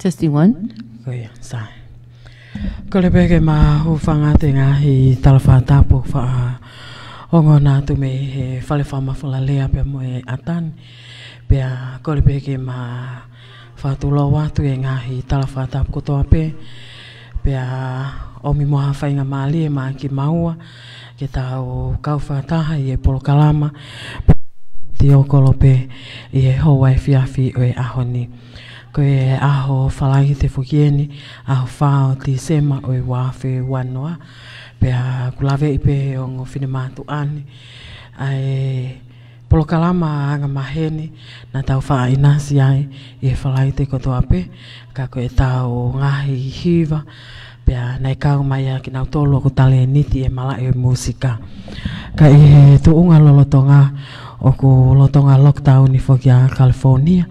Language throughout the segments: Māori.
Testing one. Oh yeah, sai. Kole peke ma hu whanga te ngahi talafa tapu wha ongo nā tu meihe whale whama whalalea pe moe atan. Pea kole peke ma whatulo watu e ngahi talafa tapu kotoa pe. Pea omi moha whainga maali e ma ki maua. Ketau kau whataha i e polokalama. Ti o kolope i e hoa e fiafi o e ahoni. Ko e aho whalangi te whukieni, aho whao ti sema o e wawhi wanoa. Pea kulawe i pe o ngō whine mātu ani. Ai polokalama anga maheni na tau wha inasi ai I whalai te kotoa pe ka koe tau ngahi hiva pea nei kau mai a ki nau tolu ko tale niti malai musika ka I tu unga lolotonga o ku lotonga lockdown I fokia California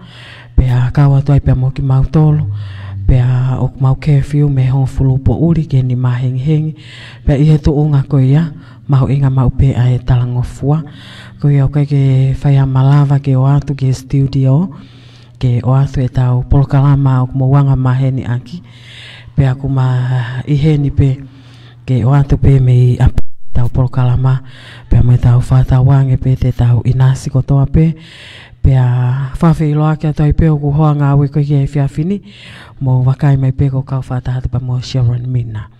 pea kawa toi pea mo ki mau tolu pea o mau curfew me hon fulupo uri ke ni mahengi pea I tu unga ko ia mau inga mau pe ai talangofua ko ia ko ke whaia malava ke o atu ke studio ke o atu tau polokalama o mo wanga maheni aki pe aku ma iheni pe ke o atu pe me tau polokalama pe me tau whata wange pe te tau inasi kotoa pe pe a whawhi loa kia toi pe o ku hoa ngā ue ko ke whiawhini mo vakai mai pe ko kau whata hatu pa mo Sharon Minna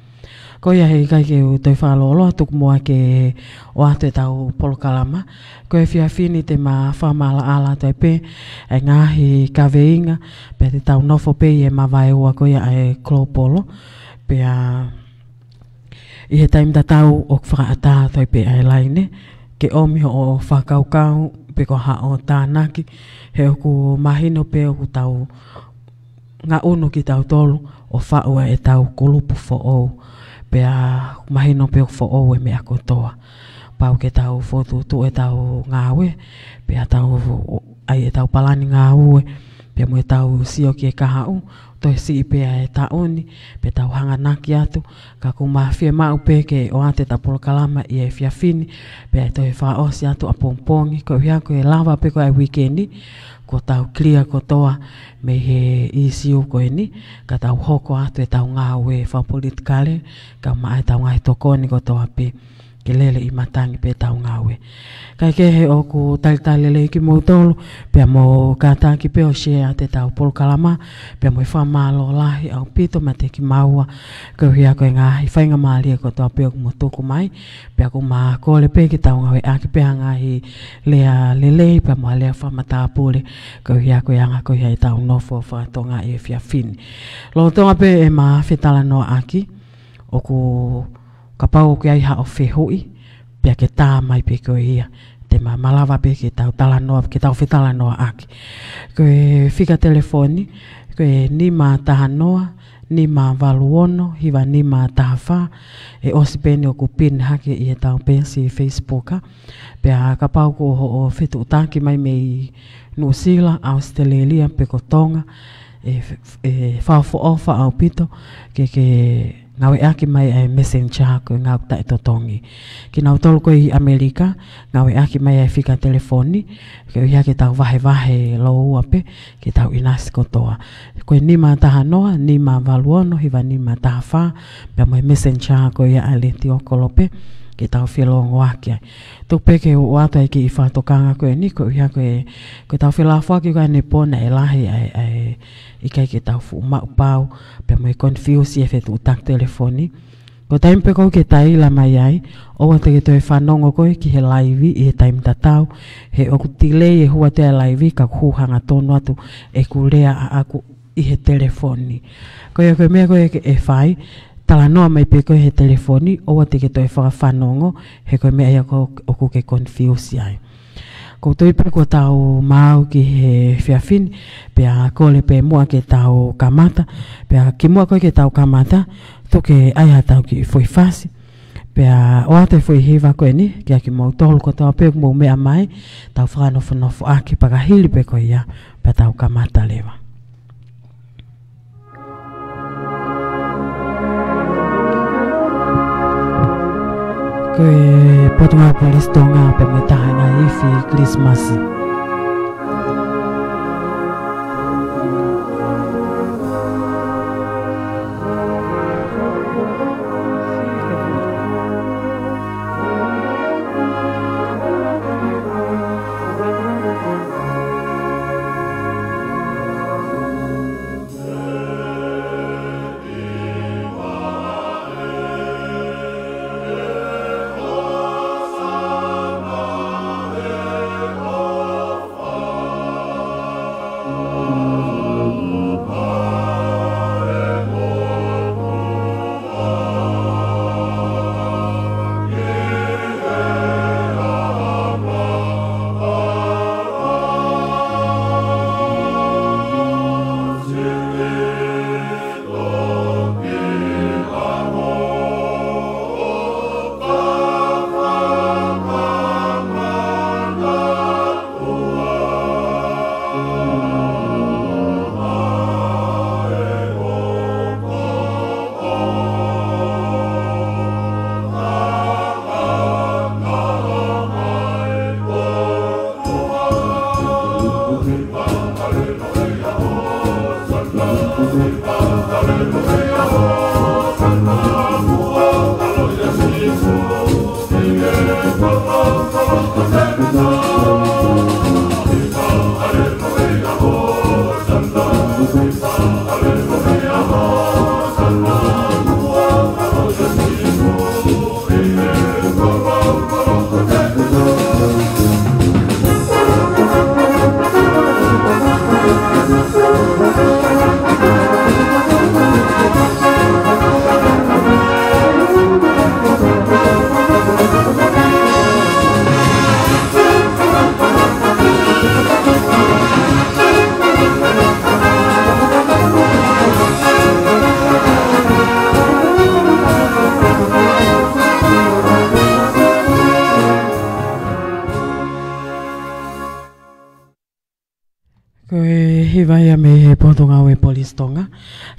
ko ia hei kai ke toi whalolo tuku mua ke o atu tau polokalama ko e whiawhini te ma whamala ala toi pe e ngahi kaweinga pe te tau nofo pe I mavahe ua ko ia e klopolo pe a I he taim ta tau o whakaata toi pe ai laine ke omi o whakaukau pe ko ha o tānaki he oku mahino pe oku tau ngā unu ki tau tolu o whaua e tau kulupu fo o pe a mahino pe oku fo o e me ako toa pau ke tau fotu tu e tau ngāwe pe a tau ai e tau palani ngāwe pe mo e tau sio ki e kahau toi si pe a e taoni pe tau hanganaki atu ka kumawhia mau pe ke o ate ta polokalama I e whiawhini pe a toi whaosi atu a pongpongi ko hia ko e lava pe ko ai weekendi ko tau clear ko toa meihe I siu ko ni ka tau hoko atu e tau ngāwe whapolitikale ka mai tau ngai tokoni ko toa pe ke lelei I matangi pe tau ngāwe kai ke he o ku talitali lelei ki mo tolu pe mo kātaki pe o shea te tau polokalama pe mo I whamalo lahi au pito ma te ki maua ko hia ko e ngahi whainga maali ko toa pe o mo tuku mai pe aku ma kole pe ki tau ngawe aki pe ngahi lea lelei pe mo lea whamata pule ko hia ko anga ko hia I tau nofo whatonga I whiawhini lo tonga pe e ma whetala no aki o ku kapau ki ai ha o whehui pia ke tā mai pe ko ia te ma malawa pe ke tau tala noa ke tau whetala noa aki ko e whika telefoni ko e ni ma taha noa ni ma valuono hiwa ni ma taha wha e osi pene o ku pin hake I e tau pensi Facebooka pia kapau ko o whetu utaki mai mei Nusila Australia pe ko tonga e whawfo ofa au pito ke ngawe aki mai ai messenger ko ngau ta totongi ki nau tolu ko I Amerika ngawe aki mai ai fika telefoni ke ia ke tau vahe lo ape ke tau inas kotoa ko ni ma taha noa ni ma valuono hiva ni ma taha fa pe mai messenger ko ia ale ti okolope ke tau filongo aki tu pe ke o ata ki I whatokanga ko ni ko ia ko tau filafo ki ko ne pona e lahi ai I kai ke tau fu mau pau pe mai confuse e fetu tak telefoni ko taim pe ko ke tai la mai ai o wate ke toi whanongo ko ki he live I he taim tatau he o kutilei e hua te live ka kuhanga tonu atu e kulea a aku I he telefoni ko ia ko mea ko e whai tala noa mai pe ko he telefoni o wate ke toi whanongo he ko mea ia ko o ku ke confuse ai ko toi pe ko tau mau ki he whiawhini pe a kole pe mua ke tau kamata pe a ki mua koe ke tau kamata to ke ai ha tau ki foi fasi pe a o ate foi hiva koe ni ki a ki mau tolu ko tau pe mo mea mai tau whanofo aki pakahili pe ko ia pe tau kamata lewa koe potunga polistonga pe me taha nga ifi Christmas he potonga o e polistonga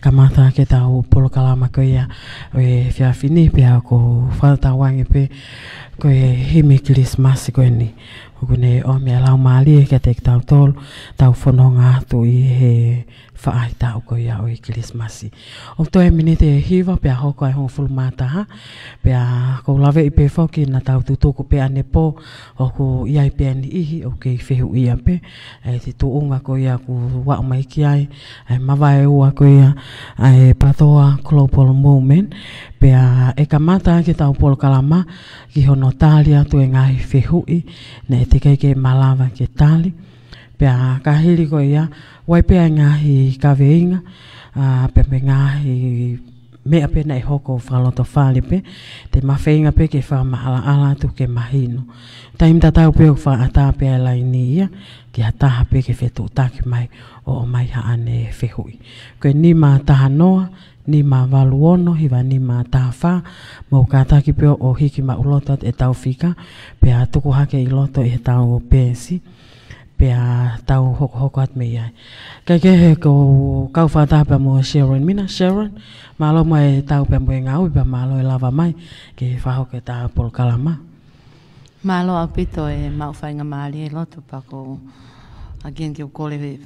kamata ketau polokalama ko ia o e fiafini pia ko whatawangi pe ko e himi Christmas ko ni kune o me lau mali ke te tau tol tau fononga tu I he whaai tau ko ia o e Christmas o to e minite hiva pia hoko ai hong fulmata ha pia ko lave I pe foki na tau tuku pe ane po o ko ia I pe ni ihi o ke fehu ia pe e te tu unga ko ia ku wa mai ki ai e mavahe ua ko ia e patoa global movement pia e kamata ki tau polokalama ki hono talia tu e ngai fehui ne te ke malava ke tali pia kahiri ko ia wai pia ngahi kaveinga pe ngahi mea pe na hoko whaloto whale pe te mawhainga pe ke wha maala ala tu ke mahino taim tatau pe o wha ata pe lai ni ia ki ataha pe ke whetu taki mai o omai haane whehui koe ni ma taha noa ni ma waluono hiwa ni ma taha wha mau ka taki pe o hiki ma uloto e tau whika pe a tuku hake I loto e tau pensi pe a tau hoko at me iai kai ke he ko kau whata pe mo Sharon Minna Sharon malo mo e tau pe mo enau pe malo e lava mai ke whaho ke tau polokalama malo apito e mau whainga maali e loto pa ko again ke kole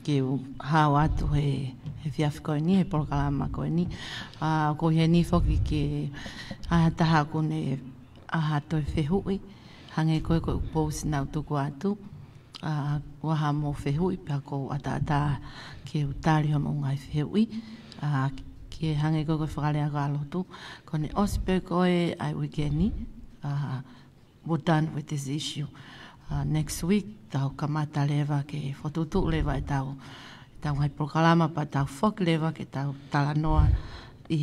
ke hao atu he fiaf ko ni he polokalama ko ni ko he ni foki ke taha ko ne to e whehui hange koe ko pose nau tuku atu waha mo whehui pa ko ata ke utari hono ngai whehui ke hange koe whakalea ka Lotu ko ne ospe koe ai wikeni we're done with this issue next week tau kamata leva ke fotutu leva e tau ngai polokalama pa tau fok leva ke tau talanoa I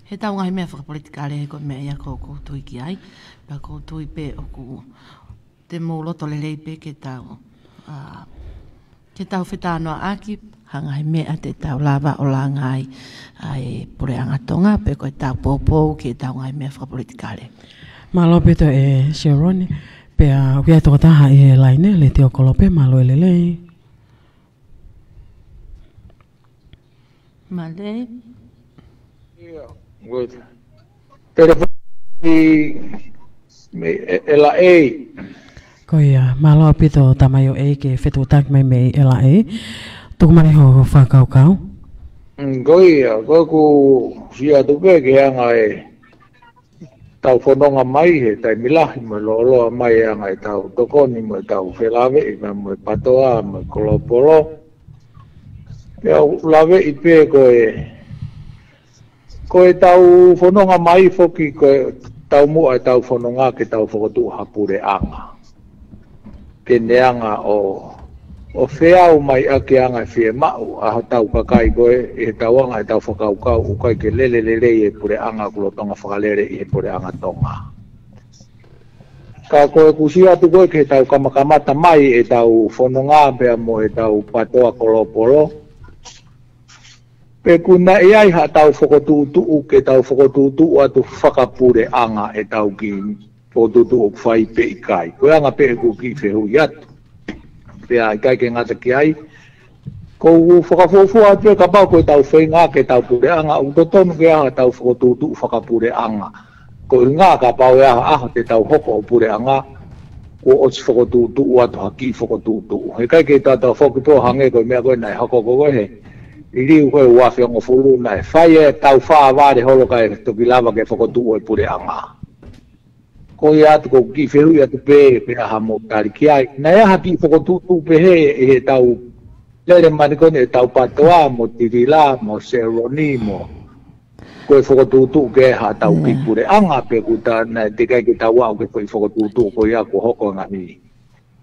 he tau ngai mea whakapolitikale ko mea ia ko tui ki ai pa ko tui pe o ku te mo loto lelei pe ke tau whetanoa aki hangai mea te tau lava o la ngai ai pureanga tonga pe ko tau popo ke tau ngai mea whakapolitikale malo pito e Sharon pe a kia toko taha I laine le te okolope malo e lelei Malei good telefoni lelei ko ia malo pito tamayo e ke fetu tak mai me lelei tuku mai ho whakaukau ko ia ko ku sia tu pe ke anga e tau fononga mai he tai milahi mo lolo mai anga e tau tokoni mo tau whelave mo patoa mo kolopolo pia lave I pe ko e tau fononga mai foki ko tau mua tau fononga ke tau whakotu hapure anga ke neanga o wheau mai ake anga whie mau a tau vakai koe e tau anga e tau whakaukau ukai ke lelei e pure anga kulotonga whakalere I e pure anga tonga ka koe kusia tu koe ke tau kamakamata mai e tau fononga pea mo e tau patoa kolopolo pe kuna e ai ha tau whakotutu ke tau whakotutu atu whakapure anga e tau ki whakotutu o whai pe ikai koe anga pe ku ki whehu iatu pea ikai ke ngata ki ai ko whakafofu atu ka pau koe tau whainga ke tau pure anga o totonu ke aha tau whakotutu whakapure anga ko ngā ka pau e aha te tau hoko o pure anga ko ots whakotutu atu haki whakotutu he kai ke tata whakupo hange koe mea koe nai hoko koe he I riu koe uawhi ongo fulu nai whai e tau whaa wāre holo kai toki lava ke whakotu o pure anga. Ko I atu ko ki wheru I atu pē pe aha mo tari ki ai. Nai aha ki whakotu pe he e he tau lere mani kone e tau patoa mo tirila mo seroni mo koe whakotu ke ha tau ki pure anga pe kuta nai te kai ki tau au ke koe whakotu ko ia ko hoko nga ni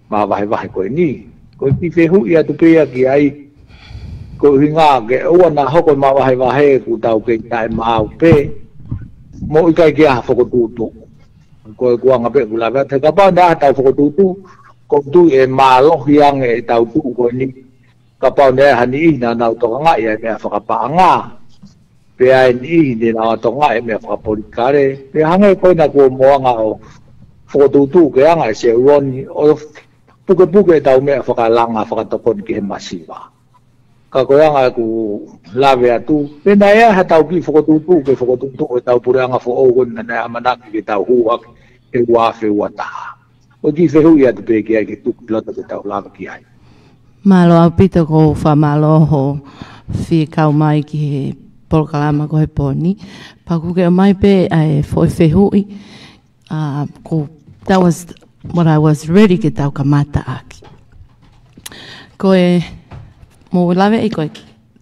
mavahe koe ni. Ko ki wheru I atu pē ki ai ko hinga ke ua na hoko mavahe ku tau ke tai mau pe mo I kai ke aha whakotutu ko kuanga pe kula va te ka pa na tau whakotutu ko tu e malohi ang e tau tu ko ni ka pa na hani na na to nga ia me whakapaanga pe ai ni ni na to nga e me whakapolikare pe hanga ko na ko moanga o whakotutu ke anga se roni o puke tau me whakalanga whakatokon ki he masiwa ka koanga ku lave atu pena ia hatau ki fokotutu ke fokotutu e tau pureanga fo ogon na amanaki ke tau huak e wafe wata o ki fe hui atu pe ki ai ke tuku lata ke tau lava ki ai malo au pito ko fa malo ho fekau'aki ki he polokalama ko he poni pa ku ke omai pe ai foi fe hui that was what I was ready ke tau kamata aki ko e mo lave e koe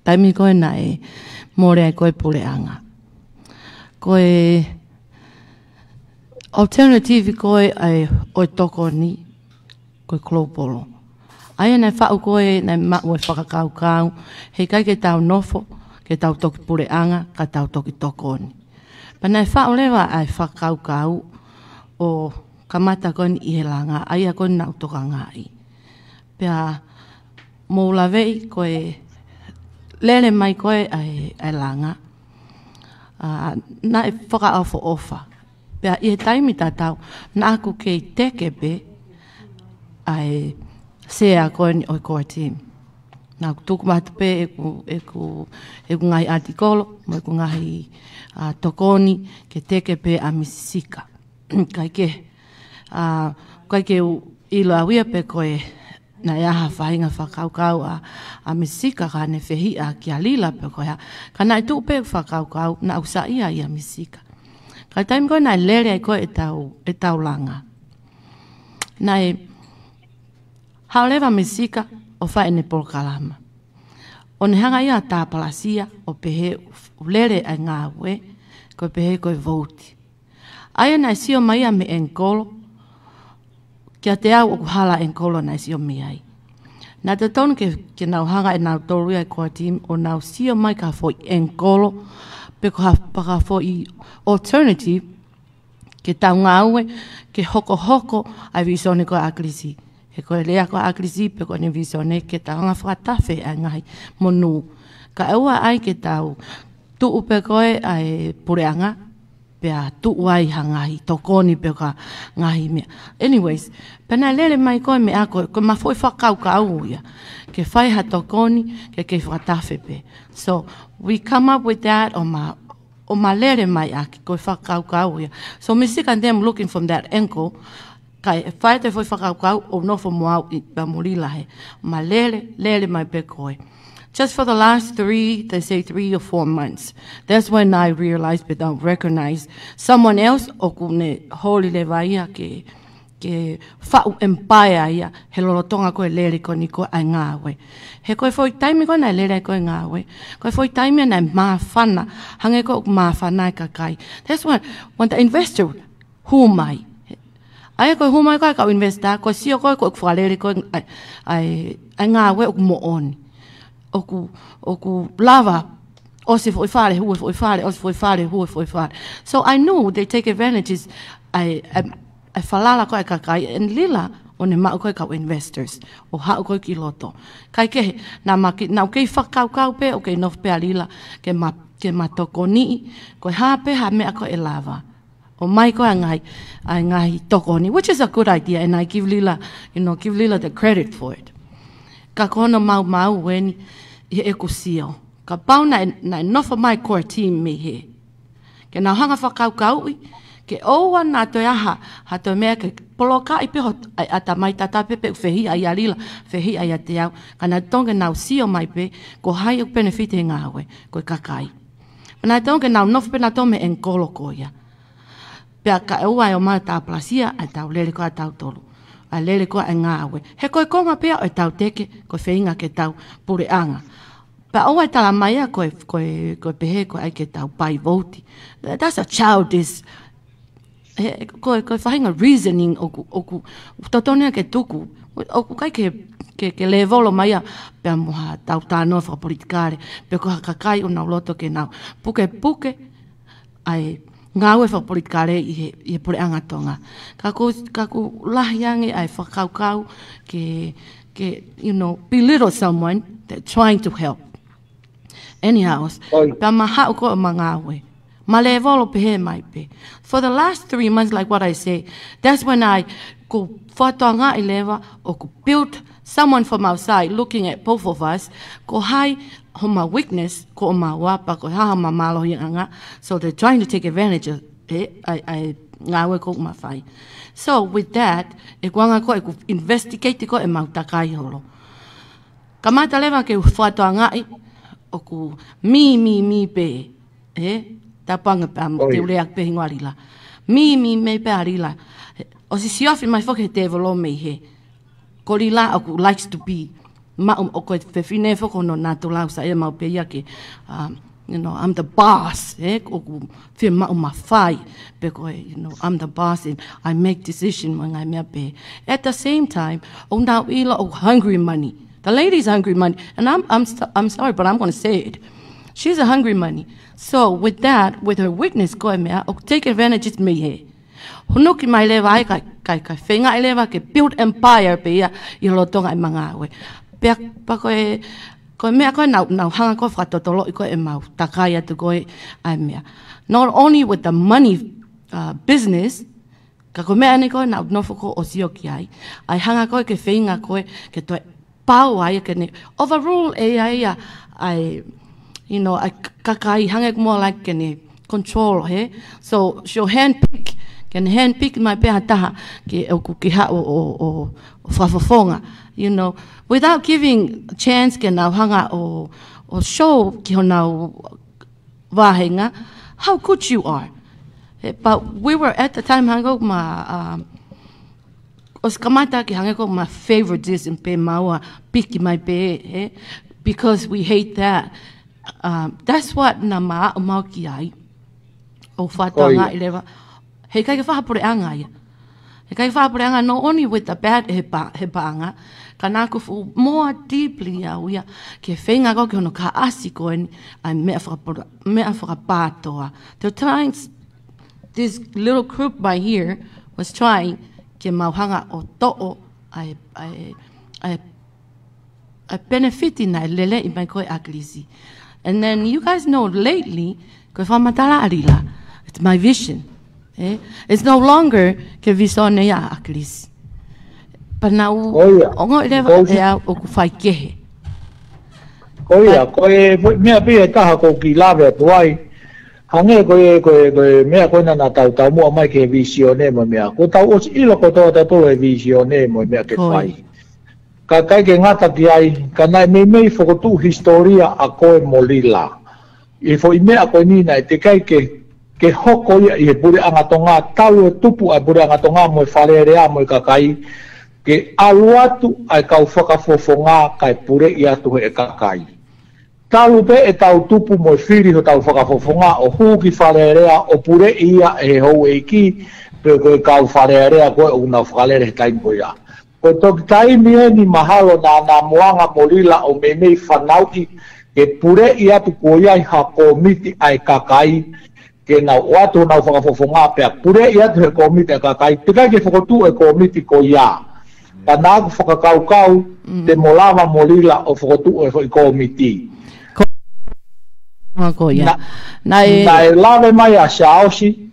taimi koe na e more ai koe pureanga. Koe alternative koe ai oi toko ni koe klopolo. Aia nei whau koe nei mau e whakakaukau hei kai ke tau nofo ke tau toki pureanga ka tau toki toko ni. Pa nei whau lewa ai whakakaukau o kamata koe ni ihelanga aia koe nau toka ngai. Pea mo lavei koe lele mai koe ai langa na e whaka awho ofa pea i he taimi tatau na aku kei tekepe ai sea koe ni oi koe tim na tuku matu pe e ku ngai artikolo mo e ku ngai tokoni ke tekepe a misisika kai ke ilo awia pe koe na iaha whainga whakaukau a misika ka ne whehi a kia lila pe koea. Ka nai tuu pe whakaukau na usa ia ia misika. Ka taim koe nai lere ai koe e tau langa. Nai haulewa misika o whaene polokalama. O ne hanga ia tā palasia o pehe lere ai ngā ue koe pehe koe vouti. Aia nai sio mai a me enkolo kia te au o kuhala enkolo nai sio mi ai. Nā te tonu ke nau hanga e nau toru ai kua tim o nau sio mai ka fo enkolo pe ko hapaka fo i alternative ke tau ngā ue ke hoko ai visone koe akrisi. He koe lea koe akrisi pe koe ni visone ke tau ngā whakatafe ai ngai monu. Ka eua ai ke tau tuu pe koe ai pureanga pea tuuai hangahi, tokoni pe ka ngahi mea. Anyways, pena lele mai koe me ako, koe mafoi whakaukau ia, ke whai ha tokoni, ke whakatafe pe. So, we come up with that o ma lele mai aki, koe whakaukau ia. So, me sick and them looking from that angle, kai whai te whai whakaukau o nofo moau i pamurilahe. Ma lele mai pe koe. Just for the last 3 or 4 months. That's when I realized but don't recognize someone else o kune holi le vaia ke whau empire ia he lolotonga koe lere ko ni koe ai ngāwe. He koe foi taimi koe nai lere koe ngāwe. Koe foi taimi nai mawhana, hange koe mawhana ka kai. That's when the investor, humai. Aia koe humai koe kau investa, koe sio koe whalere koe ai ngāwe o mooni. Oku lava osi foi fare hu foi fare osi foi fare hu foi fare. So I knew they take advantages I falala ko kakai and lila on ma ko ka investors o ha ko ki loto kai ke na ke whakaukau pe o ke no pe lila ke ma tokoni ko ha pe ha me ko e lava o mai ko ngai tokoni, which is a good idea and I give lila the credit for it. Ka kono mau weni i e kusio. Ka pau na nofa mai core team meihe. Ke nau hanga whakaukau ke oua nā toi aha ha toi mea ke poloka i peho ata mai tata pepe whehi ai alila, whehi ai a te au. Ka nā tonga nau sio mai pe ko hai u benefit e ngāwe koe kakai. Nā tonga nau nofa pe nā tome enkolo koia. Pea ka oua e o mai tā plasia a tau lele koa tau tolu. A lele koa e ngāwe. He koe konga pea o tau teke, koe wheinga ke tau pureanga. Pa oa e tala mai a koe pehe koe ai ke tau pai voti. That's a childish, koe whahinga reasoning oku tautonea ke tuku. Oku kai ke le volo mai a pea moha tau tānoa whakapolitikare. Pea koha kakai o nau loto ke nau. Puke ai ngāwe whakapolitikare i he pureanga tonga. Kaku lahiange ai whakaukau ke belittle someone that's trying to help. Anyhow, pa maha uko o ngāwe. Ma le volo pehe mai pe. For the last 3 months, like what I say, that's when I ko whatoanga i lewa o ko build someone from outside looking at both of us, ko hai homa weakness, ko oma wapa, ko haha mamalo hianga. So they're trying to take advantage of it. Ngawe ko mawhai. So with that, e kuanga ko e ku investigate ko e mautakai holo. Kamata lewa ke whātua ngai, o ku mi pe, tapanga te ureak pe hinguarila. Me pe arila. O si siofi mai whoke te volo meihe. Ko rila o ku likes to be. O ko te whine whoko no nā tu lau sa e mau pe ia ke, you know, I'm the boss, o ku whia mau mawhai. Pe koe, you know, I'm the boss and I make decision when I'm pe. At the same time, o nā ila o hungry money. The lady's hungry money. And I'm sorry, but I'm going to say it. She's a hungry money. So with that, with her weakness, koe mea, o take advantage of meihe. Hunuki mai lewa ai kai whenga i lewa ke build empire pe ia I lotonga I mga awe. Pea pa koe mea koe nau hanga koe whakatotolo I koe e mau takai atu koe ai mea. Not only with the money business, ka koe mea ane koe nau nofo ko o sioki ai. Ai hanga koe ke whenga koe ke toi pau ai ke ne overrule e ai you know, I kakai hanga more like ke ne control, he? So she'll handpick. Can handpick my peataha ke o kukiha o whafafonga, you know, without giving a chance ke nau hanga o show ki ho nau wahenga, how good you are. But we were at the time hanga ma os kamata ki hanga my favorite dish in pe maua piki mai pe, because we hate that. That's what na mau ki ai o whatonga I lewa. He kai whahapure anga ia. He kai whahapure anga not only with the bad he paanga, ka nā kufu more deeply au ia, ke whenga ko ke hono ka asi ko en ai mea whakapātoa. They're trying, this little group right here was trying ke mauhanga o to'o ai benefiti nai lelei I mai koe aklisi. And then you guys know lately, koe whamatala arila, it's my vision. It's no longer ke visone ia aklis. But now, ongo lewa ea o ku whai kehe. Koia, koe mea pia taha ko ki lawe tuai. Hange koe mea koe nana tau mua mai ke visione mo mea. Ko tau os ilo ko toa tolo e visione mo mea ke whai. Ka kai ke ngata ki ai, ka nai mei whakotu historia a koe molila. I fo I mea koe nina e te kai ke hoko ia I he pure angatonga tau e tupu ai pure angatonga mo e wharerea mo e kakai ke aluatu ai kau whakafofonga kai pure I atu he e kakai. Talu pe e tau tupu mo e whiri ho tau whakafofonga o huki wharerea o pure ia e hou e ki pe koe kau wharerea koe o una whalere he taim koe ia. Koe toki taimi e ni mahalo na moanga molila o mei whanauki ke pure I atu koe ia I hako miti ai kakai ke na watu na whakafofonga pea pure I atu he komiti e kakai te kai ke whakotu e komiti ko ia ka nāku whakakaukau te molama molila o whakotu e komiti na e lawe mai a Shaoshi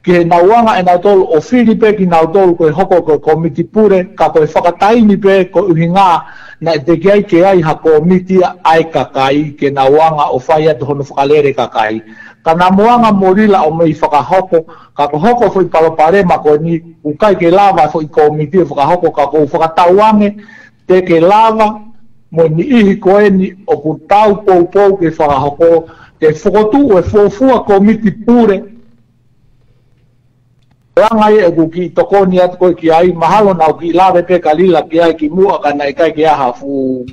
ke na uanga e nautolu o Filipe ki nautolu koe hoko koe komiti pure ka koe whakataini pe ko uhinga na te kiai ke ai ha komiti ai kakai ke na uanga o whai atu hono whakalere kakai. Ka na moanga morila o mei whakahoko, ka ko hoko fo I paloparema ko ni ukai ke lava fo I komiti o whakahoko ka ko whakatauange te ke lava mo ni ihi koe ni o ku tau pou ke whakahoko te whakotu e fofua komiti pure. Rangai e ku ki tokoni atu koe ki ai mahalo nau ki lawe pe ka lila ki ai ki mua ka nai kai ki aha fu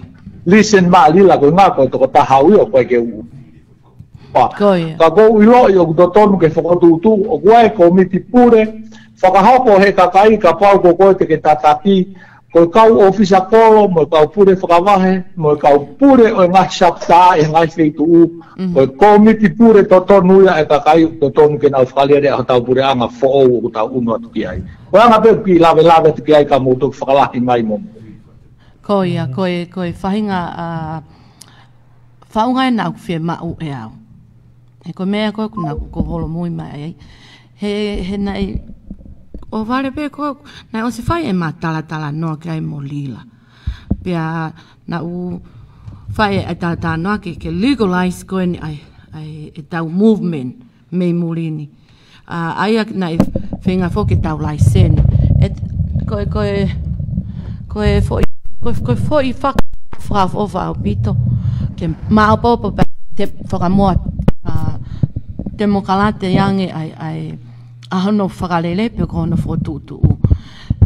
listen ma lila koe ngā koe toko tahau I o koe ke u. Ka kou ilo I o kutotonu ke whakotutu o kuai komiti pure whakahoko he kakai ka pau ko koe te ke tataki koe kau ofisa kolo mo kau pure whakavahe mo kau pure o ngā shapta e ngai wheitu u koe komiti pure totonu ia e kakai totonu ke nau whakalere a tau pure anga who'ou o tau unu atu ki ai koe anga pe ki lawe tu ki ai ka moutuk whakalahi mai mo koe whahinga whaunga e nau whia mau e au. E ko mea koe kuna ko holo mui mai ai. He nei o vale pe ko na o se fai e matala no ke ai molila pia na u fai e tala no ke legalize ko ni ai e tau movement me mulini ai na finga fo ke tau license et ko foi fa fra over pito ke ma popo te whakamoa demokalate yange ai hono whakalele pe ko hono whotutu.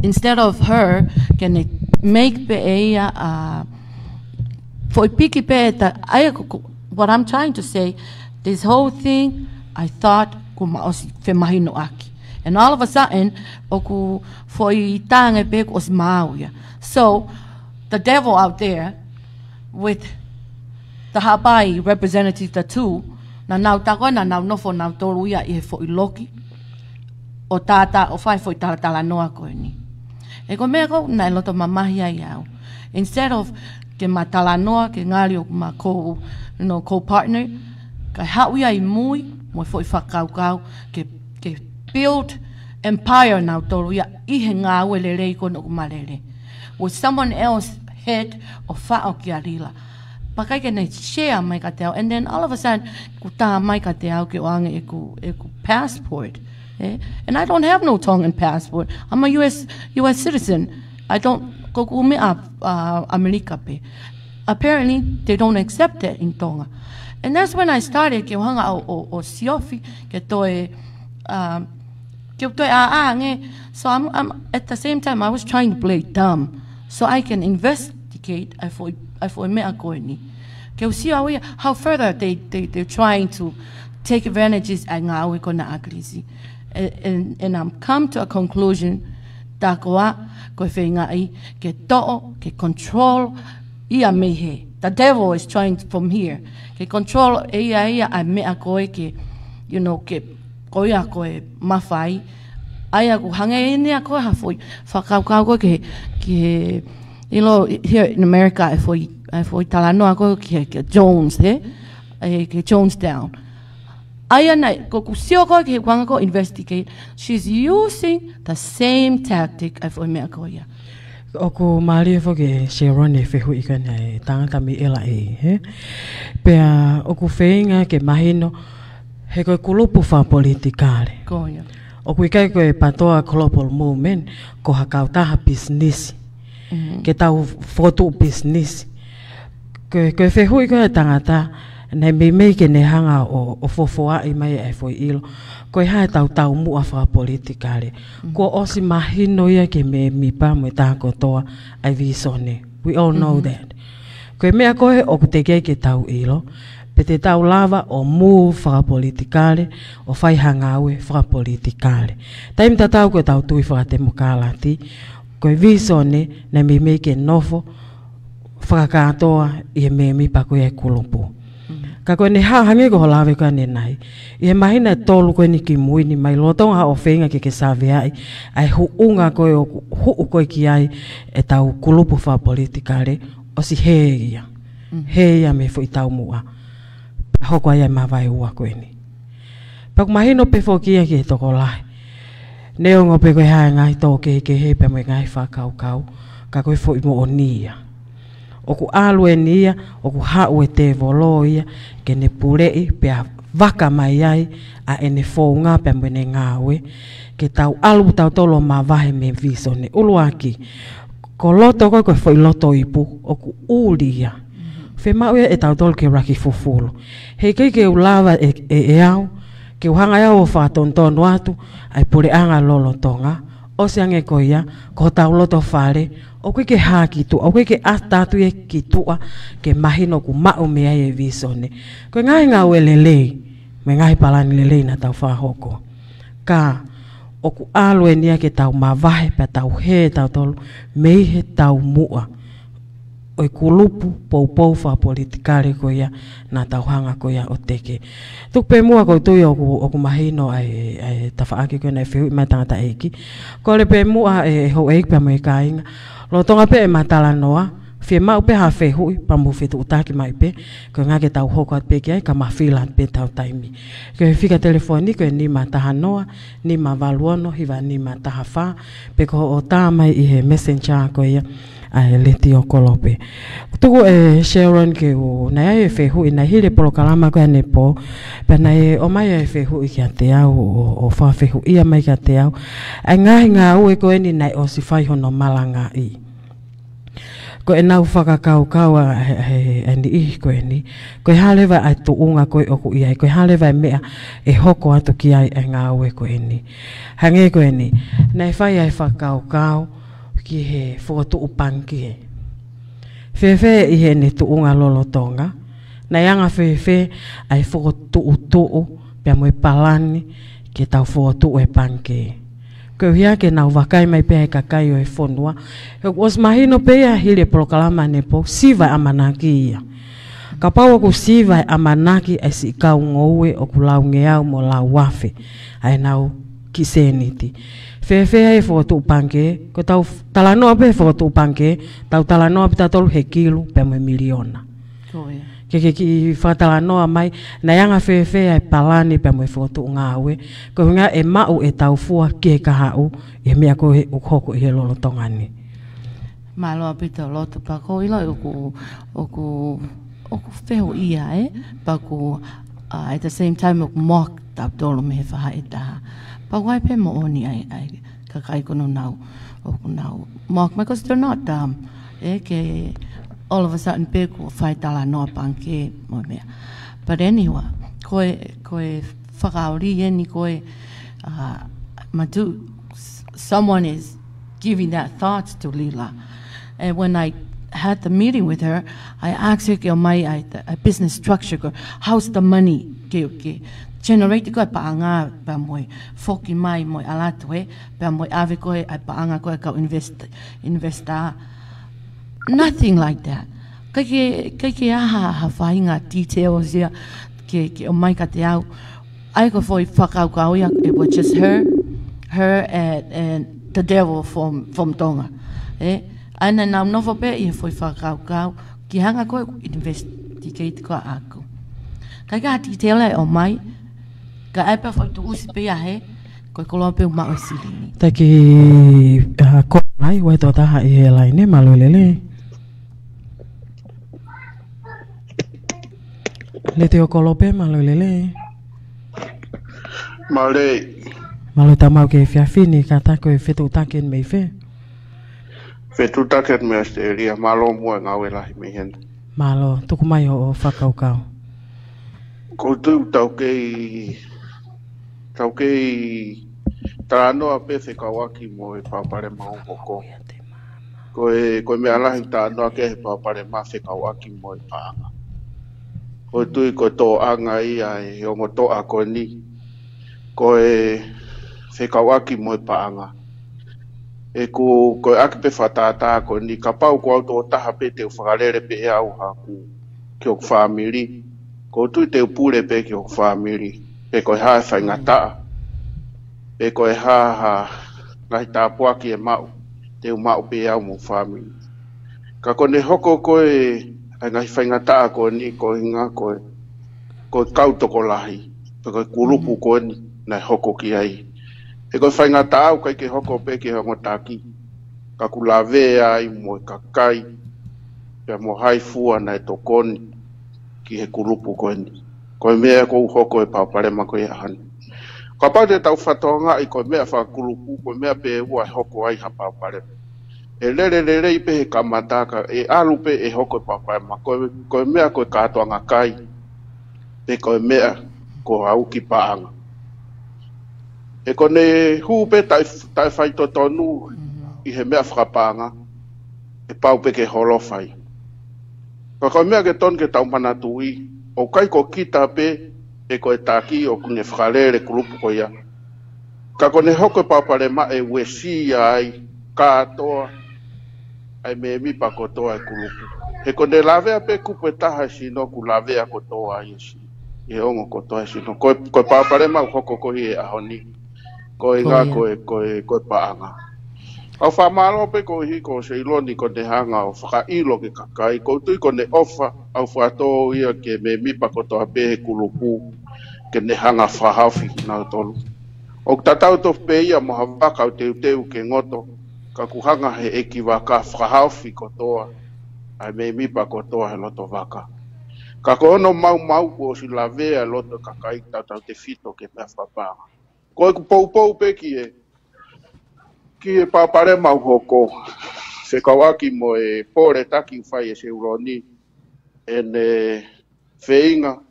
Instead of her, can they make pe eia foi piki pe what I'm trying to say, this whole thing, I thought kuma os fe mahino aki. And all of a sudden, oku foi tange pe os mauia. So, the devil out there with the Hawaii representative, the two, na nau tako na nau nofo nau tolu ia I fo iloki, o tata o fai fo tala noa koe ni. E ko mea kou na loto mamahi ai au. Instead of ke matala noa, ke ngari o ma co-partner, ka haui ai mui, mo fo I whakaukau, ke build empire nau tolu ia ihe ngā ue lelei kono kumalele. With someone else head o whao ki a rila. Vakai ke nei share mai ka te au, and then all of a sudden, ku tā mai ka te au ke o ange e ku passport. Eh? And I don't have no Tongan passport. I'm a US citizen. I don't go me up America pe. Apparently, they don't accept it in Tonga. And that's when I started ke hanga o siofi ke toe ange. So I'm at the same time I was trying to play dumb so I can investigate for mea koe ni. Ke usia how further they're trying to take advantages a ngā aue ko na akrisi. And I'm come to a conclusion ta koa koe whengai ke to'o, ke control ia meihe. The devil is trying from here. Ke control ia a mea koe ke, ke koia koe mavahe. Aia ku hange ine koe hafoi. Whakaukau koe ke here in America, I foi talanoa ko ke Jones, ke Jonestown. Aya nei ko kusio ko ke kwanga ko investigate. She's using the same tactic I foi mea ko ia. Oku mali fo ke Sharon e fehu I kana e tangata mi lelei, he. Pea oku feinga ke mahino he ko kulupu fa politikale. Ko ia. Oku ikai ko e patoa global movement ko hakautaha business. Ketau foto business. Ko fehui ko tangata nei meihe ke ne hanga o fofoa I mai e foi ilo. Ko hai tau mu a fa politikale. Ko osi mahino ia ke me mi pa mo ta ko toa ai visone. We all know that. Ko mea ko he o te ke tau ilo. Pe te tau lava o mu fa politikale o fai hangawe fa politikale. Taim tatau ko tau tui fa te mokalati. Koe visone na meihe ke nofo whakakatoa I me pa koe e kulupu. Ka koe ne hange ko lawe ka ne nai. I mahina tolu koe ni ki muini mai lotonga o whenga ke saveai ai huunga koe o huu koe ki ai e tau kulupu wha politikare o si heia. Heia me fo I tau mua. Hoko ai mavahe ua koe ni. Pak mahino pe fokia ke toko lai. Neongo pe koe hae ngai tō ke he pe me ngai whakaukau, ka koe fo I mo o nia. Oku alu e nia, oku hau e te volo ia, ke ne purei pe a waka mai ai, a ene fōunga pe mwene ngāwe, ke tau alu tau tolo mavahe me viso ne uluaki. Ko loto koe fo I loto ipu, oku ulia. Fe mau e tau tolo ke raki fufulu. Hei kei ke ulawa e au, ke uhanga ia o whātontonu atu, ai pure anga lolo tonga, o se ange koia, ko tau loto whare, o koe ke hākitu, o koe ke atatu e kitua, ke mahino ku mau mea e visone. Koe ngai ngā ue lelei, me ngai palani lelei na tau whahoko. Ka, o ku alu e nia ke tau mavahe, pe tau he tau tolu, meihe tau mua. O kulupu pou fa politikare ko ia na tauhanga ko ia o teke. Tuk pe mua ko tui o ku mahino ai tawhaaki ko na whiu I matangata eiki. Ko le pe mua ho eik pe mai kainga. Lo tonga pe matala noa, Fie mau pe ha fe hui pa mo fe tu taki mai pe ko nga ke tau hoko at pe kia ka ma fila pe tau taimi ko fika telefoni ko ni ma taha noa ni ma valuono hiva ni ma taha fa pe ko o ta mai I he messenger ko ia ai leti o kolope tuku Sharon ke o na e fe hui na hile polokalama ko ne po pe na e omai e fe hui kia te au o fa fe hui ia mai kia te au ai nga ue ko ni na o si fai hono malanga I ko enau fekau'aki ani I ko ni ko haleva ai tu unga ko o ku ia ko haleva mea e hoko atu ki ai nga ue ko ni hange ko ni na fai ai fekau'aki ki he foto upangi fefe I he ne tu unga lolotonga na yanga fefe ai foto utu pe mo palani ki tau foto e pangi ko hia ke na vakai mai pe kakai o e fonua was mahino pe a hile polokalama ne po siva amanaki ka pau ko siva amanaki ai si ka ngowe o kulau ngeau mo la wafe ai nau kiseniti fefe ai foto pange ko tau talano pe foto pange tau talano pe tau he kilo pe mo miliona ke ki fatalano mai na yanga fefe ai palani pe mo foto ngawe ko nga e mau e tau fua ke ka hau e mea ko he hoko he lolo tongani malo apito Lotu pa ko ilo oku feho ia pa ko at the same time ok mock tap dolo me fa ita pa wai pe mo oni ai kakai ko no now oku now mock because they're not ke all of a sudden pe ko fai tala no panke mo me but anyway ko whakauri ni ko matu someone is giving that thought to Lila and when I had the meeting with her I asked her omai a business structure how's the money ke generate ko paanga pa moi foki mai moi alatu pa moi ave ko paanga ko ka investa nothing like that. Kake aha whainga details ia ke omai ka te au. Ai ko foi whakau'aki ia, it was just her and the devil from Tonga. Ana nau novo pe ia foi whakau'aki ki hanga ko investigate ko aku. Kake ha detail ai omai ka ai pa foi tu usi pe ahe ko kolope uma o silini. Taki ko ai wai to taha I he lai ne malo lelei. Le te o kolope malo lelei. Malei. Malo tamau ke fiafini ka tako e fetu taken meihe. Fetu taken me asteria malo mua ngawe lahi meihe. Malo tuku mai o whakaukau. Ko tu tau kei tānoa pe fekau'aki mo e papare mau hoko. Ko me alahi tānoa ke he papare ma fekau'aki mo e paanga. Ko tui ko tō anga ia e ongo toa ko ni. Ko e fekau'aki mo e paanga. E ko aki pe whatata ko ni ka pau ko au tō taha pe te whakarere pe e au haku ki o whamiri. Ko tui te upure pe ki o whamiri. Pe ko e hae whaingataa. Pe ko e haha ngai tāpuaki e mau. Te umau pe au mo whamiri. Ka kone hoko ko e ngai whaingataa ko ni ko hinga ko kautoko lahi. Pe ko kurupu ko ni nai hoko ki ai. E ko whaingataa au kai ke hoko pe ki hongo taki. Ka kulawe ai mo kakai. Pe mo hai fua nai tokoni ki he kurupu ko ni. Ko mea ko hoko e paparema ko e ahani. Ka pau te tau whatonga I ko mea whakulupu, ko mea pe ua hoko ai ha paparema. E lelei pe he kamataka, e alu pe e hoko e paparema. Ko mea ko e katoanga kai, pe ko mea ko auki paanga. E ko ne hu pe tai whaito tonu I he mea whakapanga, e pau pe ke holofai. Ko mea ke ton ke tau manatui, o kai ko kita pe, e ko e taki o kune whakarere kurupu ko ia. Ka kone hoko papare ma e wesi ai katoa ai me mi pa kotoa e kurupu. He kone lavea pe kupu e taha sino ku lavea kotoa ai si. E ongo kotoa sino. Ko papare ma hoko ko hi e ahoni. Ko e ngā ko e paanga. Au whamalo pe ko hiko se iloni ko te hanga o whakailo ke kakai, ko tui ko ne ofa au whato ia ke me mipa ko toa pehe kulupu ke ne hanga whahawhi ki nau tolu. O tatau to pe ia mo hawaka o teu ke ngoto, ka kuhanga he eki waka whahawhi ko toa, ai me mipa ko toa he loto waka. Ka ko ono mau ko si la vea loto kakai tatau te fito ke pea whapanga. Ko e ku pou pe ki e papare mau hoko. Fekau'aki mo e pore taki whai e se uroni e ne wheinga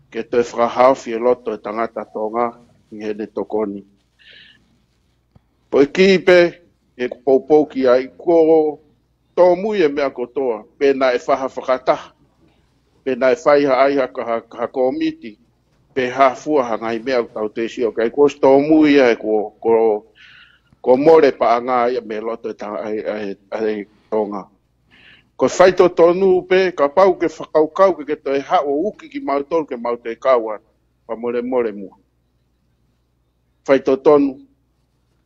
ke te whakahawhi e loto e tangata tonga i he ne tokoni. Po e kipe e poupou ki ai ko tō mui e mea kotoa pēnā e whaha whakataha pēnā e whaiha ai ha komiti pe hafua hangai mea tau te sio kai ko tō mui e ko more pa anga ia me loto e tonga. Ko whaito tonu pe, ka pau ke whakaukau ke to e hao uki ki mautol ke maute e kawan, pa more mua. Whaito tonu,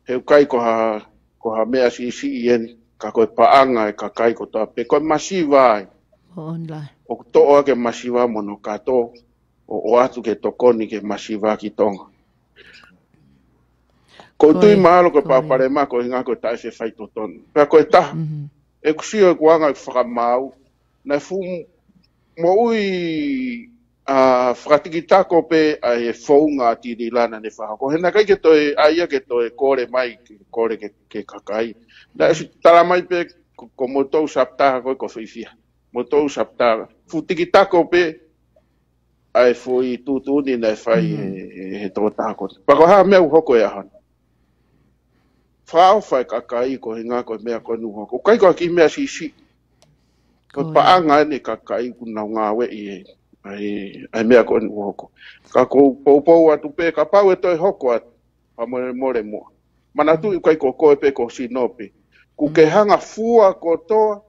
he ukai ko ha mea si ien, ka koe pa anga e ka kai ko toa pe, koe masiva ai. O toa ke masiva mono kato, o atu ke tokoni ke masiva ki tonga. Ko tui mahalo ko papare ma ko hinga ko tae se whaito tonu. Pea ko e taha, e kusio e kuanga i whakamau, na fu mo ui whakatikitako pe a e whaunga tiri lana ne whaha. Ko hena kai ke toi aia ke toi kore mai, kore ke kakai. Na e tala mai pe ko motou saptaha koe ko whiwhia. Motou saptaha. Fu tikitako pe a e fui tutuni na e whai he tōtako. Pako haa mea uhoko e ahana. Whao whai kakai ko hinga ko mea ko nuho. Ko kai ko ki mea si. Ko paanga ne kakai kuna ngā wei ai mea ko nuho ko. Ka ko poupou atu pe ka pau e toi hoko atu. Pa more mua. Mana tu i kai ko koe pe ko sinope. Ku ke hanga fua ko toa.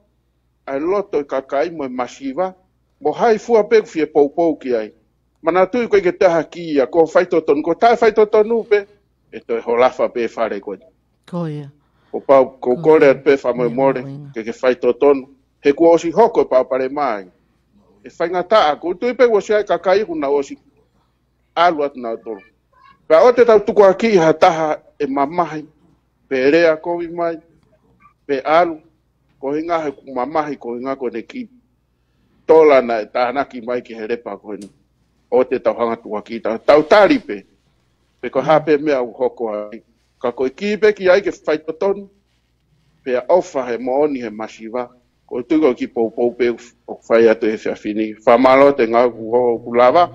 Ai loto i kakai mo e masiva. Mo hai fua pe fie poupou ki ai. Mana tu i kai ke taha ki ia. Ko whaito tonu. Ko tae whaito tonu pe. E toi holafa pe whare koe. Koia. Ko pau ko kore pe famo more ke whaito tonu. He kua osi hoko pa pare mai. E whainga taa. Ko tui pe osi ai kakai kuna osi alu atu nao tolu. Pea o te tau tuku aki ha taha e mamahi. Pe rea kovi mai. Pe alu. Ko hinga he mamahi ko hinga ko ne ki. Tola na e tahanaki mai ki he repa ko hini. O te tau hanga tuku aki. Tau tari pe. Pe ko hape mea u hoko ai. Ka koe kipe ki ai ke whaito tonu, pea ofa he mooni he masiva, koe tuko ki poupou pe o whai atu he whiawhini. Whamalo te ngā kulawa,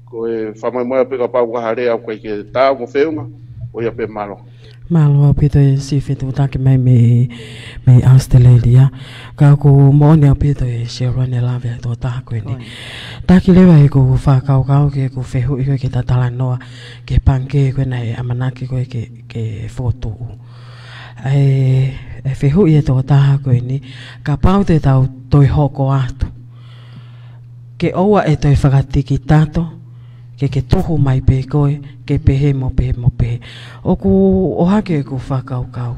koe whamaimoa pe ka pau kaharea koe ke tāu mo whiunga, o ia pe malo. Malo pito e si whetu take mai me Australia. Ka ko mooni pito e Sharon Minna tō taha koe ni. Taki lewa e ko whakaukau ke ko whehu i koe ke tatala noa ke panke koe nei amanaki koe ke whotu. E whehu i e tō taha koe ni, ka pau te tau toi hoko atu. Ke oua e toi whakatiki tato, ke tohu mai pe koe, ke pehe mo pehe. Oku ohake ku whakaukau.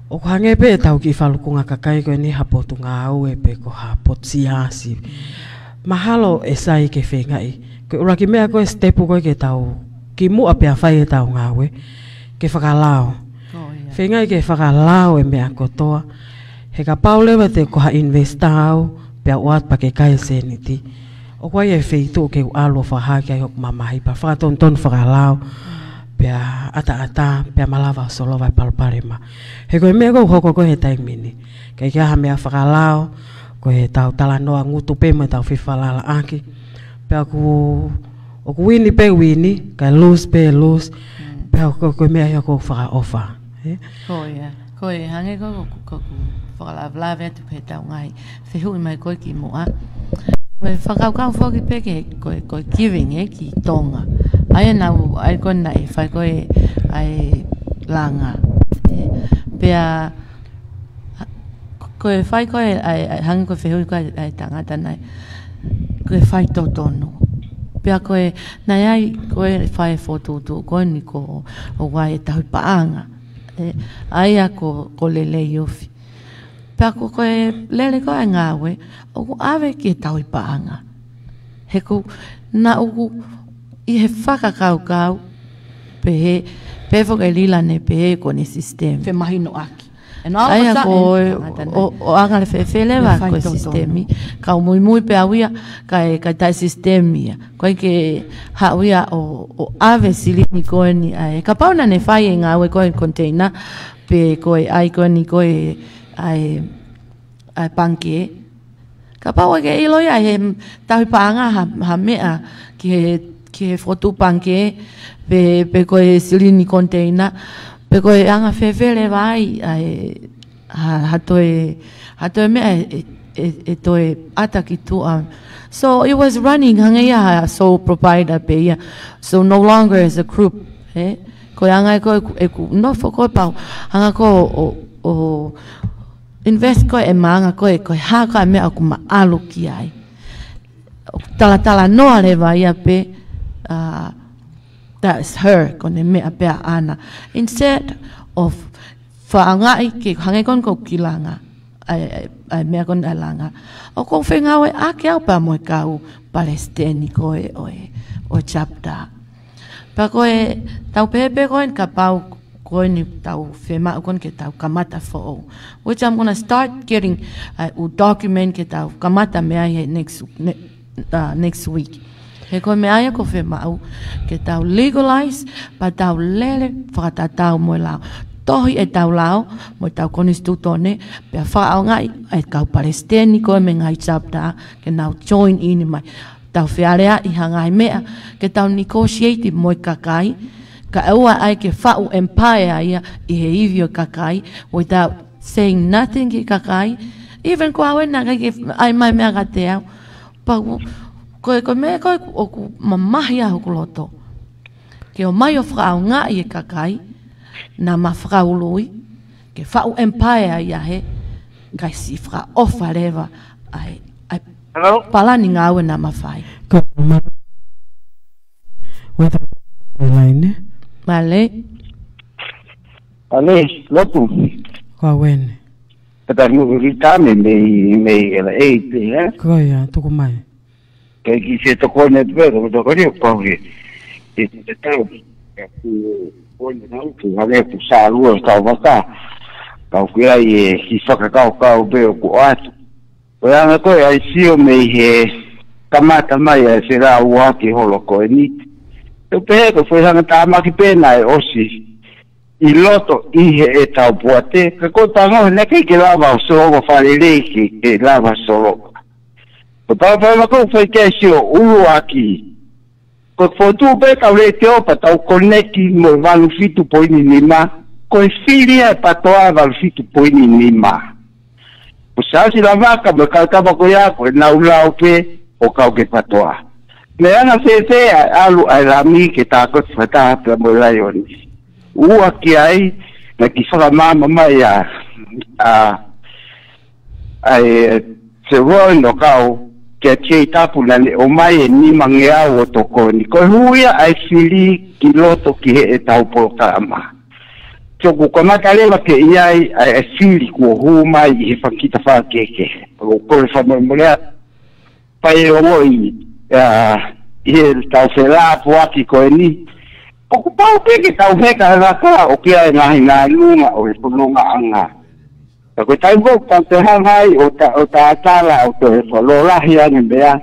Oku hange pe e tau ki whalukunga kakai koe ni hapotu ngā au e pe ko hapotsi asi. Mahalo e sai ke whengai. Koe uraki mea koe stepu koe ke tau, ki mua pia whai e tau ngāwe, ke whakalao. Whengai ke whakalao e mea kotoa. He ka paulewa te koha investa au, pia uat pa ke kai seniti. O kwa e wheitu ke alo whahaki ai hoku mamahi pa whakatonton whakalao pia ata pia malawa solo vai palparema. He koe mea kou hoko koe he taimini. Kei kia ha mea whakalao, koe he tau talanoa ngutu pe mo tau whiwhalala aki. Pia ku wini pe wini, kai lose pe lose, pia koe mea hia kou whakaofa. Koe hange kou whakalawlawe atu pe tau ngai. Whihui mai koe ki mua. Koe whakaukau whoki peke koe giving ki tonga. Ai nau ai koe nai whai koe ai langa. Pea koe whai koe ai hangi koe whihui koe ai tangata nai. Koe whai totonu. Pea koe nai ai koe whai whotutu koe ni ko o wai e tahui paanga. Aia ko lelei ofi. Pea ko lele ko ngawe, o ku ave ki tau I paanga. He ku na uku I he whakakau pe fokai lila ne pe ko ni sistemi. Fe mahino aki. Aia ko o anga le fefele wa ko sistemi. Ka mui pe awia ka tai sistemi. Ko ke hawia o ave silini ko ni ai. Ka pauna ne fai ngawe ko container pe ko ai ko ni ko ai panke. Ka paua ke ilo ya he tau paanga ha mea ki foto panke pe ko silini container. Pe ko anga fefele vai hatoe mea toe ataki tu so it was running hangea so provider pe so no longer as a group ko anga ko no foko pa anga ko o invest ko manga ko ha ka mea ku maalu ki ai tala no ale vai pe that's her kone mea pea ana instead of whaangai ke hangai kon ko kilanga ai mea kon alanga o ko whengawe ake au pa moe kau palestini ko o chapter pa ko tau pepe ko en kapau ko ni tau whema kon ke tau kamata fo which I'm gonna start getting document ke tau kamata mea next week. He koe me aia ko whemau ke tau legalize pa tau lele whakatatau moe lao. Tohi tau lao moe tau konistutone pia whaau ngai kau palestini koe me ngai chapter ke nau join in mai. Tau whiarea I hangai mea ke tau negotiate moe kakai ka eua ai ke whau empire ia I he ivio kakai without saying nothing ki kakai even ko awe na kai ai mai mea ka te au pa ko me ko o mamahi a ko loto ke o mai o frau nga I kakai na ma frau lui ke fau empire ia he kai si fra ofareva ai palani nga we na mafai ko ma weta line male ale lotu ko wen ta no ritame me lelei te ko ya tuku mai ke ki se to ko net vero to ko ni ko vi te tau ku ko ni na ku ale ku sa lu ka vaka ka ku ai ki soka ka be ku at ko ya ko ai si o meihe kamata mai se ra wa ki holo ko ni to pe ko foi hanga ta ma ki pena o si I loto I he tau puate ka ko tango ne ke lava so go fare leki e lava solo ko pa ko foi ke si o aki ko fotu pe ka le teo pa tau connecti mo valu fitu poini nima ko filia pa toa valu fitu poini nima ko sa si la vaca me ka ko ya ko na ula pe o ka ke patoa me ana se alu ai la mi ke ta ko fata pa mo la yoni ua ki ai na ki whaka mama mai ai se roi no kau ke tia tapu na le omai ni mangeau o toko ni ko huia ai fili ki loto ki he tau polokalama choku kamata lewa ke iai ai fili ko hu mai he fakita fa keke ko ko fa mulea pai o moi he tau fela po aki ko ni o ku pau pe tau heka na ka o kia na lunga o lunga anga ko tai go pa te hangai o ta tala o te lola hia ni bea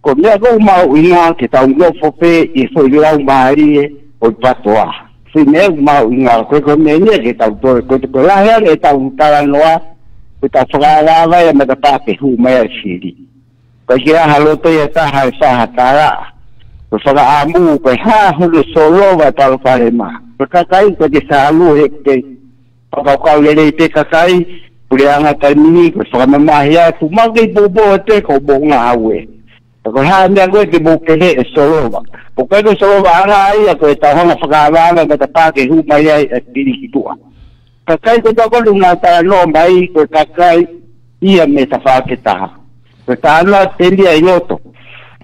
ko me go mau ina ke tau go fo pe I foi la mari o patoa si me mau ina ko me ni ke tau to ko la hia le tau tala noa ko ta fra vai me ta pa ke hu mai siri ko kia halo to ya ta ha sa tala ko whaka amu ko ha hulu solo wa talo kalama ko kakai ko ke salu he ke pagau lelei te kakai pule anga tani ko whaka mamahia tu magi bobo te ko bonga awe ko ha ndia ko ke bo ke he solo wa ko ko solo wa ara ai ko ta hona whaka wanga ka ta ke hu mai ai diri ki tua kakai ko ko lunga ta no mai ko kakai ia me ta fa ke ta ko ta ala tendia I loto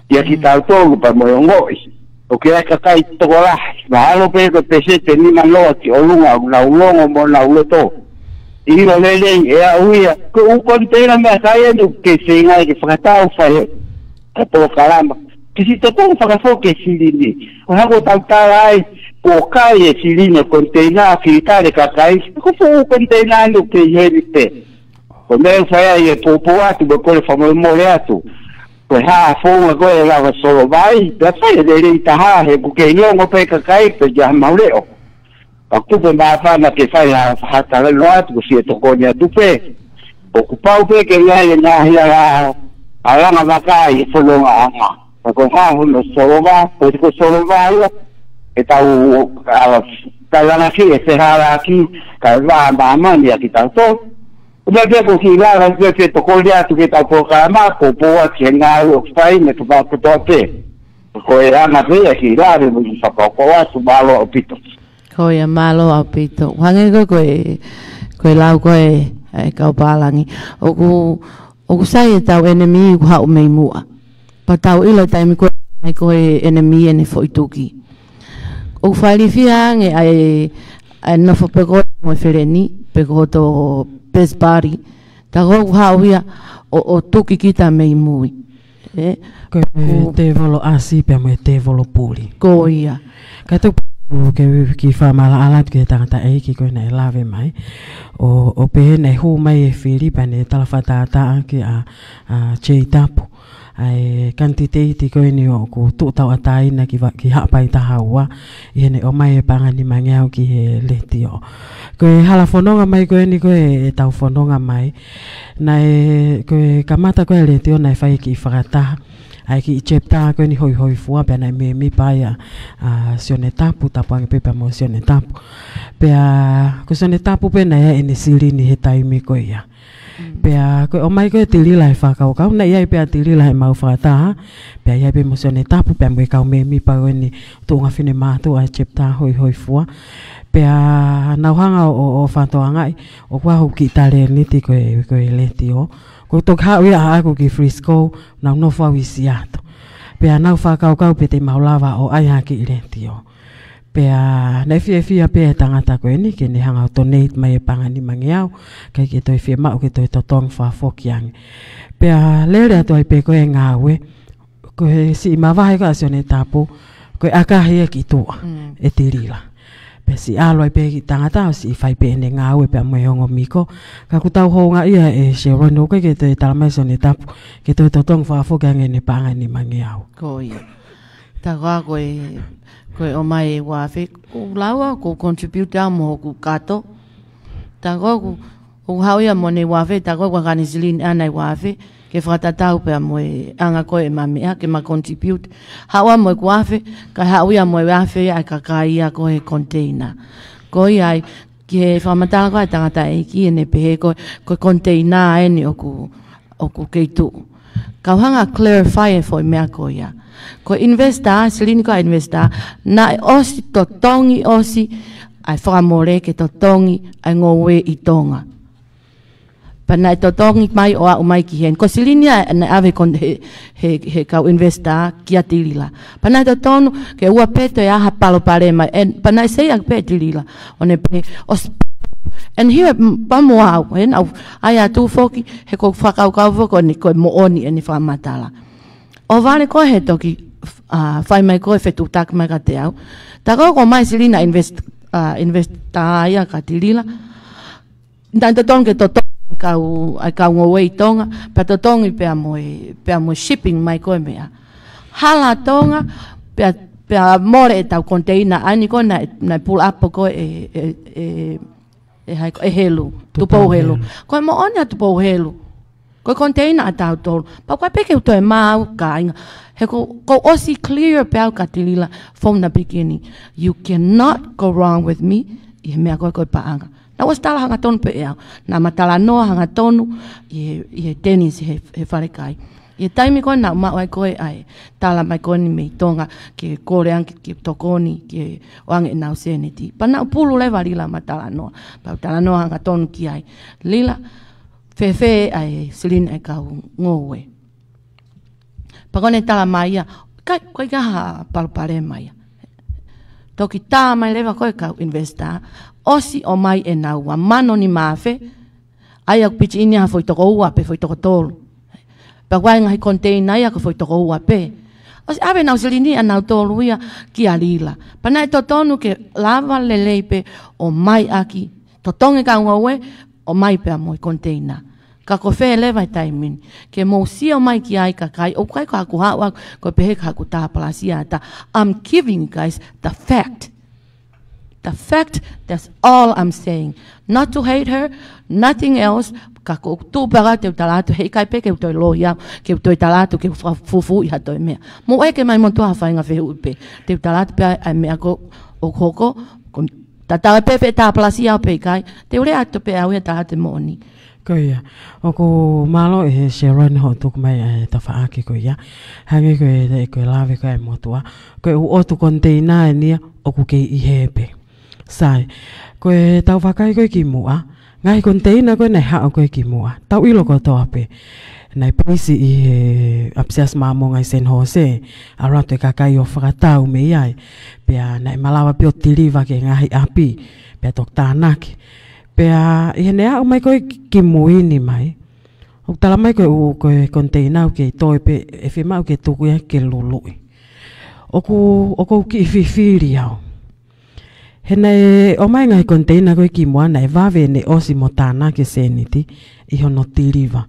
ia ki tau tōgu pa moe ngoi o ke ka kai to la ma lo pe ko pese te ni man lo ki o lunga na ulongo mo na uloto i lo lelei e a uia ko u kontena me sai no ke se ngai ke fakatau fai e polokalama ke si to ko fakafo ke silini o ha ko tautai o kai e silini kontena ki tare ka kai ko fu kontena no ke yerite ko me fai e popo atu ko le famo mo le atu ko ha fo ko e la solo vai da fai de ri ta ha he ku ke no pe ka kai pe ja mauleo pa ku pe ba fa na ke fai ha ta le no atu si to ko nya tu pe o ku pau pe ke ya ya ala na vakai fo lo anga ko ha no solo va ko solo va e tau ta la ki e se ha ki ka va ba ma ni ki ta to Udah dia pergi lah, dia toko dia tu kita polokalama, popoa enau fai me tu ba kutote. Ko era na vea ki la de mu sa pokoa tu malo opito. Ko ia malo opito. Hange ko lau ko e kau palangi. O sai tau enemy ku ha o mei mua. Pa tau ilo tai mi ko enemy ene fo ituki. O fai fia nge ai no fo pego mo fereni, pego to best body ta go hauia o tuki kita mei mui ko te volo asi pe mo te volo puli ko ia ka tu ke ki fa mala ala ke tangata e ki ko nei lave mai o pe nei hu mai e Filipa ne talafata ta ki a cheitapu ai kantitei ko ni o ku tu tau atai na ki ha pai ta hawa i ne omai e pangani mangiau ki he letio ko hala fononga mai ko ni ko e tau fononga mai na ko kamata ko letio na fai ki farata ai ki chepta ko ni hoi fua pe na me pai a sionetapu tapu ang pepa mo sionetapu pe ko sionetapu pe na e ni sili ni he taimi ko ia pea ko omai ko tilila fa ka na ia pe tilila mau fata pe ia pe mosione tapu pe mo ka me pa ni tu nga fine ma tu a chepta hoi fua pea na hanga o fato angai o kwa hu ki tale ni ti ko letio ko to ka ia ko ki frisco na no fa wisiato pea na fa ka pe te maulava o ai ha ki letio pea na fia pe tangata ko ni ke ni hanga donate mai pangani mangiau kai ke toi fia ma o ke toi totong fa fokiang pea lele to pe ko ngawe ko si mavahe ka sione tapu ko akahi ki tu e tirila pe si alo pe ki tangata si fai pe ne ngawe pe mo yongo miko ka ku tau ho nga ia e Sharon no ke toi talmai sione tapu ke toi totong fa fokiang ne pangani mangiau ko ia ta ko omai wa fe ko lawa ko contribute mo ku kato ta ko hauia mo ne wa fe ta ko ka ni silin ana wa fe ke frata tau pe mo anga ko e mami ke ma contribute hawa mo wa fe ka hauia mo wa fe ai ka kai ko e container ko ai ke fa mata ko ta ta e ki ne pe ko container e ni oku ke tu ka hanga clarify for me ko ya ko investa silini ko investa na osi to tongi osi ai famore ke to tongi ai ngowe i tonga pana to tongi mai o mai ki hen ko silini na ave kon he ka investa ki atilila pana to tonu ke ua peto ya ha palo pare mai en pana sei ak petilila one pe os and here pamo au en au ai atu foki he ko fakau ka foko ni ko mo oni ni fa matala o vale ko he toki fai mai ko fe tu tak mai ka te au ta ko mai silina investa ya ka tilila ndan to tonge to ka ngowe tonga pa to tongi pe amo shipping mai ko mea hala tonga pe more ta container ani ko na pull up ko e helu tu po helu ko mo ona tu po helu ko container ta to pa ko pe ke to e mau ka he ko osi clear pe ka tilila from the beginning you cannot go wrong with me e me ko paanga na was tala hanga tonu pe ea na matala no hanga tonu e tennis he farekai e taimi ko na ma ai ko ai tala mai ko ni me tonga ke kore an ke tokoni ke wange enau seneti pa na pulu le varila matala no pa tala no hanga tonu ki ai lila fe ai silin ai ka ngowe pa kone tala mai kai koe kaha palokalama ia. Toki tā mai lewa koe kau investa, osi omai enau, wa mano ni mavahe, ai aku pichi ini ha foi toko ua pe foi toko tolu. Pa wai ngai container ia ko foi toko ua pe. Osi ave nau selini anau tolu ia ki alila. Pa nai totonu ke lava lelei pe omai aki. Totonge ka ngawe omai pe amoi container. Ka ko fe lewa taimin. Ke mo si omai ki ai kakai. O kai ka ku hawa ko pe ka ku ta palasia ta. I'm giving you guys the fact. The fact, that's all I'm saying. Not to hate her, nothing else. Kako tu para te talatu hei kai pe ke to loya ke to talatu ke fufu ia to me. Mo e ke mai mo to hafa nga fe upe. Te talatu pe a me ako o koko tata pe pe ta plasia pe kai. Te ure ato pe au ia talatu moni. Koia, oko malo e Sharon ho tuku mai ta fekau'aki koia. Hange koe lave koe motua. Koe u otu container nia oku ke ihepe. Sai, koe tau vakai koe ki mua, ngai container koe nei hao koe ki mua, tau ilo ko toape, nei paisi i apsias mamo ngai San Jose, arato e kakai o whakatau me iai, pia nei malawa pio tiliva ke ngahi api, pia tok tānaki, pia i hene hao mai koe ki muini mai, o tala mai koe container ke toi pe, e whimau ke tuku ia ke lului, oku ki whiwhiri au. Hena omai ngai container koe ki mua nei vave ne osi mo tāna ke seniti I hono tiliva.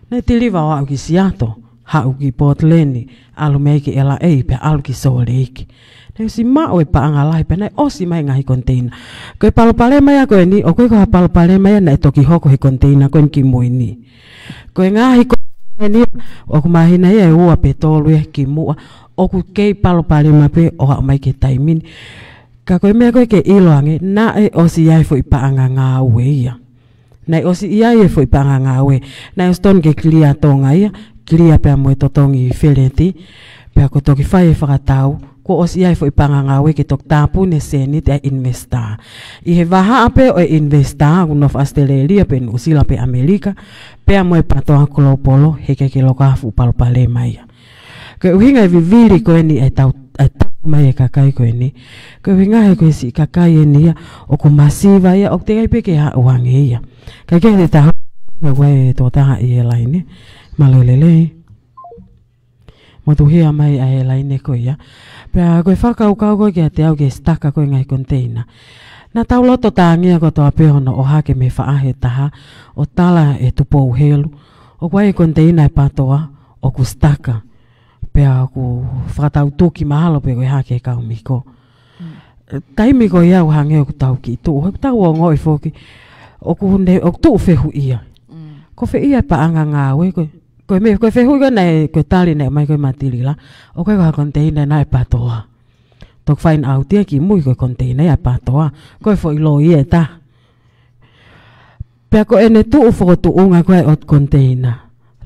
Ne tiliva o au ki siato, hau ki Portleni, alu mei ki lelei pe alu ki soleiki. Ne si mao e paangalahi pe nei osi mai ngai container. Koe palokalama ia koe ni, o koe koha palokalama ia nei toki hoko he container koe ki mui ni. Koe ngahi koe ni, o kumahina ia e ua pe tolu e ki mua, o ku kei palokalama pe o hau mai ke taimini. Ka koe mea koe ke iloange, na e osi iai fo I paanga ngā ue ia. Na e osi iai e fo I paanga ngā ue. Na e ston ke klia tonga ia, klia pea moe totongi wheleti, pea ko toki whai e whakatau, ko osi iai fo I paanga ngā ue ke tok tāpune senit e investa. I he waha ape o e investa, unof Australia pe Usila pe Amerika, pea moe patoa kolopolo, heke ke lokafu palokalama ia. Koe uhinga e viviri koe ni e tau mai e kakai koe ni. Koe uhinga he koe si kakai e ni ia, o ko masiva ia, o te gai peke ha uange ia. Kai kei te taha, koe tō taha I e laine, malo lelei. Motu hia mai a e laine koe ia. Pea koe whakaukau koe kia te au ke staka koe ngai container. Na tau loto tāngia ko toa pehono o hake me whaahe taha, o tala e tupo uhelu, o koe e container e patoa, o ku staka. Pea ku whakatau tūki mahalo pe koe hake kau miko. Taimi koe iau hange o ku tau ki tū. Hau tau o ngoi whoki. O ku tū whehu ia. Ko whe ia paanga ngā ue. Koe whehu ia nei koe tali nei mai koe matilila. O koe koe container nai patoa. Tok whain au tia ki mui koe container ia patoa. Koe who ilo ia e ta. Pea koe ene tū whokotu unga koe o container.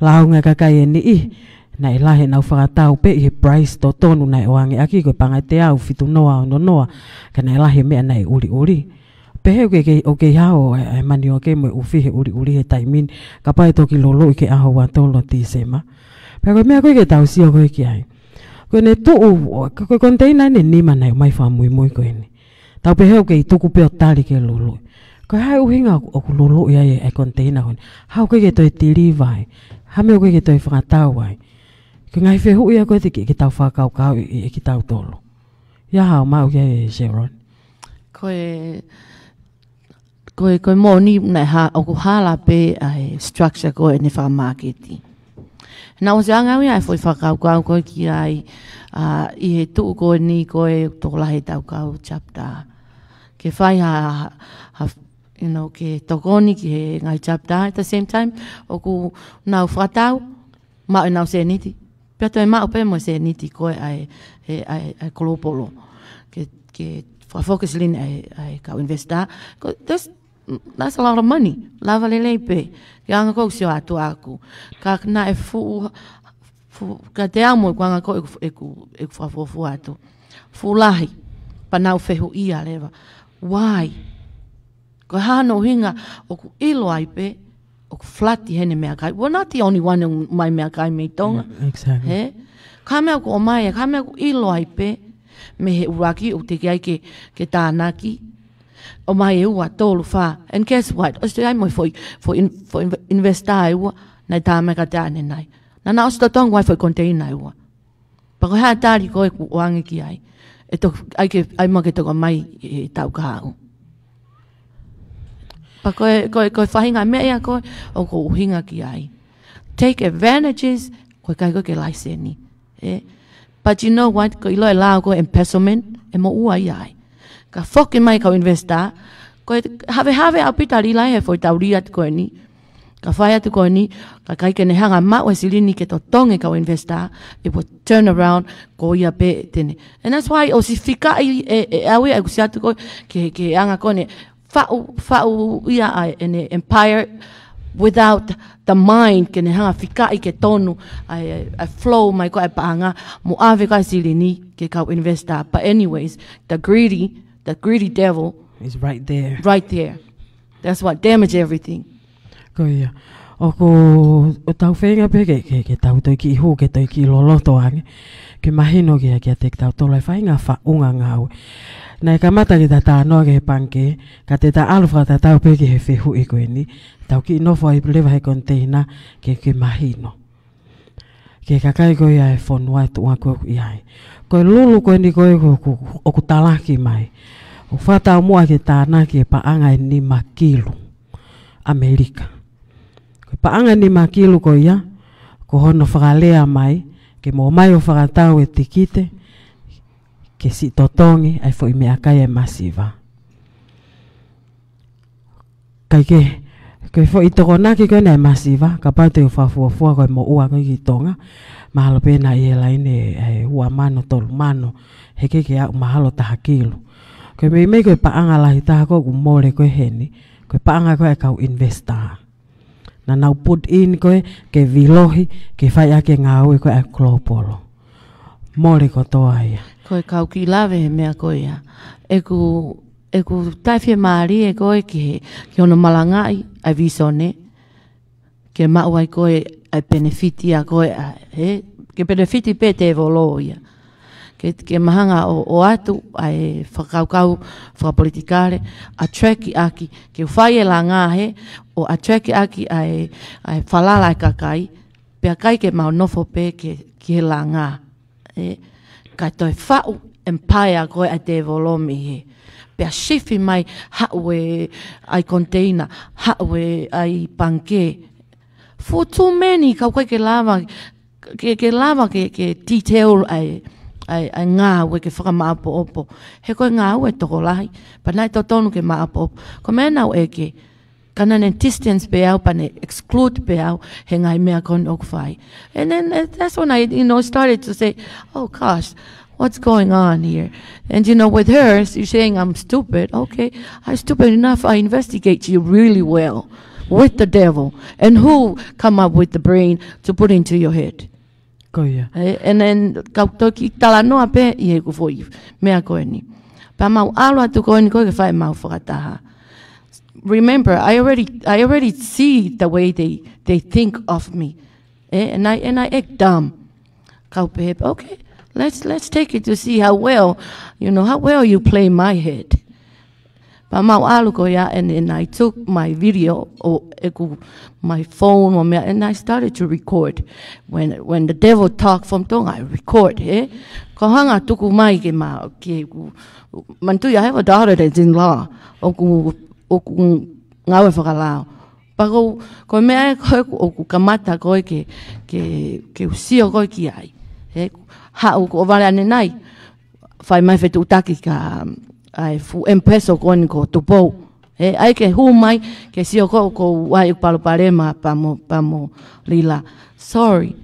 Launga kakai eni I. Na e lahe nau whakatau pe I he price to tonu na e oange aki koe panga te au fitu noa o noa ka na e lahe mea na e uri uri. Pe he o kei hao e mani o kei mo uwhihe uri uri he taimin ka pai toki lolo I ke aho wa tolo ti sema. Pe koe mea koe ke tau sio koe ki ai. Koe ne tuu, koe container ne nima na e mai wha mui mui koe ni. Tau pe he o kei tuku peo tali ke lolo. Koe hai uhinga o ku lolo I ai e container koe. Hau koe ke toi tilivai. Hame o koe ke toi whakatau ai. Ke ngai whehu ia koe te ke tau whakaukau I ki tau tolo. Ia hao mau kia e Sharon. Koe moni nei ha o ku hala pe ai structure koe ne whamaketi. Na o se anga ia e foi whakaukau koe ki ai I he tuu koe ni koe tokolahe tau kau chapter. Ke whai ke tokoni ki he ngai chapter at the same time o ku nau whakatau ma e nau seniti. Pea toi mao pe mo se niti koe ai kolopolo. Ke focus lin ai kau investa. That's a lot of money. Lava lelei pe. Ke anga kou sio atu aku. Ka na e ka te amo ko anga kou e ku whafofu atu. Fulahi. Pa nau whehu ia lewa. Why? Ko hano hinga o ku ilo ai pe. O flati hene mea kai. We're not the only one in my mea kai me tonga. Exactly. He? Ka mea ko omai, ka mea ko ilo ai pe, me he uraki o te kia ke tānaki. Omai e ua tolu wha. And guess what? O te ai moi for investa e ua, nei tā mea ka tāne nai. Nana o sta tongu ai for container e ua. Pako hea tāri koe ku oange ki ai. E to, ai mo ke toko mai e tau ka hau. Pa koe whahinga mea koe, o ko uhinga ki ai. Take advantages, koe kai koe ke laiseni. But you know what, ko ilo e lao koe embezzlement, e mo ua i ai. Ka whoki mai kau investa, koe have au pita rilai he foi tau riat koe ni. Ka whai atu koe ni, ka kai kene hanga mau e silini ke to tonge kau investa, it will turn around ko ia pe tene. And that's why o si whika e awe e kusiatu koe, ke anga koe ne, whau ia ai ene empire without the mind kene hanga whikai ke tonu ai flow mai ko ai paanga mo ave kai silini ke kau investa. But anyways, the greedy devil is right there. Right there. That's what damage everything. Ko ia. O ko tau whenga pe ke tau toi ki hu ke toi ki loloto ange. Ke mahino ke te tau tolai whainga whaunga ngau. Nei ka mata ki ta tānoa ke he panke, ka te ta alfa ta tau pe ke he whehu i koe ni, tau ki inofo ai lewa he container ke mahino. Ke kakai koe ai whonua e tuua koe i ai. Koe lulu koe ni koe o ku talaki mai. O whatau mua ke tāna ke paanga e ni makilu, Amerika. Koe paanga ni makilu koe ia, ko hono whakalea mai, ke mo mai o whakatau e tikite, ke si totongi ai fo i mea kai e masiva. Kai ke fo i toko naki koe nei masiva, ka pau te u whafuafua koe mo ua koe ki tonga, mahalo pena i e laine ua mano tolu mano, heke ke au mahalo taha kilu. Koe mei koe paanga lahi taha koe ku mole koe heni, koe paanga koe kau investa. Na nau put in koe ke vilohi, ke whai ake ngā ue koe ai klopolo. Mole ko toa ia. Koe kau ki lawe he mea koe ia. E ku taiwhia maari e koe ki hono malangai ai visone. Ke mau ai koe ai benefiti a koe ke benefiti pe te volo ia. Ke mahanga o atu ai whakaukau whakapolitikare a treki aki ke whai e la ngā he o a treki aki ai whalala e kakai pia kai ke mau nofo pe ke he la ngā. Kai toi whau empire koe a te volomi he. Pea shifi mai haue ai container, haue ai panke. For too many, kau koe ke lava, ke lava ke detail ai ngā ue ke whakamaapo opo. He koe ngā ue toko lahi, pa nai to tonu ke maapo opo. Ko mea nau eke, kana ne distance pe au, pa ne exclude pe au, he ngai mea kon oku whai. And then that's when I, started to say, oh gosh, what's going on here? And with her, you're saying I'm stupid. Okay, I'm stupid enough. I investigate you really well with the devil. And who come up with the brain to put into your head? Koia. And then, kau toki tala noa pe, i ku foi, mea koe ni. Pa mau alo atu koe ni koe ke whai mau whakataha. Remember, I already see the way they think of me. And I act dumb. Kau pe, okay. Let's take it to see how well you play my head. Pa mau alu ko ya, and I took my video or my phone and I started to record. When the devil talk from tongue, I record. Ko hanga tuku mai ke ma ke mantu I have a daughter that's in law. Oku ngawe whakalao. Pa ko mea koe ku kamata koe ke usio koe ki ai. Hau ko vale ane nai, whai mai whetu utaki ka ai fu empeso koni ko tupo. Ai ke hu mai, ke sio ko wai upaloparema pamo lila. Sorry,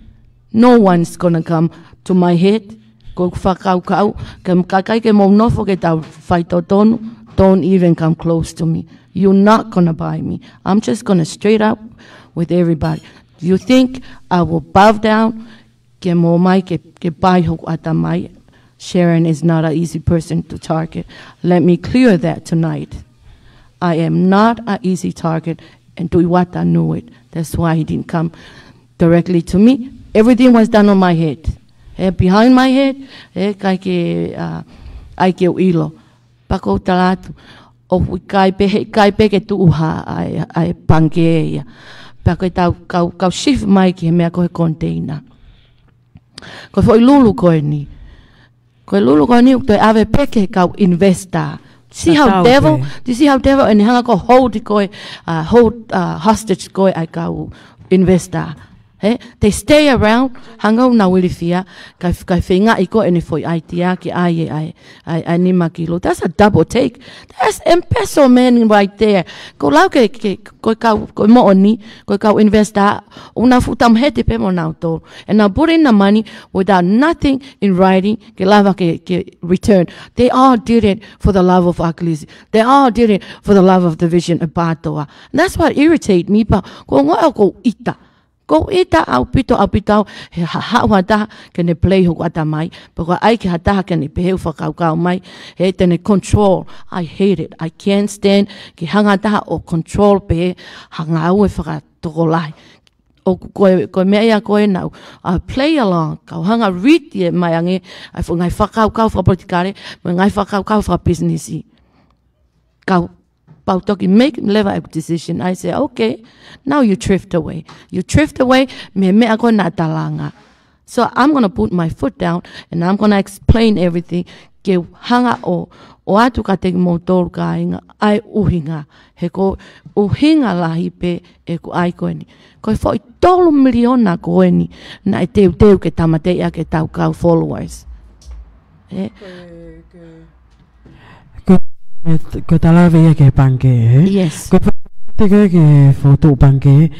no one's gonna come to my head. Ko whakau, ke kakai ke mo nofo ke tau whai tonu, don't even come close to me. You're not gonna buy me. I'm just gonna straight up with everybody. You think I will bow down? Ke mo mai ke pai hoku ata mai. Sharon is not an easy person to target. Let me clear that tonight. I am not an easy target, and Tuiwata knew it. That's why he didn't come directly to me. Everything was done on my head. behind my head, kai ke ai ke ilo. Pako talatu, o kai pe ke tuha ai pangeia. Pako kau shift mai ki mea koe container. Koe foi lulu koe ni. Koe lulu koe ni uktoe ave peke kau investa. See how devil, do you see how devil and hanga ko hold koe hostage koe ai kau investa. They stay around, hanga na wilifia, kai whinga iko ene foi aitia ki ai ni makilo. That's a double take. That's empeso man right there. Ko lau ko mo oni, ko kau investa, una futam hete pe mo nau tolu. And now put in the money without nothing in writing, ke lava ke return. They all did it for the love of Aklisi. They all did it for the love of the vision of Patoa. That's what irritate me, pa. Ko ngoa ko ita. Ko ita au pitau he hawata kene play ho ata mai porque ai ke hata kene peheu whakaukau mai he tene control. I hate it. I can't stand ki hangata o control pe hanga au e whakatokolai o koe mea koe nau play along kau hanga read ye mai ange ai ngai whakaukau whapolitikare ngai whakaukau whabusinessi kau Pautoki make level a decision. I say, okay, now you drift away. You drift away, me ako na talanga. So I'm going to put my foot down and I'm going to explain everything. Ke hanga o atu ka te motor ka inga ai uhinga. He ko uhinga lahi pe e ko ai koe ni. Koe fo i tolu miliona koe ni na e teu ke tamatea ke tau kau followers. Ko talawe ia ke panke, Yes. Ko te ke foto panke,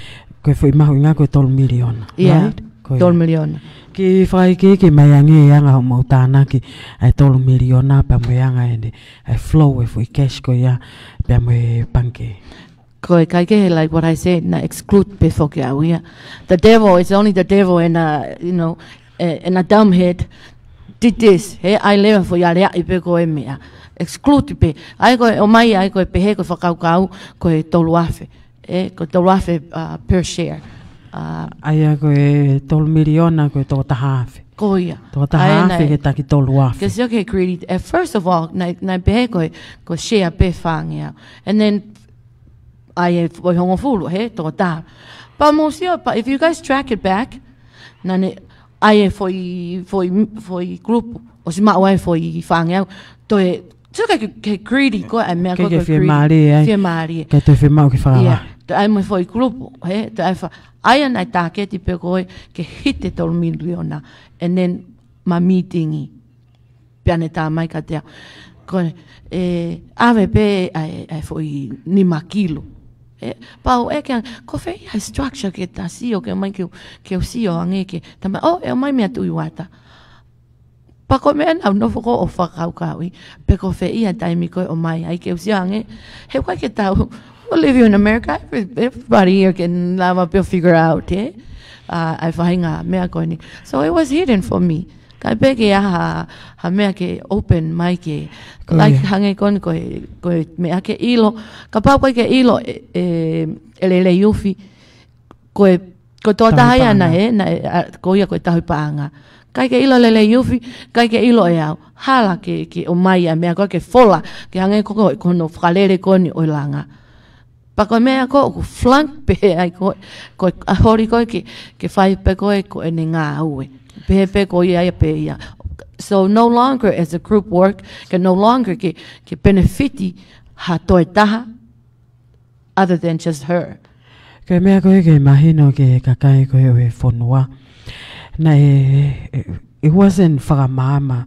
ko foi mahu inga ko 3 miliona. Yeah, right? 3 miliona. Ki whai ke maiangi anga o mautana ki ai 3 miliona pa maianga ende. Ai flow e foi cash ko ia pa me panke. Koe kai ke like what I said, na exclude pe foke au ia. The devil is only the devil and and a dumb head did this. Hey, I live for ya i pe koe mea. Exclude pe. Ai koe omai ai koe pehe koe whakaukau koe toluafe. Koe toluafe per share. Ai koe 3 miliona koe tō tahafe. Koia. Tō tahafe ke taki toluafe. Because you're okay greedy. First of all, na pehe koe share pe whangia. And then ai foi hongo fulu he tō tā. Pa mosio, if you guys track it back, nane ai foi grupo. O si maa wai foi whangia. Toe so ke greedy ko ai mea ko ke greedy. Fie mari. Ke te whemau ki whakala. Yeah. Te ai mo foi grupo, he, te ai ai ana tāketi pe koe ke hite 3 miliona and then ma meetingi piane tā mai ka te koe ave pe ai foi ni makilo. Pau ke ko fe ai structure ke ta si o ke mai ke o si o ange ke tama e mai mea tu iwata. Pa ko me na no foko o whakaukaui pe ko fe ia taimi koe o mai ai ke o si ange he koe ke tau we'll live here in America. Everybody here can figure out, I whainga mea koe ni. So it was hidden for me. Kai peke ha mea ke open mai ke. Like hange koe koe mea ke ilo. Ka pau koe ke ilo lelei ufi. Koe tō tahai ana na koe ia koe tahui paanga. Kai ke ilo lelei ufi, kai ke ilo e au. Hala ke omai a mea koe ke fola. Ke hange koe kono whalere koe ni oilanga. Pa koe mea ko flank pe ai ko hori koe ke whai pe koe ko ene ngā aue. Pe koe ia pe ia. So no longer as a group work, ke no longer ke benefiti ha toi taha other than just her. Ke mea koe ke mahino ke kakai koe o e whonua. Na it wasn't whakamama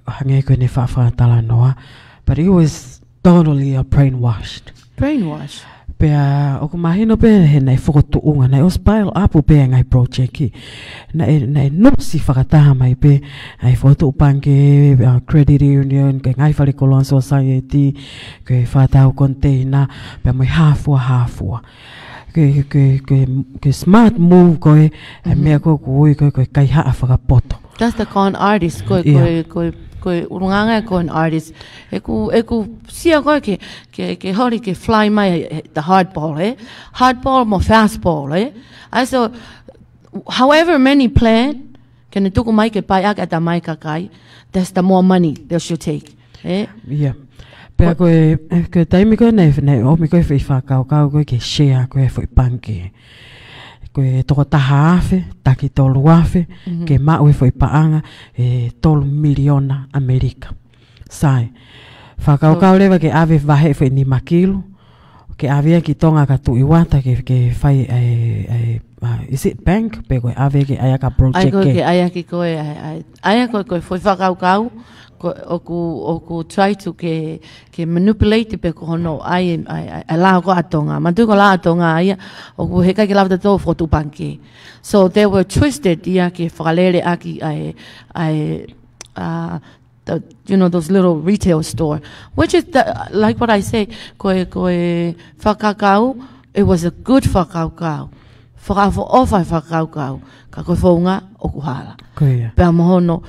hange koe ne whawhatala noa, but it was totally brainwashed. Brainwash? Pea o ku mahino pe he nei whakotuunga nei o spile apu pe ngai project ki nei nopsi whakataha mai pe ai whakotuupange credit union ke ngai whalikolon society ke whatau container pe mai hafua ke smart move koe mea koe kai haa whakapoto. That's the con artist koe urunganga ko an artist eku sia ko ke hori ke fly mai the hardball mo fastball I so however many plan Kene tuku mai ke pai ake ata mai kakai, that's the more money they should take. Yeah. Pea koe taimi koe nei omi koe whi whakau koe ke share koe whi panke. Koe toko taha afe, taki tolu afe, ke mau e whi paanga tolu miliona Amerika. Sai. Whakau lewa ke ave vahe whi ni makilu, ke avea ki tonga ka tui wata ke whai is it bank? Pe koe ave ke ayaka project ke. Ai koe ke ayaki koe, aya koe whi whakau oku try to ke manipulate pe ko hono ai la ko atonga mantu ko la atonga ai oku he kai ke lava to foto banki, so they were twisted ia ke whakalere aki those little retail store, which is like what I say koe whakakau, it was a good whakakau whakafo ofa whakakau ka koe whaunga oku hala. Pea mono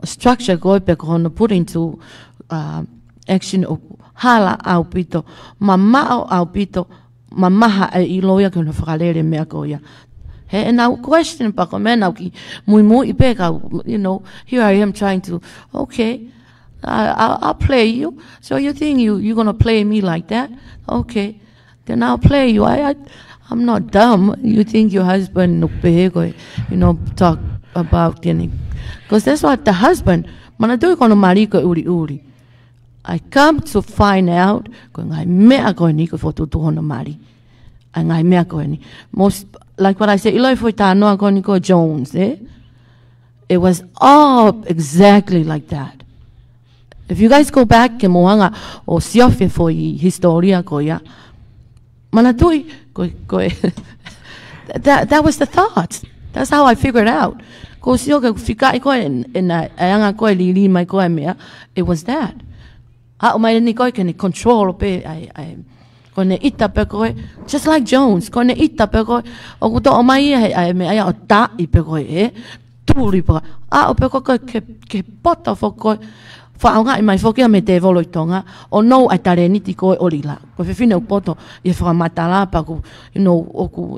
structure koe pe kono put into action o hala au pito mamao au pito mamaha e iloia kono whakalere mea koia. He enau question pa ko mena ki mui pe ka, here I am trying to, okay, I'll play you. So you think you're gonna play me like that? Okay, then I'll play you. I'm not dumb. You think your husband talk about because that's what the husband manadui kono mariko uri. I come to find out ko ngai mea ko ni ko foto tu hono mari. Ai ngai mea ko ni. Most like what I say, iloi foi tano ko ni ko Jones, It was all exactly like that. If you guys go back ke moanga o siofe foi historia ko ya. Manadui ko that was the thought. That's how I figured out. Ko sio ke fikai ko na anga ko lili mai ko mea, it was that. Omai ni ko ke ni control pe ai ko ne ita pe ko just like Jones ko ne ita pe ko o ko to omai ai me ai o ta I pe ko tuli pa o pe ko ke pota fo ko whaonga I mai whokia me te volo I tonga, o no ai tare niti koe orila. Ko whiwhine upoto I whamatala pa ko,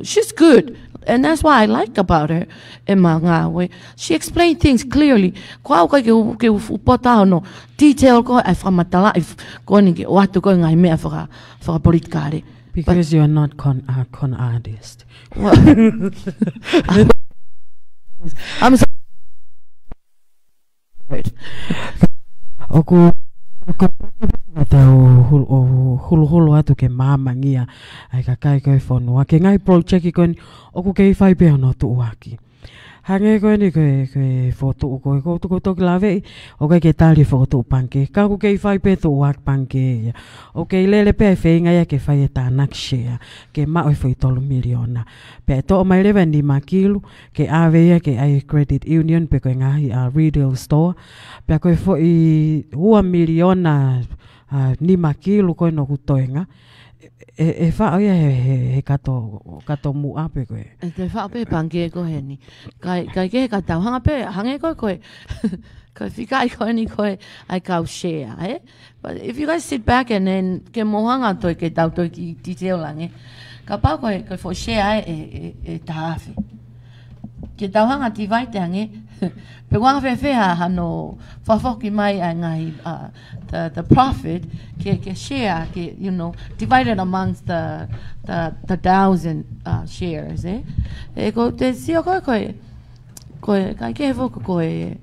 she's good. And that's what I like about her. E ma ngā we. She explained things clearly. Ko au kai ke upota hono, detail ko ai whamatala, ko ni ke o atu koe ngai mea whakapolitikare. Because you are not con artist. Well, I'm sorry. Oku hulu atu ke mamangia ai ka kai koe whanua ke ngai project ko ni oku ke whai pēo no tuuaki. Hange koe ni koe whotu koe ko toki lawe o ke tali whotu panke ka ku ke whai pē tuuaki panke o ke lele pē whenga ia ke whai e tānak share ke mao e whai tolu miliona pē to o mai lewe ni makilu ke awe ia ke ai credit union pe koe ngahi a retail store pē koe whai ua miliona ni makilu koe no kutoenga e whao ia he kato mua pe koe. E te whao pe pange ko he ni. Kai ke katau hanga pe hange koe koe whikai koe ni koe ai kau share, But if you guys sit back and then ke mohanga toi ke tau toi ki titeo lange, ka pau koe for share e tahawhi. Ke tau hanga ti vai te hange, pe wanga whewhea hano whawhoki mai a ngai the profit ke share ke divided amongst the 1,000 shares, E ko te sio koe kai ke whoko koe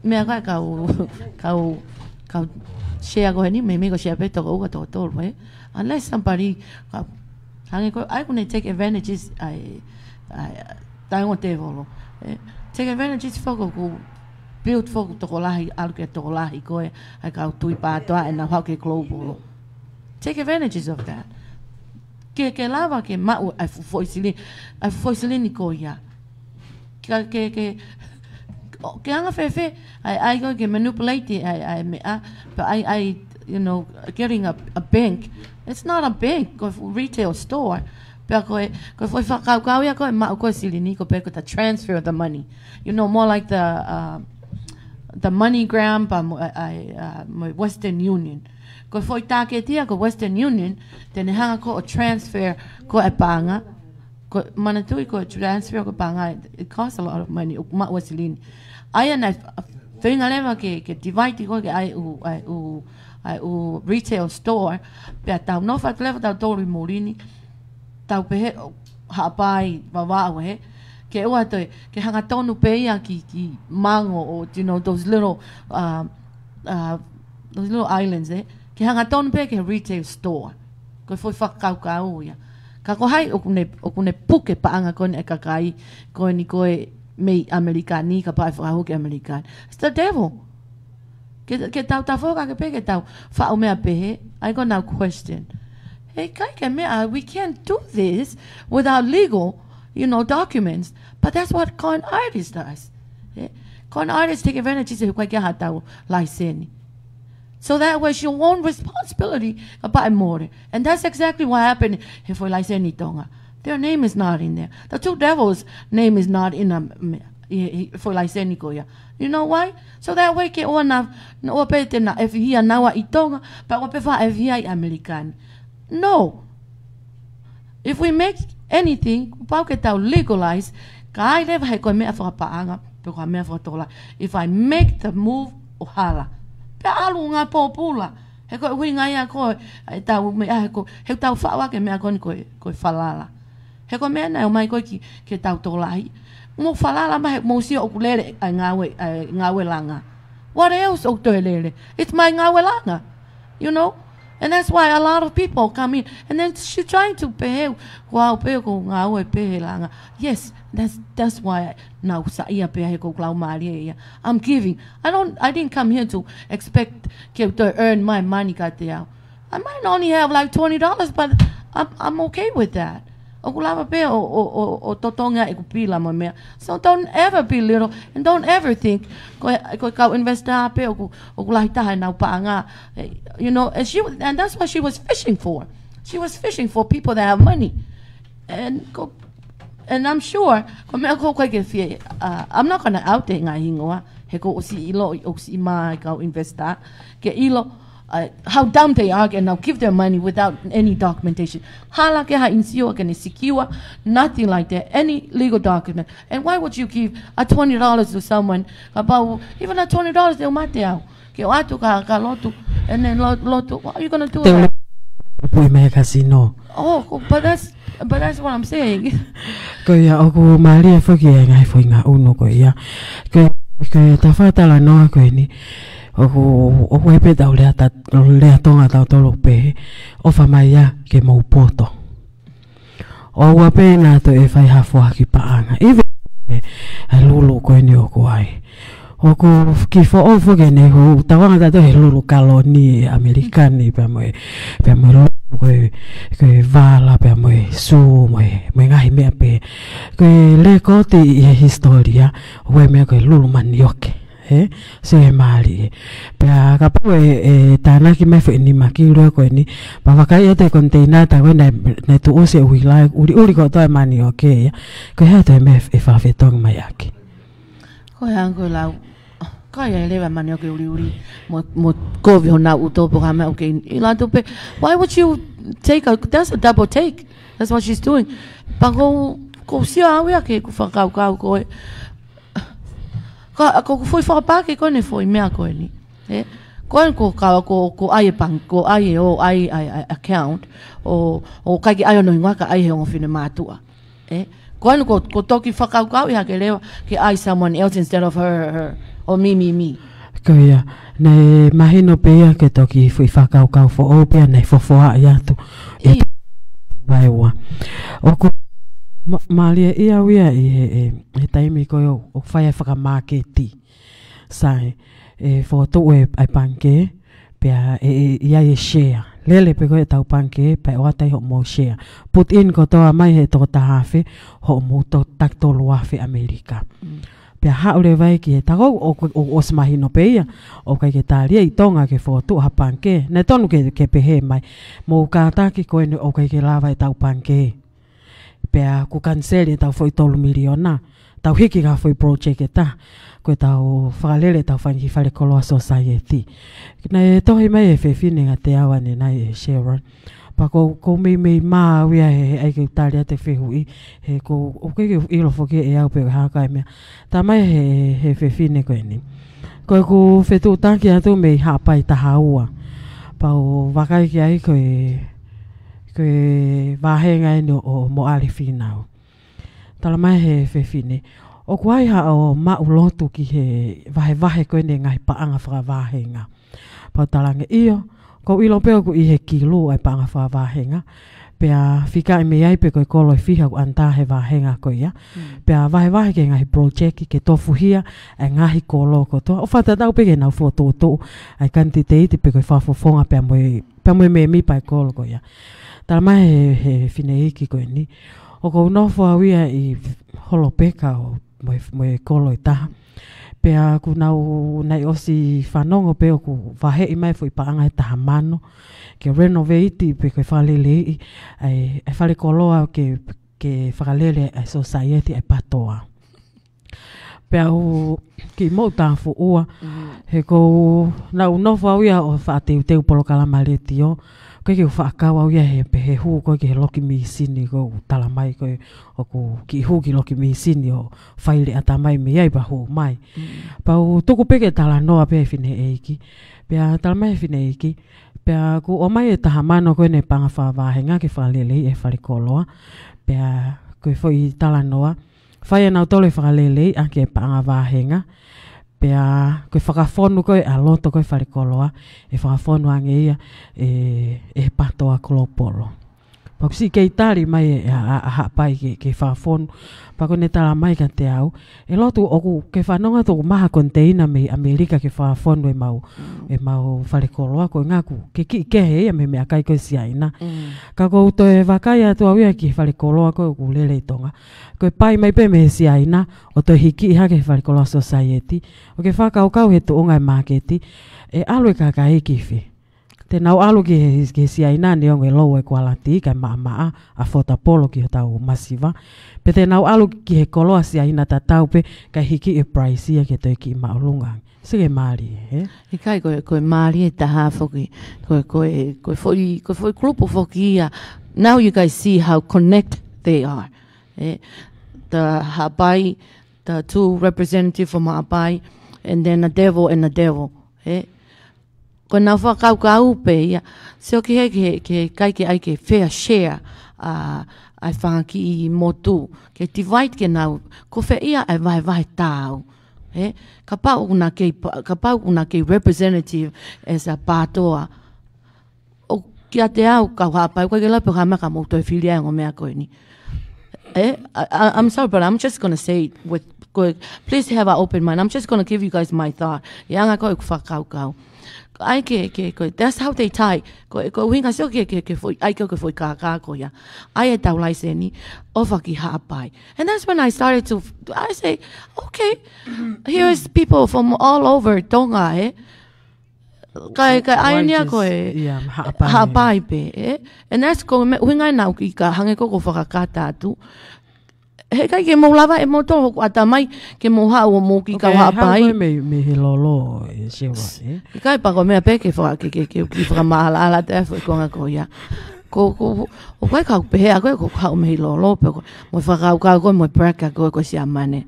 mea koe kau share koe ni me ko share pe toko uka toko tolu, Unless somebody hange koe ai kune take advantages tai o te volo. Take advantages whako ko build whako toko lahi aluke toko lahi koe ai kau tui pātoa e na hauke global. Take advantages of that. Ke lava ke mau ai fufoisili ni ko ia. Ke anga whewhe ai koe ke manipulate ai mea, but I getting a bank. It's not a bank, ko retail store. Pea koe foi whakau ia koe mau koe silini ko pe ko ta transfer of the money. More like the MoneyGram pa Western Union. Ko foi tāke tia ko Western Union, tene hanga ko o transfer ko e panga, ko mana tui ko transfer ko panga it costs a lot of money ma wasilini ai na whenga lewa ke divide ko ke ai u retail store pe tau no fa lewa tau tori molini tau pe hapai wawa he ke ua toi ke hanga tonu pe ia ki mango or you know those little islands ke hanga tonu pe ke retail store ko foi whakau ia ka ko hai okune puke paanga kone e kakai ko ni koe mei Amerikani ka pai whakahu ke Amerikani it's the devil ke tau whoka ke pe ke tau whao mea pehe I got now question hey kai ke mea we can't do this without legal you know documents but that's what con artists does con artists take advantage of kai ke hatau laiseni so that was your own responsibility about more. And that's exactly what happened for Laiseni Tonga. Their name is not in there. The two devils' name is not in for Laiseni Koya. You know why? So that way ke ona no pete na if he nawa itonga, but what if he American. No. If we make anything, pau ke tau legalize, kai leva he ko me fa paanga, pe ko me fa tola. If I make the move ohala. Pe alu nga popula he ko winga ia ko e tau me ko he tau fawa ke me ko ko falala he ko me na omai ko ki ke tau tolai mo falala ma mo si o kulele ngawe langa what else o tolele it's my ngawe langa you know and that's why a lot of people come in and then she trying to pay wow pay ko ngawe pay langa yes that's why now sa ia pay ko klau mali I'm giving I didn't come here to expect to earn my money kat there I might only have like $20 but I'm okay with that o kula pe o totonga e kupila mo me so don't ever be little and don't ever think ko ka investa pe o kula ta na paanga you know and that's what she was fishing for people that have money and I'm sure I'm not going to out there ngahingoa he ko si ilo o si mai ka investa ke ilo how dumb they are and now give their money without any documentation hala ke ha insio ke ni secure nothing like that any legal document and why would you give $20 to someone about even $20 they'll mate out ke atu ka lotu and then lotu what are you going to do casino but that's what I'm saying ko ya o ko Maria foki ngai foi nga uno ko ya ko ta fata la no ko ni o pe tau le tonga tau tolo pe o fa mai ya ke mo poto o wa pe na to e fai ha fo ki paanga even a lulu ko ni o ko ai o ko ki fo o fo ke ne ho tawanga ta to he lulu kaloni americani pe mo ko vala pe mo su mo ngai me pe ko le ko ti historia o me ko lulu manioke se mali pe ka po tana ki me fe ni makilo ko ni pa vakai te container ta ko na tu o se wila uri ko to mani okay ko ha te me fa fe tong mai aki ko hango la ko ya le mani okay uri mo kovi hono uto programa okay ila to pe why would you take that's a double take that's what she's doing pa ko si awe ke ku fa ka ko ko foi fora pa ke ko ne foi mea ko ni ko ai banko ai account o kai ai no inga ka ai ho fine matua ko toki whakau ia ke lewa ke ai someone else instead of her or me ko ia ne mahino pe ia ke toki foi whakau fo o pe nei fofoa ia tu vai wa o ko Malia ia wia e taimi ko o fai whakamaketi sai fo to ai panke pe ia share lele pe ko tau panke pe o tai ho mo share put in ko to mai he to ta hafe ho mo to tak to luafe Amerika pe ha ule vai ki ta o smahino pe ia o kai ke talia I tonga ke fo to ha panke ne tonu ke pe he mai mo ka ta ki ko o kai ke lava tau panke pe ku cancel tau foi tolu miliona tau hiki ga foi project eta ko tau falele tau fangi fale kolo society na to mai fe fine ga te awa ne na Sharon pa ko me ma wia ai ke talia te fehui he ko o ke ilo foke e au pe ha kai me ta mai he fefine ko ni ko ku fetu tanki atu me ha pai ta haua pa o vakai ki ai ko vahenga ni o mo ali finao tala mai he fefine o kuai ha o ma Lotu ki he vahe ko ni ngai pa anga fra vahenga pa talange iyo ko ilo pe ko I he kilo ai pa anga fra vahenga pe a fika me ai pe ko kolo fiha ko anta he vahenga ko ia pe a vahe ke ngai project ke tofu hia ai ngai kolo ko to o fata tau pe ke na foto to ai kantite pe ko fa fofonga pe mo me mi pa kolo ko ia tala mai he fine ki ko ni o ko no fo wia I holo peka o mo kolo ita pe a ku nau nai osi fanongo pe ku vahe I mai foi paanga e taha mano ke renovate pe ke lelei ai fale koloa ke whakalele ai society ai patoa pe a ki mo tafu ua he ko nau nofa wia o whaateu polokalama le tio ko ke whaakawa wia he hu ko ke loki mi sini ko talamai ko o ko ki hu ki loki mi sini o faile atamai me ai ba hu mai pa o tuku peke tala noa pe fine eiki pe a talamai fine eiki pe a ko omai e taha mano ko ne panga whawahenga ke whalelei e whalikoloa pe a ko foi tala noa whai anau tole whakalelei a ke panga wahenga pe a ko whakafonu ko a Lotu ko whalikoloa e whakafonu ange ia e patoa kolopolo pa kusi kei tari mai a hapai ke whakafonu pa ko ne tala mai ka te au e Lotu oku ke whanonga toku maha konteina me Amerika ke whakafonu e mau whalikoloa ko ngaku ke he me akai ko siaina ka ko to e vakai atu awia ki whalikoloa ko ku lelei tonga ko pai mai pe me siaina o to hiki ha ke whalikoloa society o ke whakau he tu ongai marketi e alu ka hiki fi te nau alu ki siaina ni onge low e quality ka maa a fota polo ki tau masiva pe te nau alu ki he koloa siaina tatau pe ka hiki e price ia ke to ki maulunga sige mari he I kai ko mari e taha foki ko foi grupo foki ia now you guys see how connected they are the hapai the two representative from hapai and then a devil ko na whakau pe ia se o ke kai ke ai ke fair share ai whangaki I motu ke divide ke nau ko fe ia ai vai tau ka pau una ke representative as a patoa o kia te au ka hapai ko ke lape ka maka mo to filia ngo mea ko ni I'm sorry, but I'm just going to say it with please have an open mind. I'm just going to give you guys my thought. Yang ko whakau. Ai ke that's how they tie. Ko winga so ke foi ai ke foi ka ko ya. Ai tau lai se ni ofaki hapai. And that's when I started I say, okay, here's people from all over Tonga kai ai nia ko hapai pe and that's ko winga na ki ka hange ko whakakata tu. He kai ke mo lava e mo to atamai ke mo ha o mo ki ka hapai me he lolo e se wa kai pa ko me pe ke fa ke fra mala ala te fo ko ya ko o kai ka pe ha ko ka me lolo pe ko mo fa ka ko mo praka ko si amane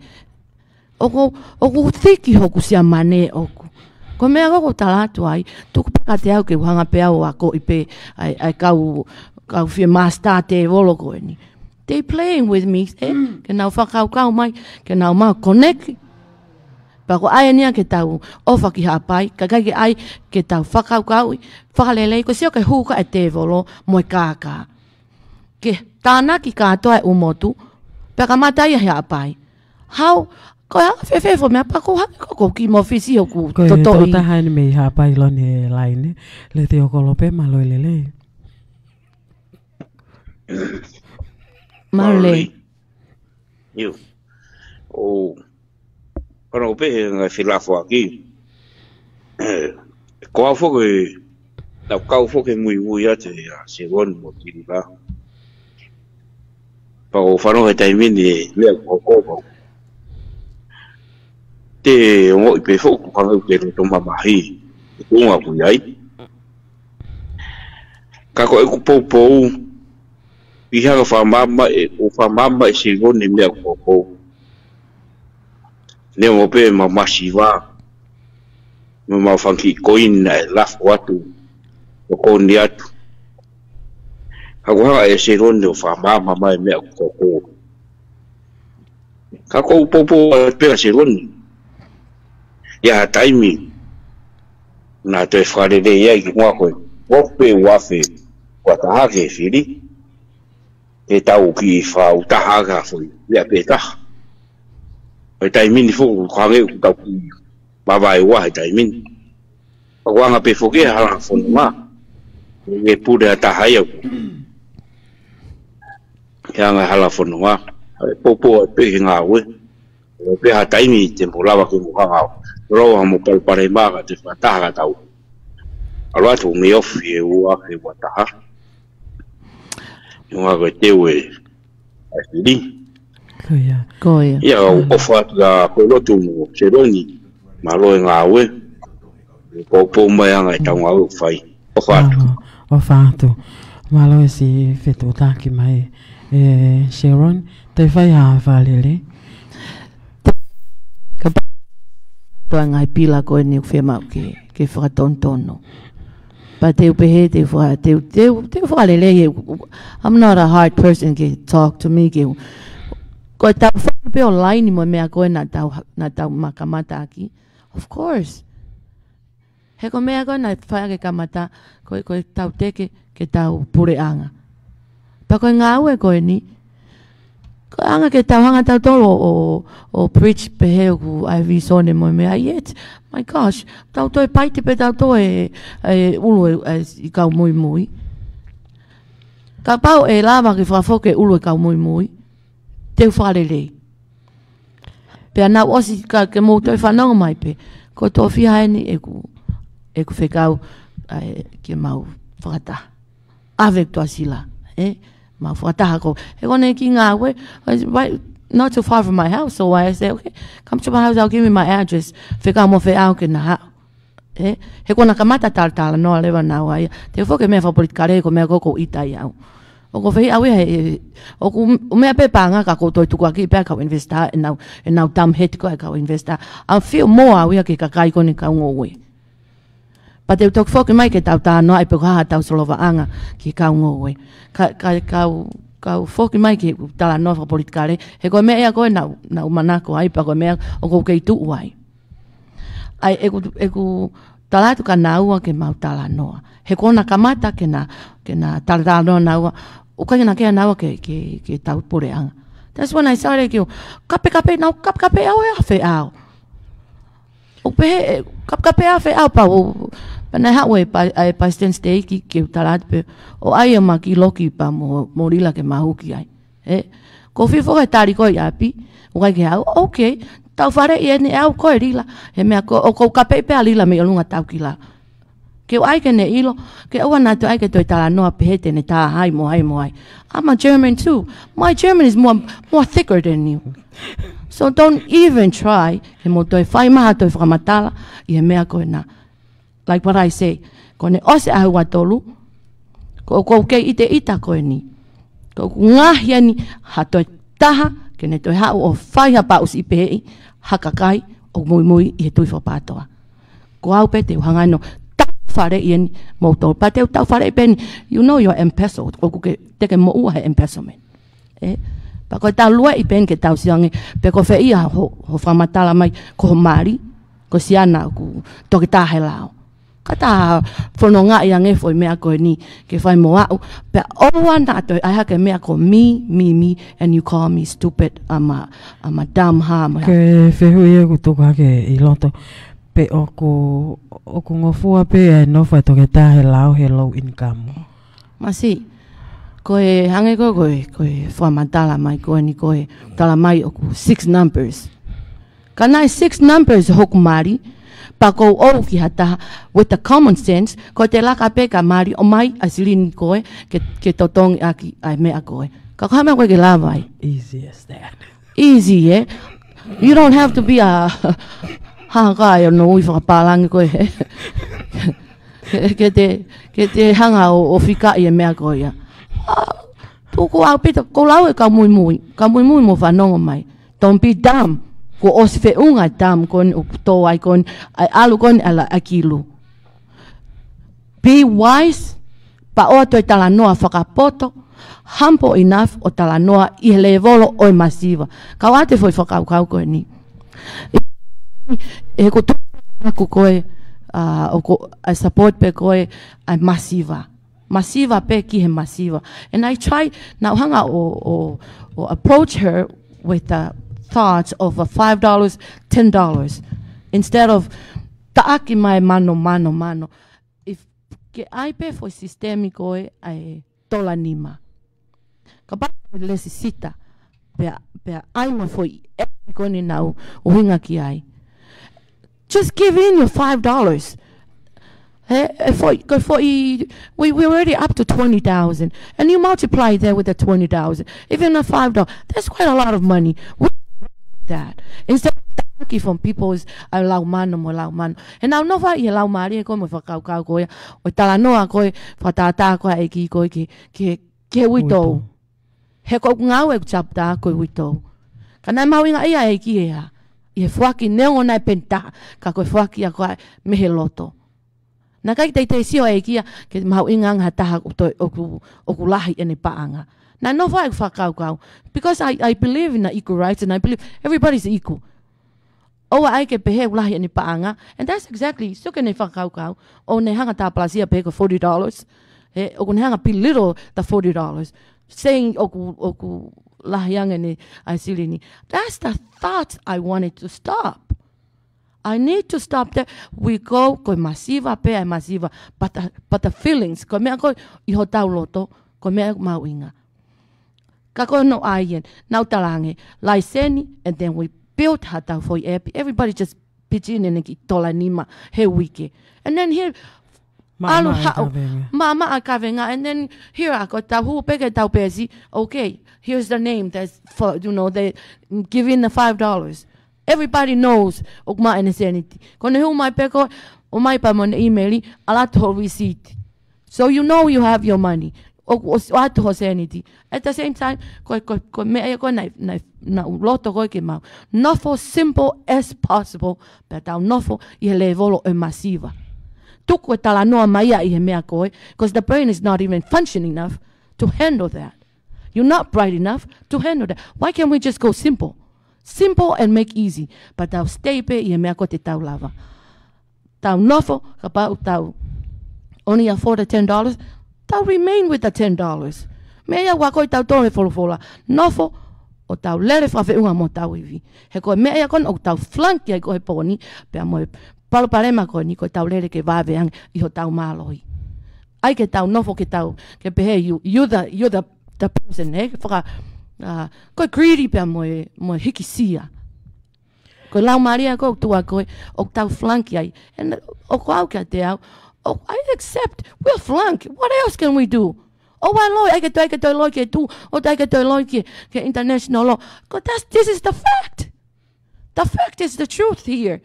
o ko thiki ho ku si amane o ko me ko tala tu ai tu ko ka te au ke hanga pe au ko ipe ai ka fi master te volo ko ni they playing with me ke nau whakau mai ke nau mau connect pa ko ai nia ke tau ofa ki hapai ka kai ai ke tau whakau whakalelei ko sio ke huka e te volo mo kaka ke tāna ki katoa e umotu pa ka matai he hapai how ko fe fo me pa ko ki mo fisi o ku to ta han me hapai lo ni line le te o kolope malo lelei Marley. You. Oh. Pero pe nga filafo aqui. Ko fo que na kau fo que muy ate a segon motiva. Pa o fano que taimini le ko. Te mo pe fo ko ka ke to mavahe. Ko nga ku ai. Kako e kupou i hanga whamama o whamama e sirone mea kupou. Ne mo pe ma masiva. Me ma whanki koina e lafu atu. O koni atu. Kako hanga e sirone o whamama mai mea kupou. Kako upopo e pera sirone. Ia taimi. Na te wharere ia ki mua koe. Wope wafe. Kwa tahake whiri. Ketau ki whau tahaga fui. Ia petaha. Hei taimini fuku kwange kutau ki mavahe wa hei taimini. Wanga pe fuke hala whono ngā. E pure a tahai au. Hanga hala whono ngā. Popo e pehe ngā ue. E peha taimi te mulawa ki muhanga au. Roa mo palpare maga te whataha tau. Alwatu me ofi e ua ke wataha. Nunga koe teu e asiri. Koia. Ia o whatu da koe Lotu mo Seroni. Malo e ngā ue. Popo mai anga e taunga au whai. O whatu. O whatu. Malo e si whetu taki mai. Sharon, te whai haa whalele. Toa ngai pila koe ni uwhia mau ke whakatontono. Pa te upehe te whakalele. I'm not a hard person to talk to me. Koe tau whakape o laini mo mea koe na tau makamata aki. Of course. He ko mea koe na whaake kamata koe tau teke ke tau pure anga. Pa koe ngā ue koe ni. Ko anga ke tau hanga tau tolo o preach pehe o ku aivi sone mo mea yet. My gosh, tau toi paite pe tau toi ulu i kau mui mui. Ka pau e lava ki whafoke ulu i kau mui mui. Teu whalelei. Pea nau osi ka ke mou toi whanonga mai pe. Ko tō whihaeni e ku whekau ke mau whakata. Avek toa sila. Ma whakataha ko. He kone ki ngā ue, not too far from my house, so I say, okay, come to my house, I'll give you my address. Whekau mo wheau ke na hao. He kona kamata tala noa lewa nau ai. Te whoke mea whapolitikare ko mea koko itai au. O ko whei au o ku mea pepa ngaka ko toi tuku aki pēr kau investa e nau tam heti ko e kau investa. I'll feel more au ia ke kakai kone kau ngowe. Pa te utok whoke mai ke tau tā noa e peko haha tau solova anga ki kau ngowe. Kau whoki mai ki tala noa whapolitikare. He koe mea ea koe nau manako ai pa koe mea o kou kei tuu ai. Ai e ku talatu ka naua ke mau tala noa. He kona kamata ke na tala noa naua. O kai na kea naua ke tau pure anga. That's when I started ki o kape nau kape au e awhi au. O pehe kape awhi au pa o Pana hawe pa stand stay ki talatu pe o ai ma ki loki pa mo rila ke mahuki ai. Ko fifo e tari ko yapi o kai ke au okay tau fare e ne au ko rila he me ko o ko kape pe alila me lunga tau kila. Ke ai ke ne ilo ke o na to ai ke to tala no pe te ne ta hai mo ai. I'm a German too. My German is more thicker than you. So don't even try ke mo to fai ma to framatala i me ko na. Like what I say, kone ose ahu atolu, ko ke ita koe ni. Ko ngahia ni hatoi taha, kene toi hau o whai hapa usi pehi, hakakai o mui i he tui whapatoa. Ko au pe te uhangai no, tau whare i ni moutou, pa te tau whare i peni, you know you're embezzled, ko ke teke mo ua he embezzlement. Pa koe tau lua i peni ke tau siange, pe ko whai ia ho whamatala mai, ko mari, ko siana ku toki tahe lao. Kata whono ngā i ange foi mea koe ni ke whai mo au. Pe oua nā toi aiha ke mea ko me, and you call me stupid. I'm a dumb ham. Ke whehu ia ku tuku hake i loto. Pe oku ngofua pe e nofai toke tahe lau he low income. Masi, koe hange koe whamatala mai koe ni koe tala mai oku 6 numbers. Kanai 6 numbers hoku mari. Pa ko o ki hata with the common sense ko te laka peka mari omai asilini koe ke totongi aki ai mea koe ka kama koe ke lavai easy as that easy you don't have to be a hakai no i whakapalangi koe ke te hanga o whika i e mea koe ia. Tuku au pita, ko lau e ka mui mo whanongo mai. Don't be dumb. Ko osi fe unga dumb kon o tō ai kon, ai alu kon ala akilu. Be wise, pa o toi tala noa whakapoto, humble enough o tala noa i le volo o masiva. Ka wate foi whakaukau koe ni. E ko tō aku koe, I support pe koe, ai masiva. Masiva pe ki he masiva. And I try, now hanga o approach her with the thoughts of $5, $10. Instead of taaki mai mano. If ke ai pe foi sistemiko e ai tola nima. Ka pa lesi sita. Pe ai mo foi e koni nau o hinga ki ai. Just give in your $5. We're already up to 20,000, and you multiply that with the 20,000. Even a $5, that's quite a lot of money. We that instead of talking from people's lau mano. And now no fa lau mari ko mo fa kau ko ya o tala noa ko fa tata ko e ki ko ke wito. He ko ngau e chapta ko wito. Kana mawinga ia e ki ya. Ie fuaki neo na penta ka ko fuaki ko meihe Lotu. Na kai te sio e kia ke mau ingang hataha o kulahi ene paanga. Na no fa kau because I believe in the equal rights and I believe everybody's equal. O ai ke pehe ulahi ene paanga, and that's exactly so ke ne kau o ne hanga ta plasia pe ko $40. O kun hanga pi little the $40 saying oku lahiang ene ai silini. That's the thought I wanted to stop. I need to stop that. We go ko masiva pe ai masiva, but the feelings ko mea ko I ho tau loto ko mea mauinga. Ka ko no aien nau talange lai seni, and then we built hatau for everybody just pitch in and ki tola nima he wiki, and then here mama akavenga, and then here I got tau hu peke tau pesi. Okay, here's the name that's for they give in the $5. Everybody knows okma eneseniti. Kone hu mai peko omai pa mon emaili alato receipt. So you know you have your money. Ato seniti. At the same time, ko me ko na loto ko ke mau. Not for simple as possible, but au nofo I levolo e masiva. Tuku tala noa mai I mea ko, because the brain is not even functioning enough to handle that. You're not bright enough to handle that. Why can't we just go simple? Simple and make easy. But tau stay pe I mea ko te tau lava. Tau nofo, ka pau tau only afford the $10, tau remain with the $10. Mea wako tau tore folofola. Nofo, o tau lere whawheunga mo tau iwi. He koe mea kon o tau flanki ai koe poni, pea moe palokalama koe ni koe tau lere ke waweang I ho tau mālohi. Ai ke tau nofo ke tau, ke pehe you're the person, whaka, koe greedy pea moe hiki sia. Koe lau maria koe tua koe o tau flanki ai. And o koe au kia te au, oh, I accept, we'll flunk. What else can we do? Oh, I loi, I get to loi ke tu, o I get to loi ke international law. Because this is the fact. The fact is the truth here.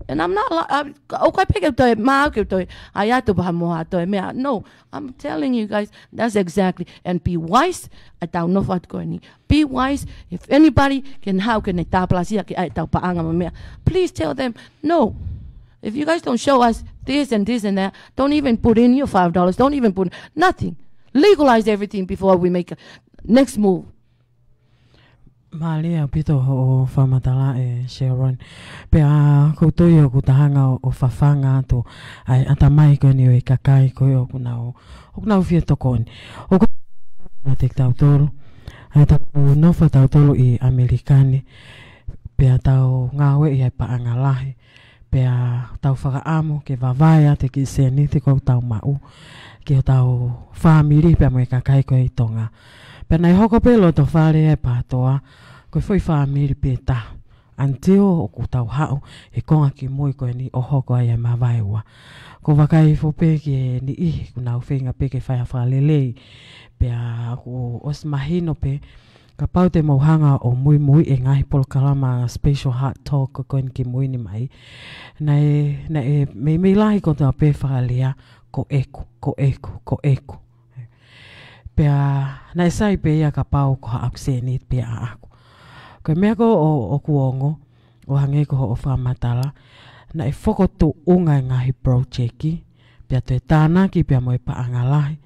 And I'm not like, okay, pick up to ma ke to ayatu ba mo ato me. No, I'm telling you guys, that's exactly. And be wise. Atau no fat ko ni. Be wise. If anybody can how can taplasia ke atau paanga me. Please tell them no. If you guys don't show us this and that, don't even put in your $5. Don't even put nothing. Legalize everything before we make a next move. Malia pito o whamatala e Sharon. Pea koutou o kutahanga o whawhanga to ai atamai koe ni o I kakai koe o kunau fia tokoni. O kunau te tau tolu. Ai tau nofa tau tolu I Amerikani. Pea tau ngawe I ai paanga lahi. Pea tau whakaamu ke vavaya te ki seni te kou tau mau. Ke o tau whamiri pea moe kakai koe I tonga. Pea nei hoko pelo to whare e pātoa. Koe foi whamiri pe ta. Anteo o ku tau hao e konga ki moi koe ni o hoko ai e mavahe ua. Ko vakai fope ke ni I kunau whenga pe ke whai a lelei. Pea ku os mahino pe Ka pau te mohanga o mui e ngahi polokalama special heart talk ko koen ki mui ni mai. Nei me lahi ko te ape whakalea ko eku. Pea nai sai pe ia ka pau ko haaksenit pea aku. Ko mea ko o kuongo o hange ko o whamatala na e whokotu unga ngahi projecti pea toi tāna ki pea moi paangalahi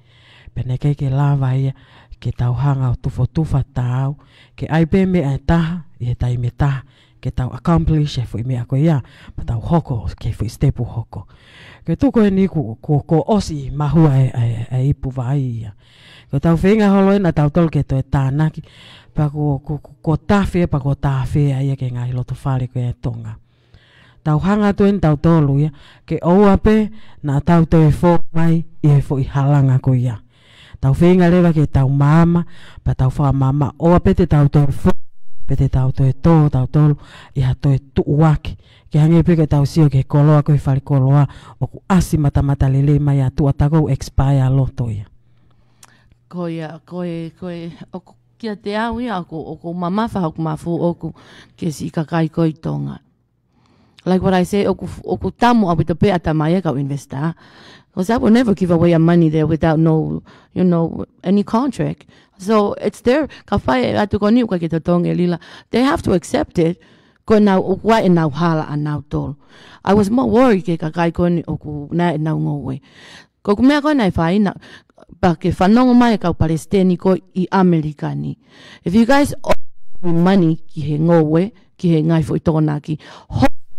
pea ne kei ke lava ia ke tau hanga o tufa tau ke ai pe me ai taha i he tai me taha ke tau accomplish e fui mea ko ia pa tau hoko ke fui stepu hoko ke tuko e ni ko osi mahua e ipu vai ia ko tau whenga holo e na tau tol ke toi tāna ki pa ko tawhia pa ko tawhia ia ke ngahi loto whare ko e tonga tau hanga tuen tau tolu ia ke oua pe na tau toi fo mai i he fo i halanga ko ia tau whenga lewa ke tau mama pa tau wha mama oua pe te tau toi fo pe te tau toi tō tau tolu i ha toi tuuaki ke hange pe ke tau sio ke koloa koe whare koloa o ku asi mata lelei mai a tua takou expire loto ia koe oku kia te au ia oku mamafa oku mafu oku ke si kakai koi tonga. Like what I say, oku tamu api to pe atamaya kau investa. Because I will never give away your money there without any contract. So it's there. Ka whae atu ko niu ka ke to tonga lila. They have to accept it. Ko nau okua e nau hala a nau tolu. I was more worried ke kakai ko ni oku na e nau ngowe. Ko kumea ko nai whaina. Pa ke whanongo mai kau Palestini ko I Amerikani. If you guys owe me money ki he ngowe, ki he ngai fo I tōnaki,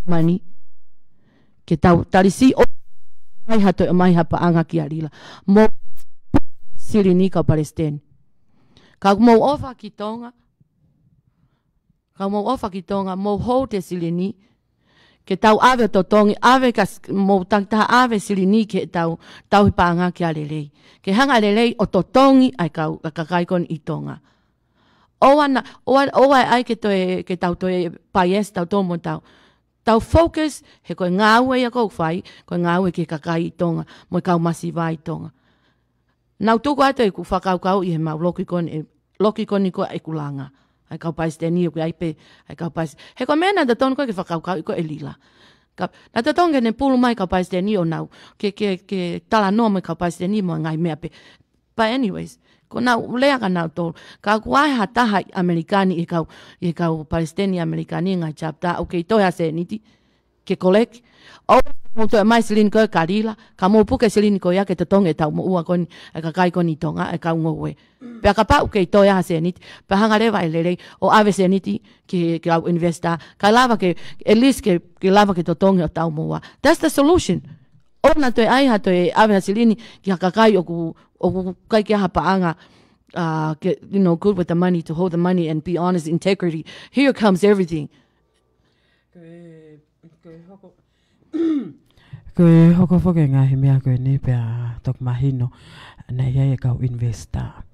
money ke tau tarisi o mai hato e mai hapa anga ki arila mo sirini kau Palestini kau mo ofa ki tonga mo ho te sirini ke tau ave to tongi ave ka mo tangta ave sirini ke tau hipa anga ki a lelei ke hanga lelei o to tongi ai kau kakai kon I tonga oa ai ke tau toe paies tau tomo tau focus he koe ngāue ia kou whai, koe ngāue ke kakai I tonga, mo kau masi vai tonga. Nau tuku ato e ku whakaukau I he mau loki koni ko e kulanga. Ai kau Palestini o ku aipe, ai kau Palestini. He koe mena da tonu koe ke whakaukau I ko e lila. Na ta tonga ne pulu mai kau Palestini o nau, ke tala noa mai kau Palestini mo ngai mea pe. But anyways, ko nau lea ka nau tolu. Ka kuai ha taha Amerikani I kau Palestini Amerikani ngai chapta. Okay, toi ha se niti. Ke kolek. O mo toi mai silini koe karila. Ka mo puke silini koe ya ke te tonga e tau mo ua koni. E ka kai koni tonga. E kau ngowe. Pea ka pa okay, toi ha se niti. Pea hanga lewa e lelei. O ave se niti ke au investa. Ka lava ke, at least ke lava ke to tonga o tau mo ua. That's the solution. O na toi ai ha toi ave ha silini ki haka kai oku kai ke hapa anga get good with the money to hold the money and be honest integrity here comes everything koe hoko foke ngahi mea koe ni pea tok mahino na ia kau investa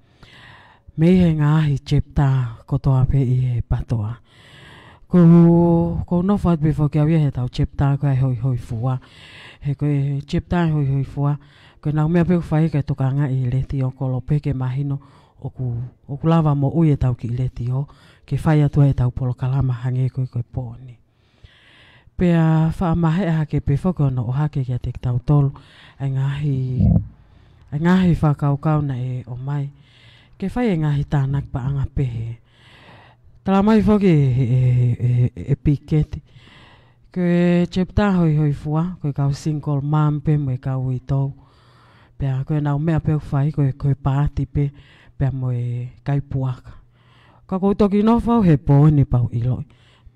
meihe ngahi chepta kotoa pe I he patoa ko no fat before ke avia he tau chepta koe hoi fua he koe chepta hoi fua koe nau mea pe whai kai tokanga I leti o kolo pe ke mahino oku lava mo ui e tau ki leti o ke whai atua e tau polokalama hange koe pōni. Pea whaamahe aha ke pe whoko no o hake kia te tau tolu ai ngahi whakaukau na e omai ke whai e ngahi tānak pa anga pehe. Tala mai whoki e piketi. Koe chepta hoi fua koe kau single mom pe mo e kau I tau. Pea koe nau mea peu whai koe pāti pe pea mo e kai puaka. Ka kou toki no whau he pōni pau iloi.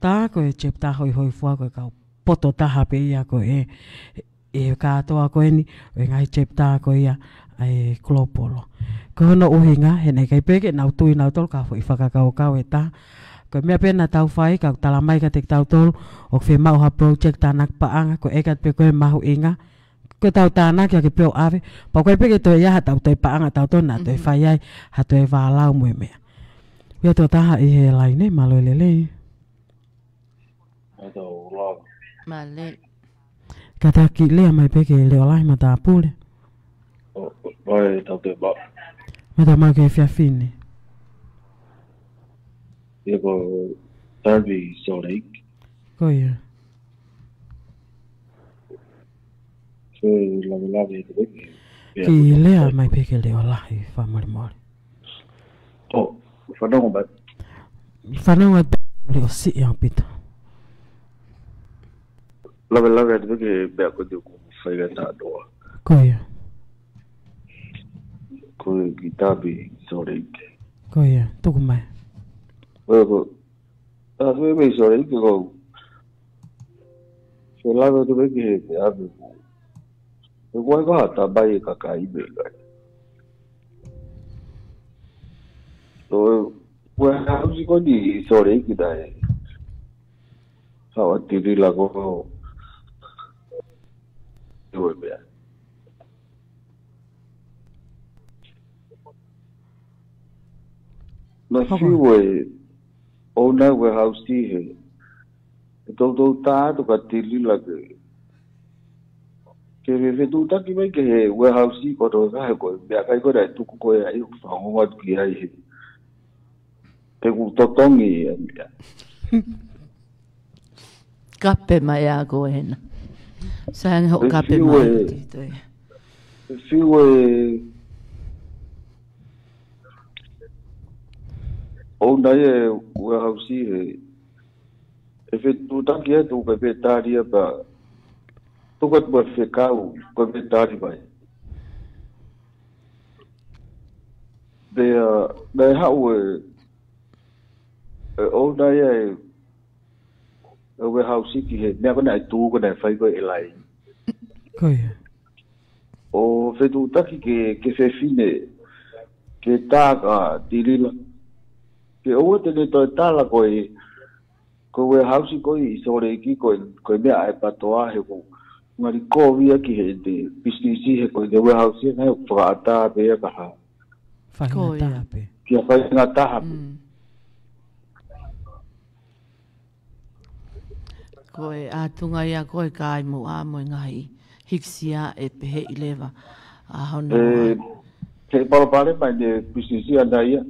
Tā koe chepta hoi fua koe kau poto taha pe ia koe e kātoa koe ni o e ngai chepta koe ia ai klopolo. Ko hono uhinga he nei kai peke nau tui nau tolu ka fo I whakakau e tā. Koe mea pena tau whai kau tala mai ka te tau tolu o whi mauha project tānak paanga koe ekat pe koe mahu inga. Koe tau tāna kia ke peo ave. Pa koe peke toi ia ha tau toi paanga tau tona toi whai ai ha toi wālau mue mea. Ia tō taha I he laine malo lelei. Male. Kata ki lea mai peke leo lai ma tā pule. Oi, tau te ba. Ma tā mau ke whiawhine. e ko tarbi soreik. Koia. So lave te weke. Ki lea mai peke leo lahi whamari. Oh, whanonga ba. Whanonga leo si ang pita. Lave te weke bea ko te ku whaiga tātoa. Koia. Ko ki tarbi soreik. Koia, tuku mai. Ko tarbi me soreik ko. So lave te weke te abe ku. Ko ko ta bai ka kai be kai. So wa hausi ko di sore ki dai. Sa tiri la ko. Yo be. Na fiwe ona wa hausi he. To ta to ka tiri la ke. Ke ve tu ta ki mai ke warehouse ko to ga ko be kai ko dai tuku ko ai fa ho wat ki ai he te ku to tongi kape mai a ko hena sang ho kape mai ti fiwe o dai warehouse he e tu ta ki tu pe ta ria ba tuku buat fekau ko betari bai de hau o dai we house ki he me ko nai tu ko nai fai ko elai Koia. o fe tu taki ke fe fine ke ta ka tirila ke o te to tala ko we house ko I sore ki ko me ai patoa he ko ngari kovi ki he te pisisi he ko de warehouse na o prata be ka ha Whainga pe. ki fa na ta koe atunga ia koe kai mo a mo ngai hiksia e pehe I lewa a hono ke pare mai de pisisi ana ia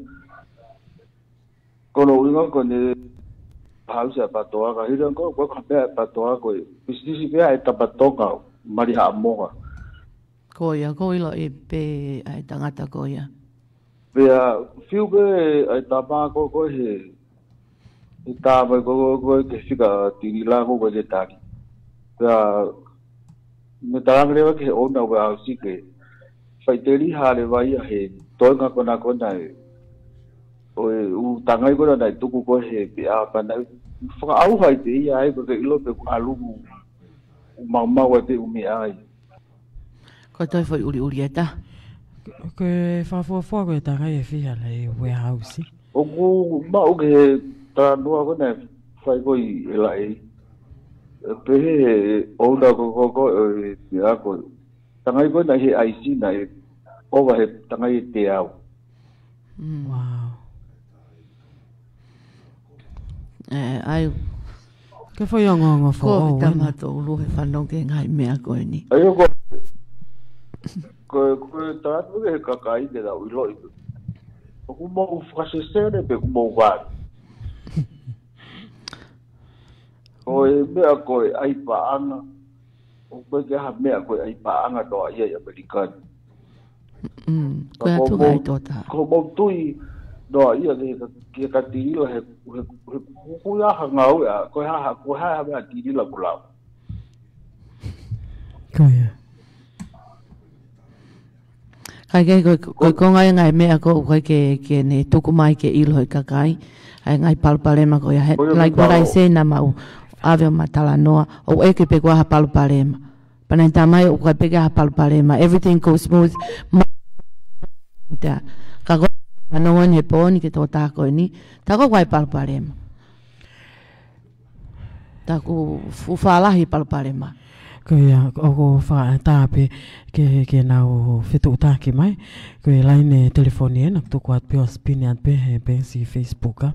kono uringa ko ne hausa patoa ka hiran ko ka pe patoa ko pisisi pe ai tapatoka mari ha moga koia koilo e pe ai tangata koia pe fiu be ai tapa ko he ta ba ko ke fika tirila ko de taki pe me tarangre ke ona wa si ke faiteri hale vai he toga ko na o tangai ko na tuku ko he pe a pa na fa au vai te ia ai ko ke ilo pe alu mama wa te umi ai ko toi foi uri eta Ke whafua ko e tanga e whiha le warehouse. o ku ma o ke ta no ko na fai ko I lelei pe o da ko ya ko tangai ko na he ai si na o va he tangai te au Wow. ai Ke whai ongongo fo ko o. tamato lu he whanong ke ngai mea koe ni ai ko ta no ke kakai de da uilo o ku mo frasesere pe ku mo va o me ko ai pa anga o ko ke ha me ko ai pa anga do ia american ko atu ngai tota ko mo tui do ia ke ka tiro he ku ya ha ngau ya ko ha me tiri la kula Koia. kai ko ngai mea ko ke ne tuku mai ke ilo he kakai ai ngai palpalema ko ya like what I say na mau ave matala noa o e ke pe ko ha palpalema pana tamai o ka pe ha palpalema everything goes smooth ta ka ko no one he poni ke to ta ko ni ta ko wai palpalema ta ku fu fala hi palpalema Koia o ko wha tāpe ke nau whitu tāke mai. Koe laine telefoni e nak tuku at pio spini at pe si Facebooka.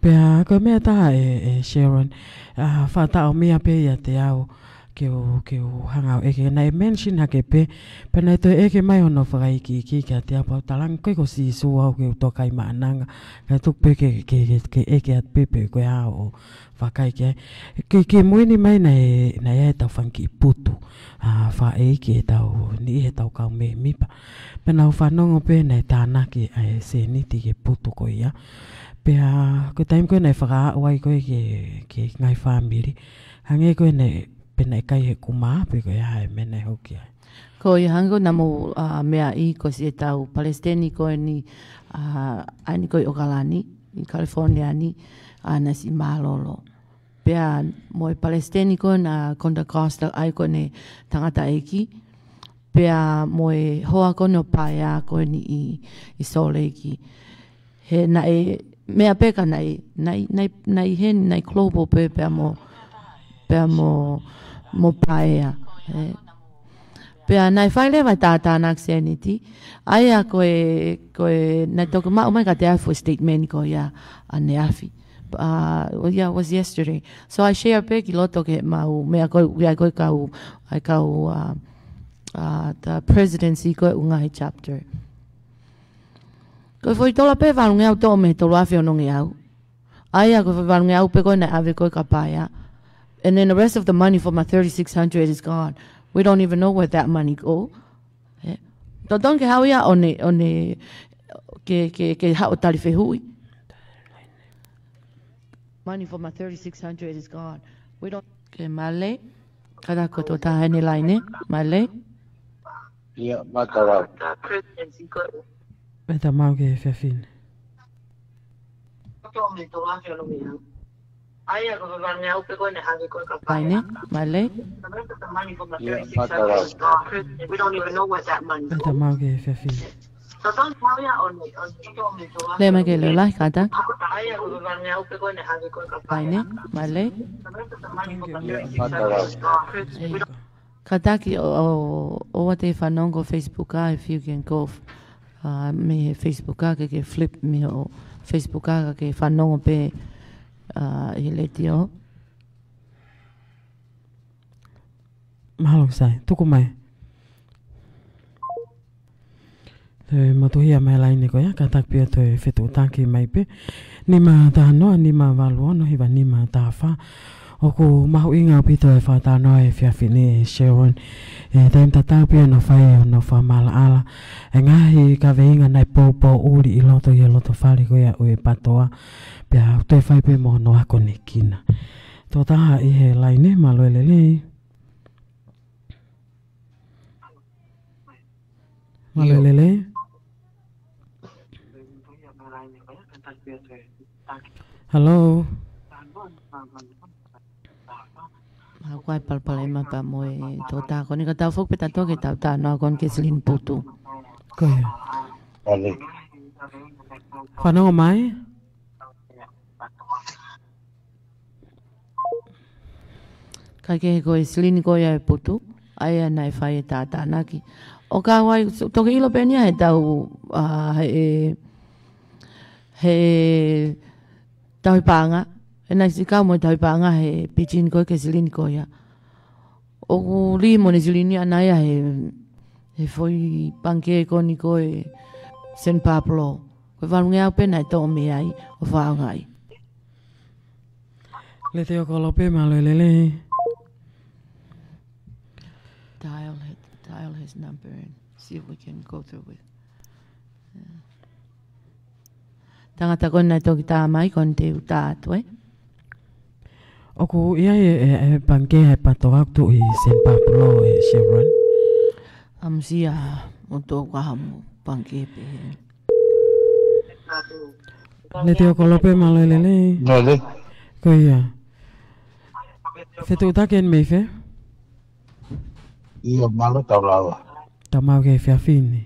Pea koe mea tā e Sharon wha tā o mea pe ia te au ke o hanga e ke na mention ha ke pe na to e ke mai ono whakai ki ka te apa talang koe ko si su au ke to kai maananga ka tuk pe ke e ke at pepe koe a o vakai ke muini mai na e tau whanki putu wha e ke tau ni e tau kau me mipa pena o whanongo pe na e tānaki e se niti ke putu koe ia pea ko taim koe na e whaka wai koe ke ngai whamiri hange koe na pena e kai he kuma pe koe ia e mena e hoki ai ko i hango na mo mea I ko si e tau Palestini koe ni ani koe Okalani i California ni na si malolo pea mo e Palestini koe na Contra Costa ai koe ne tangata eki pea mo e hoa koe no paia koe ni i sole eki he na e mea peka nai hen nai global pe pea mo paia pea nai whaile vai tātānak seniti aia koe nai toku omai ka te afu statement ko ia ane afi yeah, it was yesterday. So I share pe ki loto ke mau mea koe kau the presidency koe unga he chapter. Koe foi tola pe valunge au tō me tolo awhi onongi au. Aia koe foi valunge au pe koe na ave koe ka paia. And then the rest of the money for my 3,600 is gone. We don't even know where that money go. Totong ke hau ia one ke hau tarife hui. Money for my 3,600 is gone. We don't ke male. Kada ko to ta hene line male. Ia makara. Presidency koe. Beta mau ke whiawhine. Aia ko valunge au pe koe na ave koe ka paia. Male. Ia makara. We don't even know where that money Beta mau ke whiawhine. Le mai ke le lai kata. Paine, male. Kata ki o te whanongo Facebook if you can go me Facebook ke flip me o Facebook ke whanongo pe i le tio. Mahalo sai, tuku mai. Te matuhia mai lai ni koia, ka takpia toi whetu taki mai pe. Nima tā noa, nima walu ono, hiwa nima tā wha. Oku mahu inga pito e wha tā noa e whiawhine e Sharon. E taim tā tāpia no whai o no wha mala ala. E ngahi ka veinga nai pōpō uri I loto i loto whari koia o e patoa. Pia toi whai pe mo no ako ne kina. Tō taha I he lai ne, malo e lelei. Malo e lelei. Hello. Kuai palpalema pa mo e tō tā koni ka tau whuk pe tato ke tau tā noa kon ke silin putu. Koia. Ale. Whanongo mai? Ka ke koe silini koia e putu, aia nai whai e tā naki. O ka wai, toke ilo penia he tau he tau panga. E nai si kau mo tau panga he pichin koe ke silini koia. O ku li mo ne silini anaya he foi panke koni koe San Pablo. Koe walunge au pena e tō me ai o whaangai. Le te o kolope malo e lelei. Dial his number and see if we can go through with. Tangata kona toki tā mai kon te utātu Oku ia e panke he pato aktu I San Pablo e Sharon. Amsia o tō kahamu panke pe. Le te o kolope malo e lelei. Nole. Ko ia. Whetu take en meihe? Ia malo tau lawa. Ta mau ke whiawhine.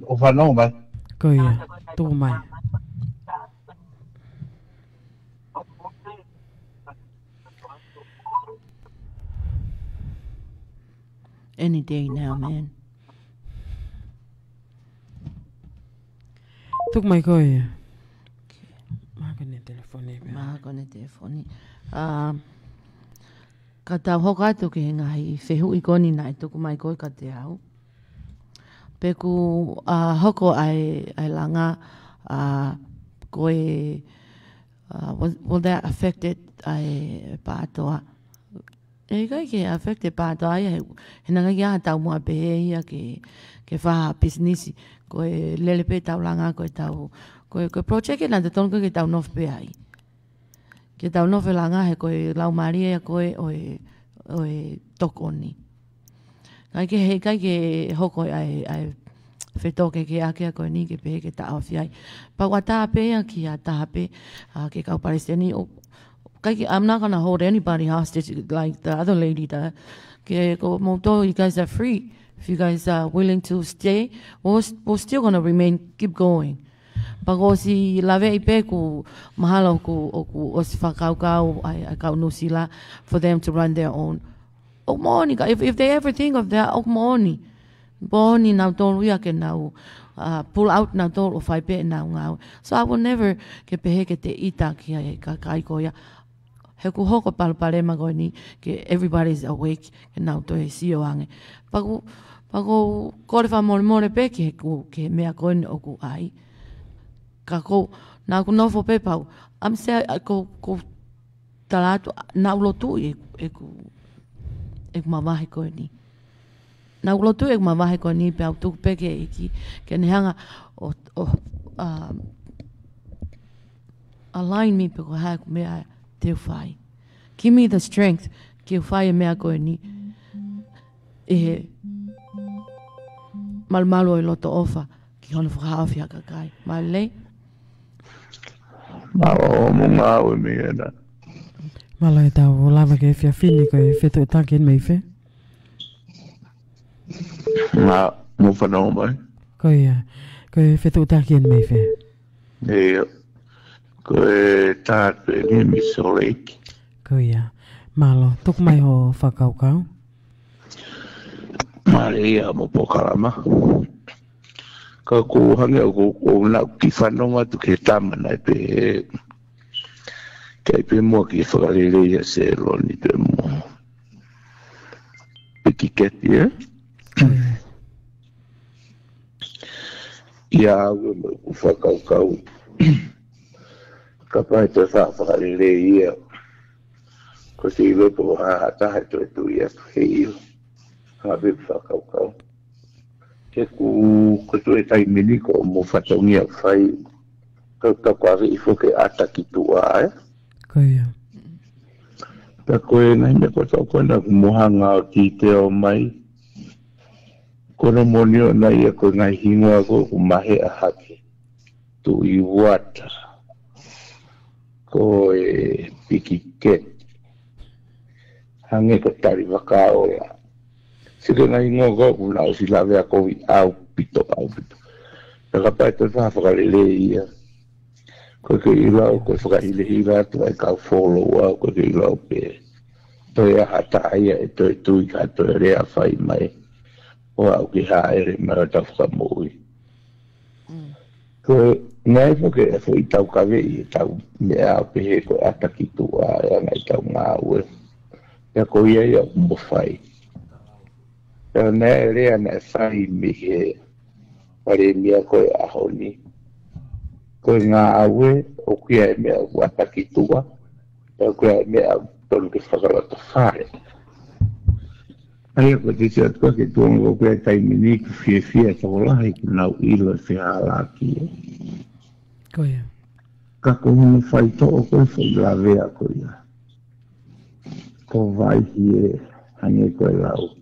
O whanau mai. Ko ia. Tuku mai. Any day now, man. Tuku mai ko ia. Maa kone telefone. Maa kone telefoni. Ka tau hoka atu ke ngahi whehu I koni nai tuku mai koe ka te au. Peku hoko ai langa koe will that affected ai pātoa. E kai ke affected pātoa ai he nanga ki aha tau mua pehe ia ke whaha businessi koe lele pe tau langa koe tau koe project e nante tonu ke tau nof pe ai. Ke tau nof e langa he koe lau maria koe oe tokoni. Kai ke hoko ai whetoke ke ake koe ni ke pehe ke ta awhi ai. Pa wa tape ia ki a tape ke kau Palestini. I'm not going to hold anybody hostage like the other lady that. Ke ko moto, you guys are free. If you guys are willing to stay, we're still going to keep going. Pako si lawe I pe ku mahalo ku o si whakaukau ai kau nusila for them to run their own. If they ever think of that, okmooni. Boni nau tolu ia ke nau pull out nau tolu whai pe nau ngau. So I will never ke pehe ke te ita ki ai ka kaikoia. He ku hoko palpalema koe ni ke everybody's awake ke nau toi sio ange. Pako kore wha more pe ke mea koe ni oku ai. Ka kou nau ku nofo pe pau. Am se ko talatu nau Lotu e ku mavahe koe ni. Nau Lotu e ku mavahe koe ni pe au tuku pe ke nehanga align me pe ko hae ku mea te whai. Give me the strength ke whai e mea koe ni. E he malmalo e loto ofa ki hono whakawhi a kakai. Lelei? Malo munga o mea na. Malo e tau lava ke fia fini koe whetu taki en meihe. Nga mo whanau mai. Koe whetu taki en meihe. E koe tātu e ni misoleiki. Malo, tuku mai ho whakaukau. Mare ia mo polokalama. Ka ko hange o na ki whanonga tu ke tamana pe kai pe mo ki whakarere se loni pe mo. Piki keti e. Ia awe mo whakaukau. Ka pai te whakarere ia. Ko se iwe po hatahe to e tu ia hei. Hawe whakaukau. Ke ko tu e tai mini ko mo whatongia whai ka kware I whoke ata ki tua e. Ka koe ngai me ko tau kona mohanga o ki te omai. Kona moni o nai e ko ngai hingoa ko mahe a hake. Tu I wata. Ko e piki ket. Hange ko tari wakao ya. Sike ngai ngogo una o si lawe a kovi au pito. Taka pai te whakarele ia. Ko ke ilau ko whakahile hira tu ai kau follow au ko ke ilau pe. Toi a hata aia e toi tui ka toi rea whai mai. O au ki haere mara ta whakamoi. Ko ngai whake e whai tau kawe I tau mea pehe ko ataki tua e ngai tau ngā ue. Ia ko ia ia mo whai. Ia nea rea nea whai meihe. Pare mea koe ahoni. Koe ngā aue o kia e mea ataki tua. Ia koe e mea tonu ke whakarata whare. Aia ko te tia tua ke tuongo koe taimini ki whia tawalahi ki nau ilo e whihalaki e. Ka ko hono whai to'o koe whai la vea koe ia. Ko vai hie hange koe lau.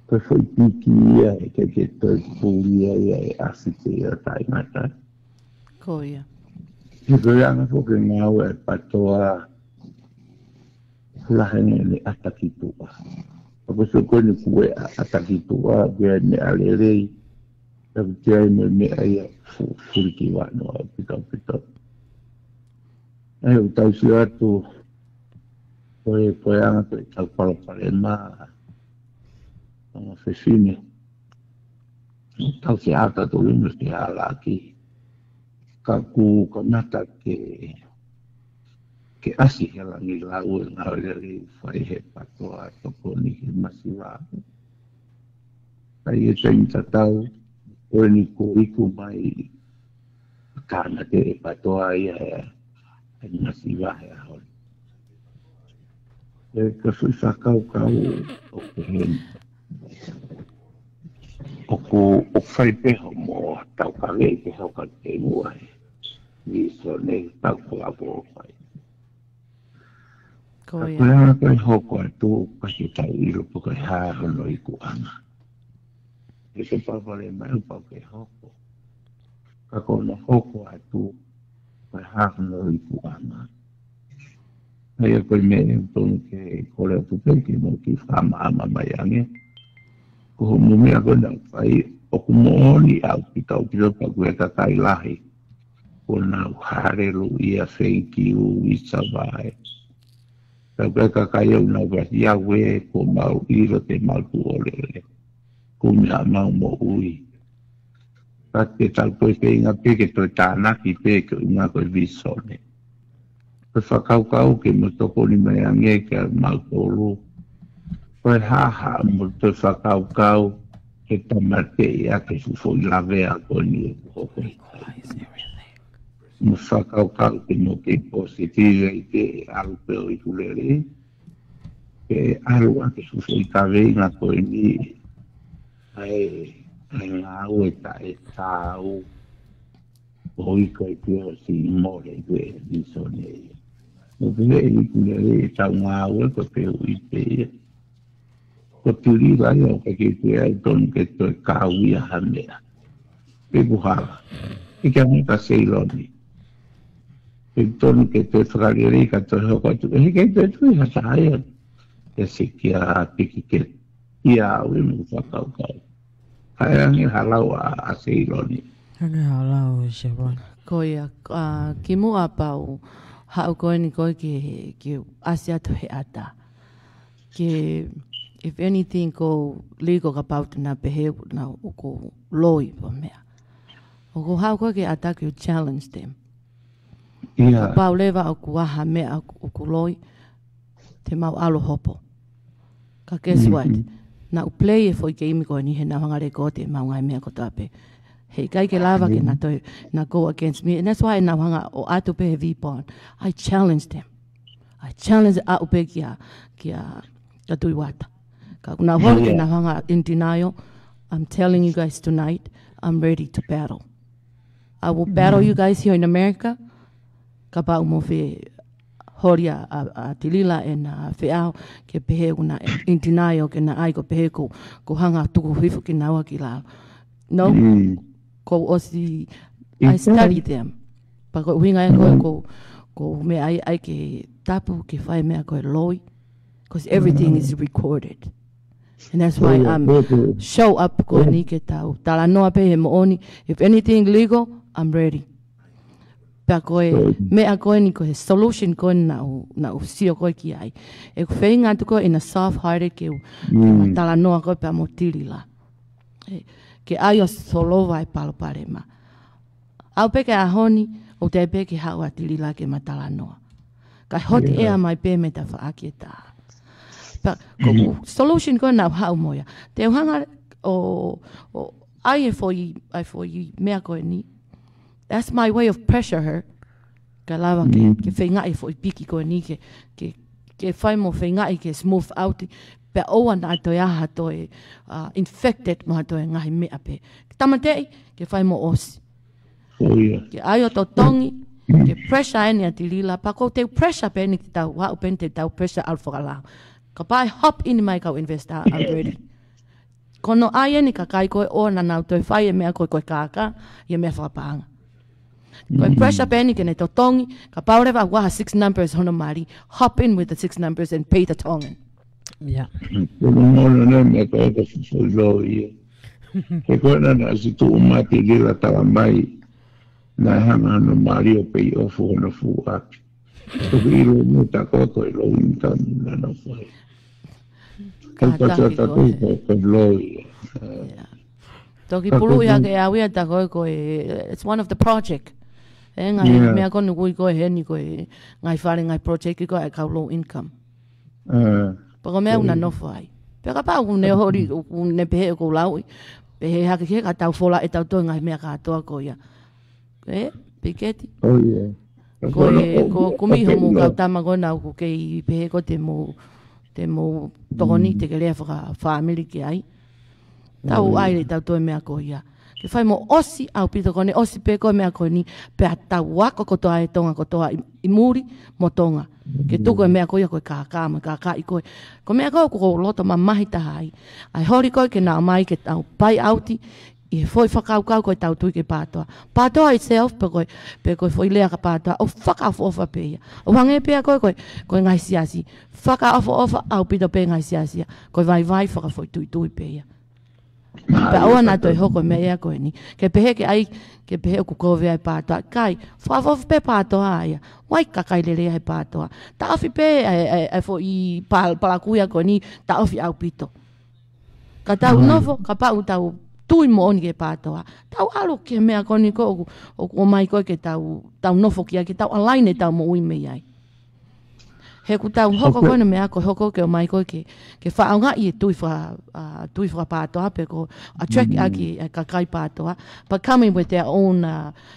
Koe whai piki ia e ke toi pūlia ia e asite ia tai matai. Koia. Ki koe anga whoke ngau e patoa lahenge le ataki tua. Ako se koe ni kue ataki tua kia me a lelei. Ako kia me aia furiki wano a pito. E o tau si atu koe anga koe tau polokalama whewhine. Tau si ata tu rinus ki halaki. Ka ku ka nata ke ke asi hela ni lau nga le fai he patoa toko ni he masiwa. Kai e taimi tatau, oe ni ko iku mai kāna te e patoa ia e masiwa he ahon. E ka sui whakau kau o ke hen. O whai peho mo tau ka lei ke hau ka te mua he. Ni so ne tau kulapo o whai. Ka kulanga kai hoko atu kasi tau ilo po kai haa hono i kuanga. E se pawale mai upau kai hoko. Ka kona hoko atu kai haa hono i kuanga. Hei a koe mea tonu ke kore atu peki mo ki whama ama mai ange. Ko mo mea kona whai o kumooni au ki tau piro pa kue ka kai lahi. Kona harelu ia whenki u i savai. Ka kai au na wasi a we ko mau iro te mau tu olele. Ko mea mau mo ui. Ka te tau koe pe inga peke toi tānaki peke unga koe visone. Koe whakaukau ke mo toko ni mai ange ke mau tolu. Koe haha mo te whakaukau ke tamate ia ke sufo i lavea koe ni e koko. Mo whakaukau ke mo ke positive i te alupeo i kulere. Ke alua ke sufo i kaweinga koe ni ai ngau e ta e tau. O i koe pio si more i koe visone ia. O vile i kulere e tau ngau e koe peo i te ia. Ko turi vai o ke te ai tonu ke toi kauia hamea. Pe buhala. Ika muka seiloni. Pe tonu ke toi whakarere ka toi hoko atu. E ke toi tui hataia. Ke se kia piki ke ia au e mu whakaukau. Hai angi halau a seiloni. Angi halau Sharon. Koia, ki mua pau hau koe ni koe ke asi atu he ata. Ke if anything ko legal ka pau tuna pehe na uko loi pa mea. Oko hau koe ke ata ke challenge them. Yeah. Pau lewa o kuaha mea uko loi te mau alo hopo. Ka guess what? Na play e foi ke imi koe ni he na hangare ko te mau ngai mea ko tape. Hei kai ke lava ke na toi na go against me. And that's why na hanga o atu pehe vipon. I challenge them. I challenge a upe kia tui wata. Ka kuna hori ke na hanga in denial. I'm telling you guys tonight, I'm ready to battle. I will battle you guys here in America. Ka pau mo fe hori a tilila e na feao ke pehe kuna in denial ke na ai ko pehe ko hanga tuku hifu ki nawa ki lao. No, ko osi, I study them. Pa ko winga e ko me ai ke tapu ke whai mea koe loi. Because everything is recorded. And that's why I'm show up ko ni ketau. Tala noa pe he mooni. If anything legal, I'm ready. Pa koe mea koe ni koe solution koe na u sio koe ki ai. E ku whainga tu koe in a soft-hearted ke tala noa koe pa mo tilila. Ke ai o solo vai palo pare ma. Au peke a honi o te peke hau a tilila ke matala noa. Kai hoti ea mai pe me ta whaaki e tā. Pa ko solution ko na hau moia. Te hanga o ai e foi mea ko ni. That's my way of pressure her. Ka lava ke whainga e foi piki ko ni ke whai mo whainga i ke smooth out. Pe oa na toi aha toi infected mo toi ngahi mea pe. Tamatei ke whai mo osi. Ke ai o to tongi. Ke pressure eni a tilila. Pa ko te pressure pe ni te tau. Wau pen te tau pressure al whakalau. Ka pai hop in mai kau investa I'm ready. Kono ai ni ka kai koe o na nau toi whai e mea koe kaka i e mea whakapanga. Koe pressure penny ke ne to tongi ka paurewa waha 6 numbers hono mari hop in with the 6 numbers and pay the tongan. Yeah. Kono mona na mea koe ka fufolo ia. Ke koe na si tu umati lila tawa mai na hanga hono mari o pei ofu hono fuaki. Toki ilo muta koto ilo intani na no whai. Toki pulu ia ke awia ta koe koe, it's one of the project. E ngai mea konu kui koe he ni koe ngai whare ngai project ki koe kau low income. Pako mea una nofo ai. Peka pā ku ne hori ne pehe ko lau. Pehe hake ke ka tau fola e tau toi ngai mea katoa ko ia. Piketi. Ko miho mo kau tama ko nau ko kei pehe ko te mo tokoni te ke lea whaka family ki ai. Tau aile tau toi mea ko ia. Ke whai mo osi au pito kone osi pe koe mea koe ni pe a tau wako kotoa e tonga kotoa i muri mo tonga. Ke tuku e mea koe koe kaka i koe. Ko mea koe ko loto ma mahi taha ai. Ai hori koe ke nā omai ke tau pai auti i he foi whakaukau koe tau tui ke pātoa. Pātoa itself pe koe foi lea ka pātoa o whakawha pe ia. O hange pea koe ngai siasi. Whakawha au pito pe ngai siasia. Koe vai whakafoi tui pe ia. Pe aua nā toi hoko me ea koe ni. Ke pehe ke ai, ke pehe o kukovi ai pātoa. Kai, whaafofi pe pātoa aia. Wai kakai lelei ai pātoa. Ta awhi pe ai fo i palakuia koe ni, ta awhi au pito. Ka tau nofo, ka pau tau tui mo oni ke pātoa. Tau alo ke mea koe ni ko o omai koe ke tau nofo ki ai, ke tau alaine tau mo ui mei ai. He ku tau hoko koe na mea koe hoko ke omai koe ke whaonga i e tui wha pātoa pe ko a track aki e kakai pātoa. But coming with their own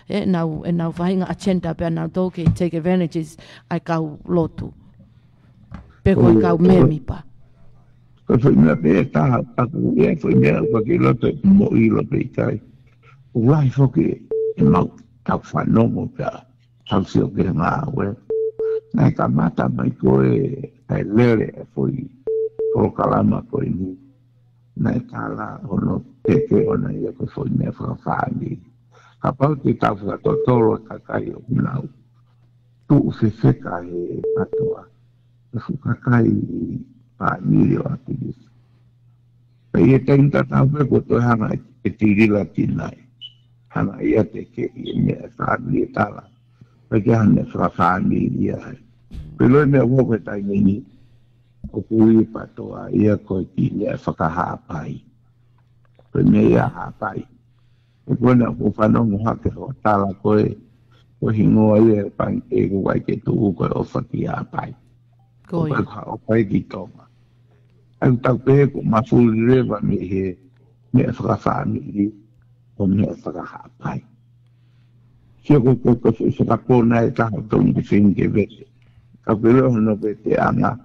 enau whahinga agenda pe anau tō ke take advantages ai kau lotu. Pe koe kau mea mipa. Ko whai mea pe e taha aku e whai mea ua ke loto mo i lo pe i kai. Uai whoke e mau tau whanongo pe a tau sio ke ngā ue. Nai ka mata mai koe ai lelei e foi polokalama koe ni. Nai ka la hono teke ona ia koe foi mea whakawhani. Ka pau te tau whakatotoro ka kai o unau. Tu feka he patoa. E whukakai pāmiri o atiris. Pei e teinta tau pe ko toi hana e tirila tinai. Hana ia te ke i mea whani e tala. Peke hana whakawhani ia hai. Pero me avoke tai ni o kui patoa ia ko ki le whakahapai. Pe me ia hapai. E kona ko whanongo hake o tala koe ko hingoa ia pang e kuai ke tuku koe o whaki hapai. Ko o pai ki tonga. Au tau pe ko mafuri rewa meihe me whakawhamiri o me whakahapai. Sia ko whakapona e taha tongi whinge vete. Ka pere hono pe te anga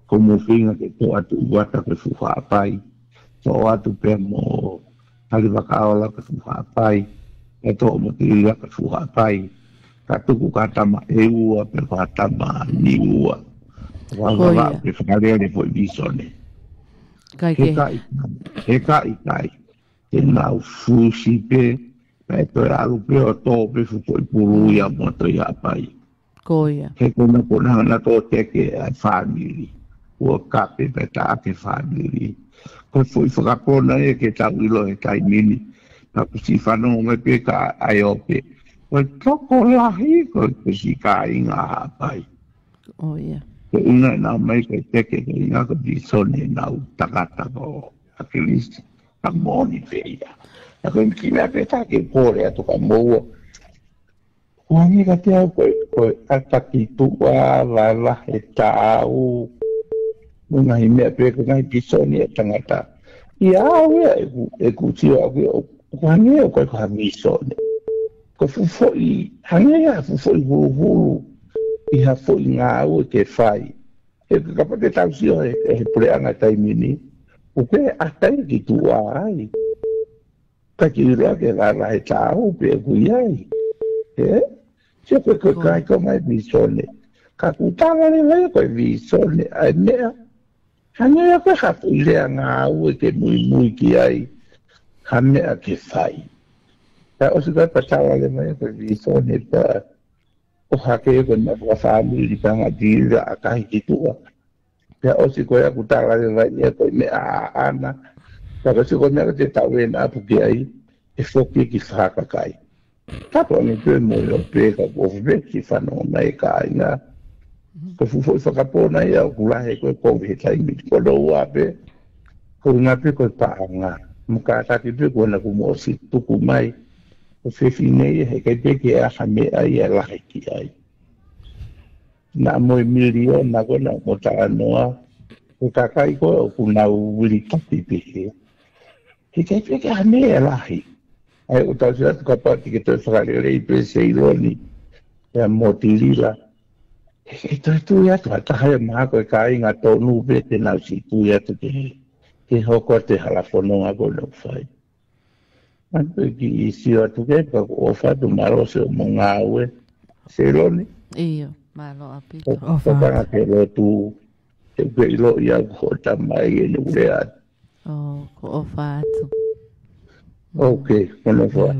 ko mo whinga ke tō atu uata ke whukaapai. Tō atu pe mo hali wakaola ke whukaapai. E tō mo tirila ke whukaapai. Ka tuku katama e ua pe katama ni ua. Wakawa pe whakareare po i visone. He ka ikai. Te nau fusi pe. Pe tō e alu pe o tō pe fuko i puru ia mo tō i apai. Koia. He kona kona na tō teke ai whaniri. Ua kape pe tā ke whaniri. Ko fui whakapona e ke tau ilo e tai mini. Na kusi whanongo me pe ka ai ope. Ko toko lahi ko kusi ka inga hapai. Oh yeah. Ko inga nā mai ke teke ko inga ko bisone nau takata ko akilisti. Ka moni pe ia. Na ko mkina pe tā ke kore atu ka moua. Wangi ka te au koe ataki tua lala he tāu. Munga hi mea pēka ngai pisoni e tangata. I au e kutio au ke o wangi e koe koha misone. Ko fufoi, hange a fufoi hulu. I ha foi ngā au e ke whai. E kapate tau sio he pureanga taimini. O ke atai ki tua ai. Ka ki uroa ke lala he tāu pe kui ai. Se koe kai ko mai visone. Ka kutanga ni mai koe visone. Ai mea. Hanea koe hapu ilea ngā ue ke mui ki ai. Ha mea ke whai. Ka osu kai patawa le mai koe visone pa. O hake e koe na whawhamiri ka ngā tira a kahi ki tua. Ka osu koe a kutanga le mai nia koe mea a ana. Ka osu koe mea te tau e nā puki ai. E whoki ki whakakai. Tapo ni pe mo yo pe ka ko ve ki fa no mai ka ina ko fu whakapona ia o kulahe koe kovi he taimi ko lo ua pe ko ngā pe koe paanga mo ka tati pe koe na kumosi tuku mai o fefine he kai peke a hame ai a lahe ki ai. Na moe milion na kona mo ta noa o kakai ko o kuna uli tapi pehe. He kai peke hame a lahe. Ai o tau sila tuka pati ke toi whakarelei pe seiloni e mo tilila. He kai toi tui atu a tahaia maha koe ka inga tonu pe te nau si tui atu ke hoko te halafononga kona whai. Anto ki isi atu ke pa o whatu maro se o monga aue seiloni. Iyo, malo apito. O whakanga ke Lotu te ke ilo ia ko tamai e nure atu. O, ko o whatu. Ok, kono wha.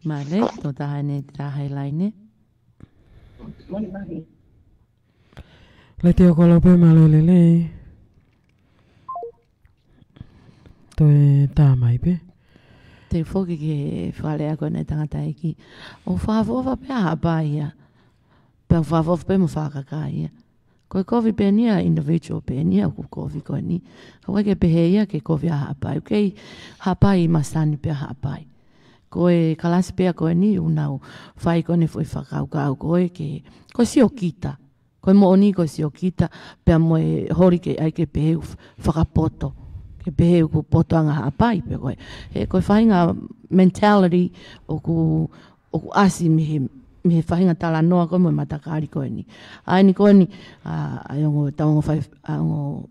Male, to tahane tahai laine. Le teo kolope malo lelei. Toi tamai pe. Te whoki ke whalea koe nei tangata eki. O whaafofa pe a hapaia. Pe a whaafofa pe mo whakakaia. Koe kovi pe nia individual pe nia ku kovi koe ni. Koe ke peheia ke kovi a hapai. Kei hapai masani pe a hapai. Koe kalasi pe a koe ni unau. Whai koe ne fui whakaukau koe ke. Koe si o kita. Koe mo oni koe si o kita. Pe a moe hori ke ai ke peheu whakapoto. Ke peheu ku poto anga hapai pe koe. He koe whainga mentality o ku asi me whainga tala noa koe mo matakari koe ni. Ai ni koe ni ai ongo taongo whai ongo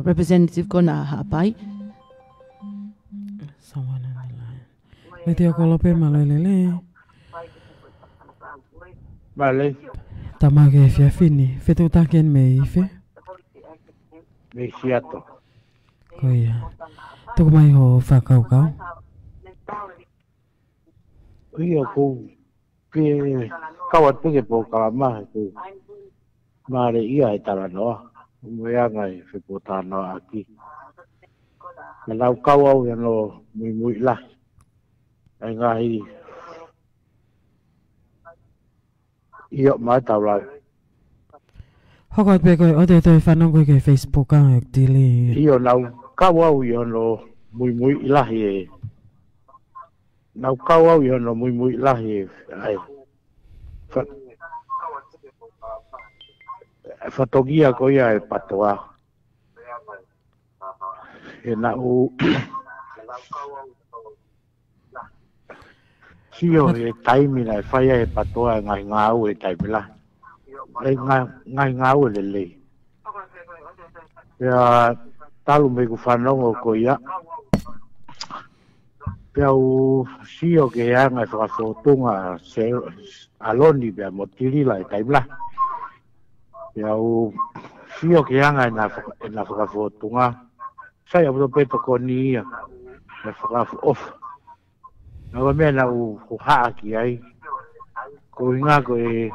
representative koe na hapai. Someone on the line. Le teo kolope malo lelei. Vale, Tamake fia fini. Fetu taken meihe. me siato. Koia. Tuku mai ho whakaukau. Ia ko ke kawat pe ke polokalama ko. Mare ia e tala noa. Moea ngai whepota noa aki. Na lau kawau ya no mui la. Ai ngahi. Ia mai tau lai. Hokot pe koe o te toi whanong koe ke Facebook ang ek tili. Ia lau kawau ya no mui lahi e. Nau kawau ya no mui lahi e. Ai. Fatogia ko ia e patoa. E na u sio e taimina e whaia e patoa ngai ngau e taimila. Ngai ngau e lelei. Pea talu me ku whanongo ko ia. Pea u sio ke anga e whakasotunga aloni pea mo tirila e taimila. Pea u sio ke anga e na whakasotunga. Sai apu peto ko ni ia. Na whakafu off. Nau mea na u haaki ai. Ko inga ko e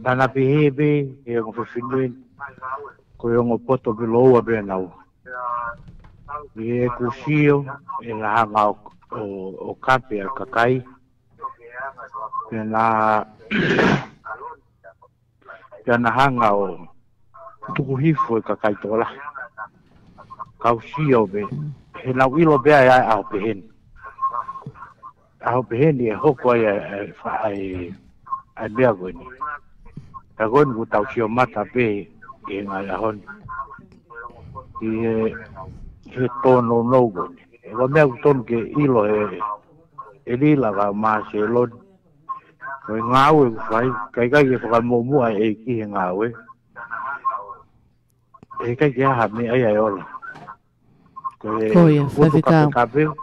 nana pehebe e o whawhinuen. Ko e ongo poto biloua bea nau. E kusio e na hanga o kape al kakai. E na hanga o tuku hifu e kakai tola. Kau sio be. He nau ilo bea e au pehen. Au pehen e hoko ai bea koe ni. Ta koe ni ku tau sio mata pe e ngai ahon. He tono nou koe ni. E wa mea ku tono ke ilo e lila ka maa se lon. Koe ngau e ku whai. Kai e whakamomua e ki he ngau e. E kai ke aha me ai ai ola. Koe, whawhikau. Kapeu,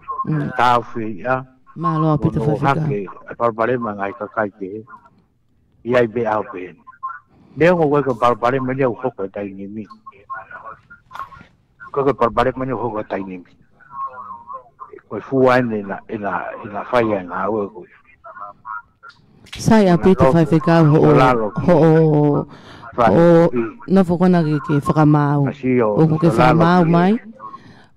tau whia. Malo apito whawhikau. A parparema ngai kakai ke. Iai be au pe. Leo ko ka parparema ni au hoko tai ni mi. Ko parparema ni hoko tai ni mi. Ko fuai ina whaia na au ko. Sai apito whawhikau ho na whakona ke whakamau. O ko ke whakamau mai.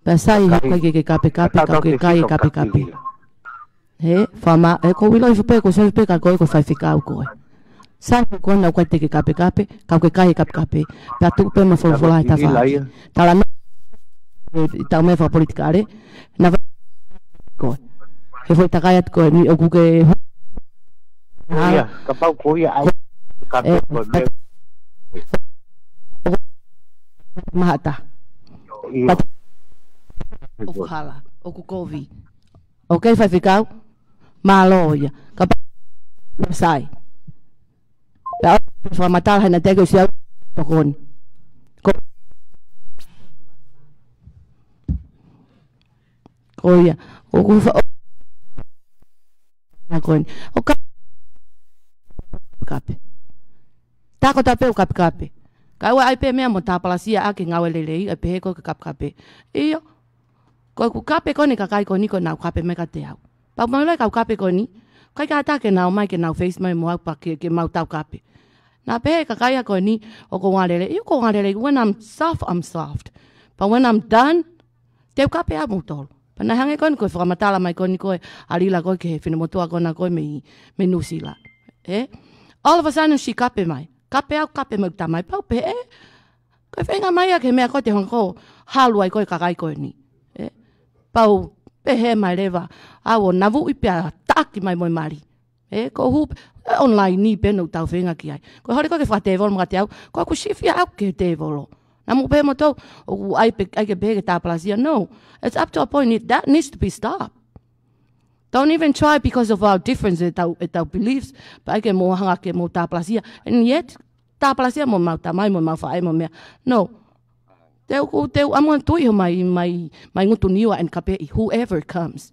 Pasai haka ke kape ka ke kai kape. He, fama e ko wilo ifupe ko se ka ko whaifikau ko. Sa ko na ko te ke kape ka ke kai kape. Pa tu pe ma fola ta fa. Tala tau me fa politikare na ko he foi takai at ko ni o ku ke ya kapau ko ya ai ka ko me mahata o ku hala o ku kovi okay fa ficau malo ya kapau sai pa fa matar hana tego sia tokon Koia, o ku fa na koin. O kape. Tako tape o kape. Ka wa ai pe me mo ta palasia a ke ngawe lelei a pe ko kape. Iyo. Ko ku kape ko ni ka kai ko ni ko na kape me ka te au. Pa mo le ka kape ko ni. Kai ka ta ke na mai ke na face mai mo pa ke mau tau kape. Na pe ka kai ko ni o ko ngale. Iyo ko ngale when I'm soft. But when I'm done, te kape a mo tolo. Pana hange kon ko whakamatala mai kon ko alila ko ke fina motua ko na ko me nusila. All of a sudden she kape mai. Kape au kape mai tamai pau pe ko whenga mai a ke mea ko te hongo halu ai ko kakai ko ni. Pau pe he mai lewa awo navu ipia taki mai moi mari. Ko hu online ni peno tau whenga ki ai. Ko hori ko ke whatevolo mga te au ko ku shifia au ke te volo. Namu pe mo to o ai ke pe ta plasia no it's up to a point that needs to be stopped. Don't even try because of our differences at our beliefs but I ke mo hanga ke mo ta plasia and yet ta plasia mo mau ta mai mo mau fa ai mo me no teu amo tu i mai ngutu niwa and kape whoever comes.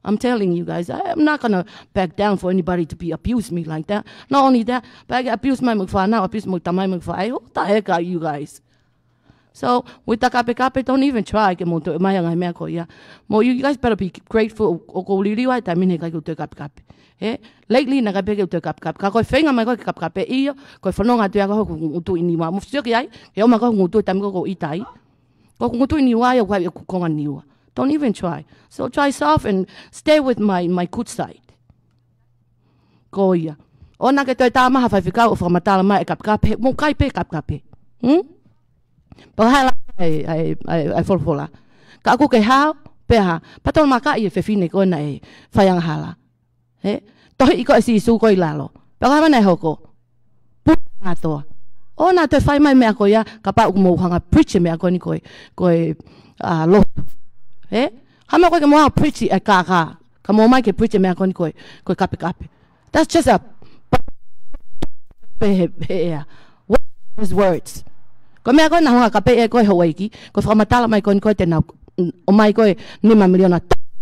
I'm telling you guys, I'm not going to back down for anybody to be abuse me like that. Not only that, but I get abuse my mukfa now, abuse mo ta mai mukfa. What the heck are you guys? So with the kape, don't even try ke mo to mai ngai me ko ya. Mo you guys better be grateful o ko liliwa ta mine ka to kape. Lately na kape ke to kape. Ka ko fenga mai ko kape iyo ko fononga tu ya ko tu ini ma. Mo sio ki ai. E o ma ko ngutu ta mi ko itai. Ko ngutu ini wa ya ko ko niwa. Don't even try. So try soft and stay with my good side. Ko ya. Ona ke to ta ma ha fa fika o fa matala mai kape. Mo kai pe kape. Pahala ai folfola. Ka aku ke hao peha. Patol maka i fefine ko na e fayang hala. Tohi iko si su ko ilalo. Paka mana hoko. Puta to. Ona te fai mai me ako ya kapa mo hanga preach me ako ni ko Lotu. Hama ko ke mo preach e kaka. Ka mo mai ke preach me ako ni ko kape. That's just a what is words. Ko mea koe na hunga kape e koe hawa iki, ko whakamatala mai koe te nau, omai koe 5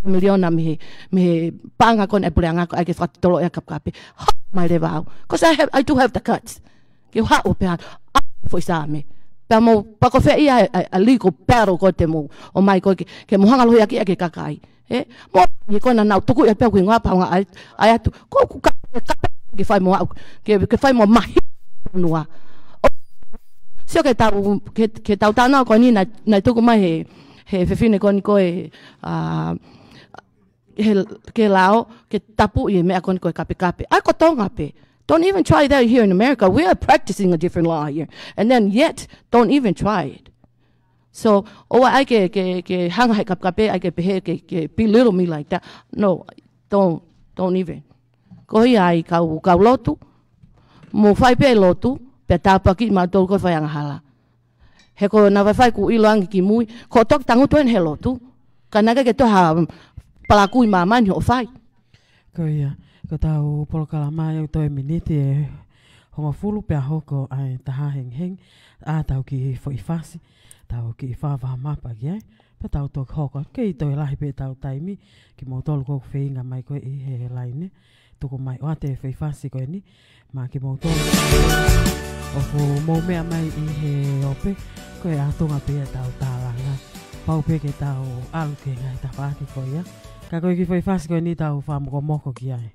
miliona mihe panga koe e pureanga koe ake whakatolo e kape. Mai rewa au. Because I do have the cuts. Ki hao pēha, foi sa me. Pēha mo, pako whea ia a legal battle koe te mo, omai koe ke mohanga lohi aki ake kakai. Mo, i koe na nau tuku e pēha kui ngā paunga ai atu. Ko ku kape ke whai mo au, ke whai mo mahi nua. Sio ke tau tāna ko ni na tuku mai he fefine ko ni koe ke lao ke tapu i mea ko ni koe kape. Ai ko tonga pe. Don't even try that here in America. We are practicing a different law here. And then yet, don't even try it. So, ai ke hanga he kape, ai ke pehe ke belittle me like that. No, don't even. Ko hi ai kau lotu. Mo fai pe lotu. Pe tāpaki ma tō koe whaianga hala. He ko na whai ku iloangi ki mui, ko tok tangu tuen he lotu. Ka naga ke toha palakui ma mani o whai. Ko ia, ko tau polokalama iau toi miniti e honga fulu pia hoko ai taha heng a tau ki whaifasi, tau ki whawa mapa ki ai. Pa tau tōk hoko, kei toi lahi pe tau taimi, ki mo tolu kou whainga mai koe i he laine. Tuku mai o te whaifasi koe ni, ma ki mo tolu. O ko mo mea mai i he ope, koe a tonga pe tau tālanga. Pau pe ke tau alu ke ngai ta whaki koe ia. Ka koe ki whaifasi koe ni tau whamoko moko ki ai.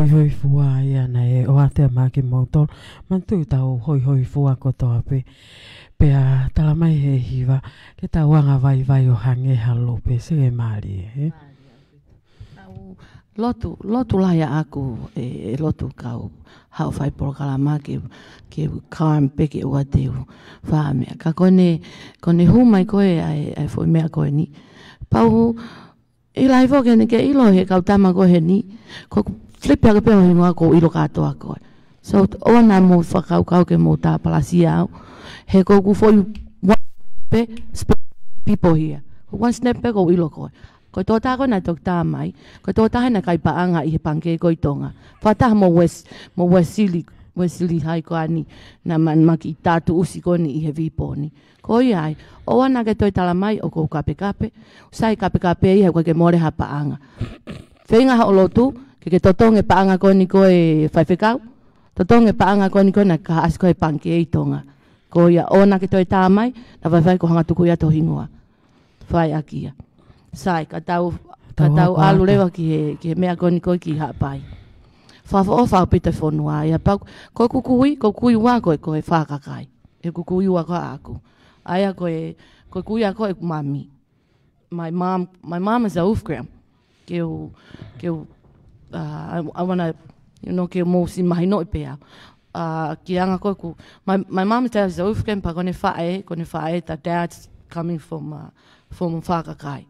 hoi fua ia nei o atea maki motor man tu tau hoi fua ko to ape pe a tala mai he hiva ke ta wanga vai o hange halo pe se mari he Lotu laia aku e lotu kau hau fai polokalama ke kaam peke ua teu wha mea. Ka kone humai koe ai foi mea koe ni. Pau i lai foke ne ke ilo he kau tama koe he ni. Ko flipi ake peo hingoa ko ilo katoa koe. So ona mo whakau kau ke mo tā palasia au. He ko ku foi pe people here. Ko one snap pe ko ilo koe. Ko tō tā koe nai tōk tā mai, ko tō tā hena kai paanga i he panke koi tonga. Whataha mo wesili hai ko ani, na maki tātu usi koni i he viponi. Ko i ai, o ana ke toi tala mai o kou kape, usai kape i he koe ke more ha paanga. Whenga ha o Lotu, ke totonge paanga koni koe whaifekau, totonge paanga koni koe na ka asi koe panke i tonga. Ko ia, o ana ke toi tā mai, na whai ko hanga tuku ia to hingoa. Whai akia. Sai, katau alu lewa ki he mea koni koe ki hapai. Whawha o whao pita whonua. Ia pau, koe kukui wā koe whakakai. E kukui wā koe aku. Aia koe kui a koe mami. My mom is a Wolfgram. I wanna, ke mo si mahi no pea. Ki anga koe ku. My mom is a Wolfgram pa kone whae, ta dad's coming from whakakai.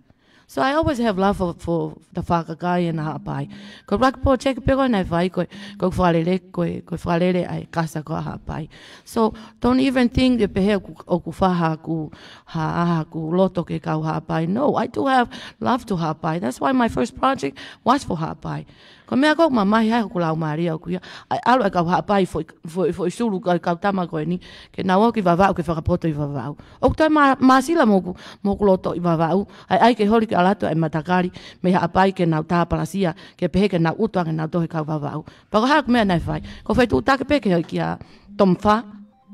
So I always have love for the whakakai and the hapai. Ko rakapo check pego nei vai ko whalele ai kasa ko hapai. So don't even think that pehe o ku whaha ku ha ku loto ke kau hapai. No, I do have love to hapai. That's why my first project was for hapai. Ko mea ko mamahi hai ku lau maria ku ia. Ai alo kau hapai fo sulu kau tama ko ni ke na o ki vavau ke whakapoto I vavau. O tai masila mo ku loto I vavau. Ai ke hori alato e matakari me hapai ke nau tā palasia ke pehe ke nau utua ke nau tohe kau vavau. Pako hak mea nai whai. Ko whai tū take peke hoi ki a tomwha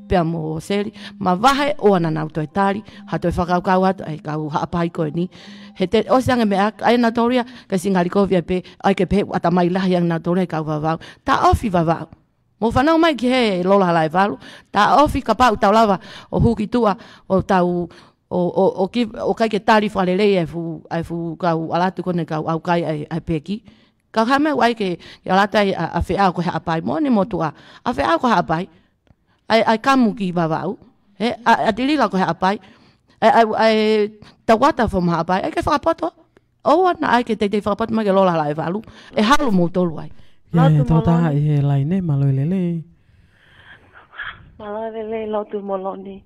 pea mo seri. Mavahe o ana nau toi tari. Ha toi whakau kau atu ai kau hapai koe ni. He te oseanga me ai nau toria ke singari kovi ai pe ai ke pehe ata mai lahi ang nau toria kau vavau. Tā ofi vavau. Mo whanau mai ki he lola halai valu. Tā ofi ka pau tau lava o huki tua o tau o kai ke tari lelei ai fu kau alatu kone kau au kai ai peki. Kau hame wai ke alata a whea ko hea pai mo ni motua. A whea ko hea pai. Ai kamu ki vavau. A tilila ko hea pai. Ai tawata from hea pai. Ai ke whakapoto. O ana ai ke te whakapoto mai ke lola lai valu. E halu mo tolu ai. Ia tō taha I he lai ne maloi lelei. Maloi lelei Lotu moloni.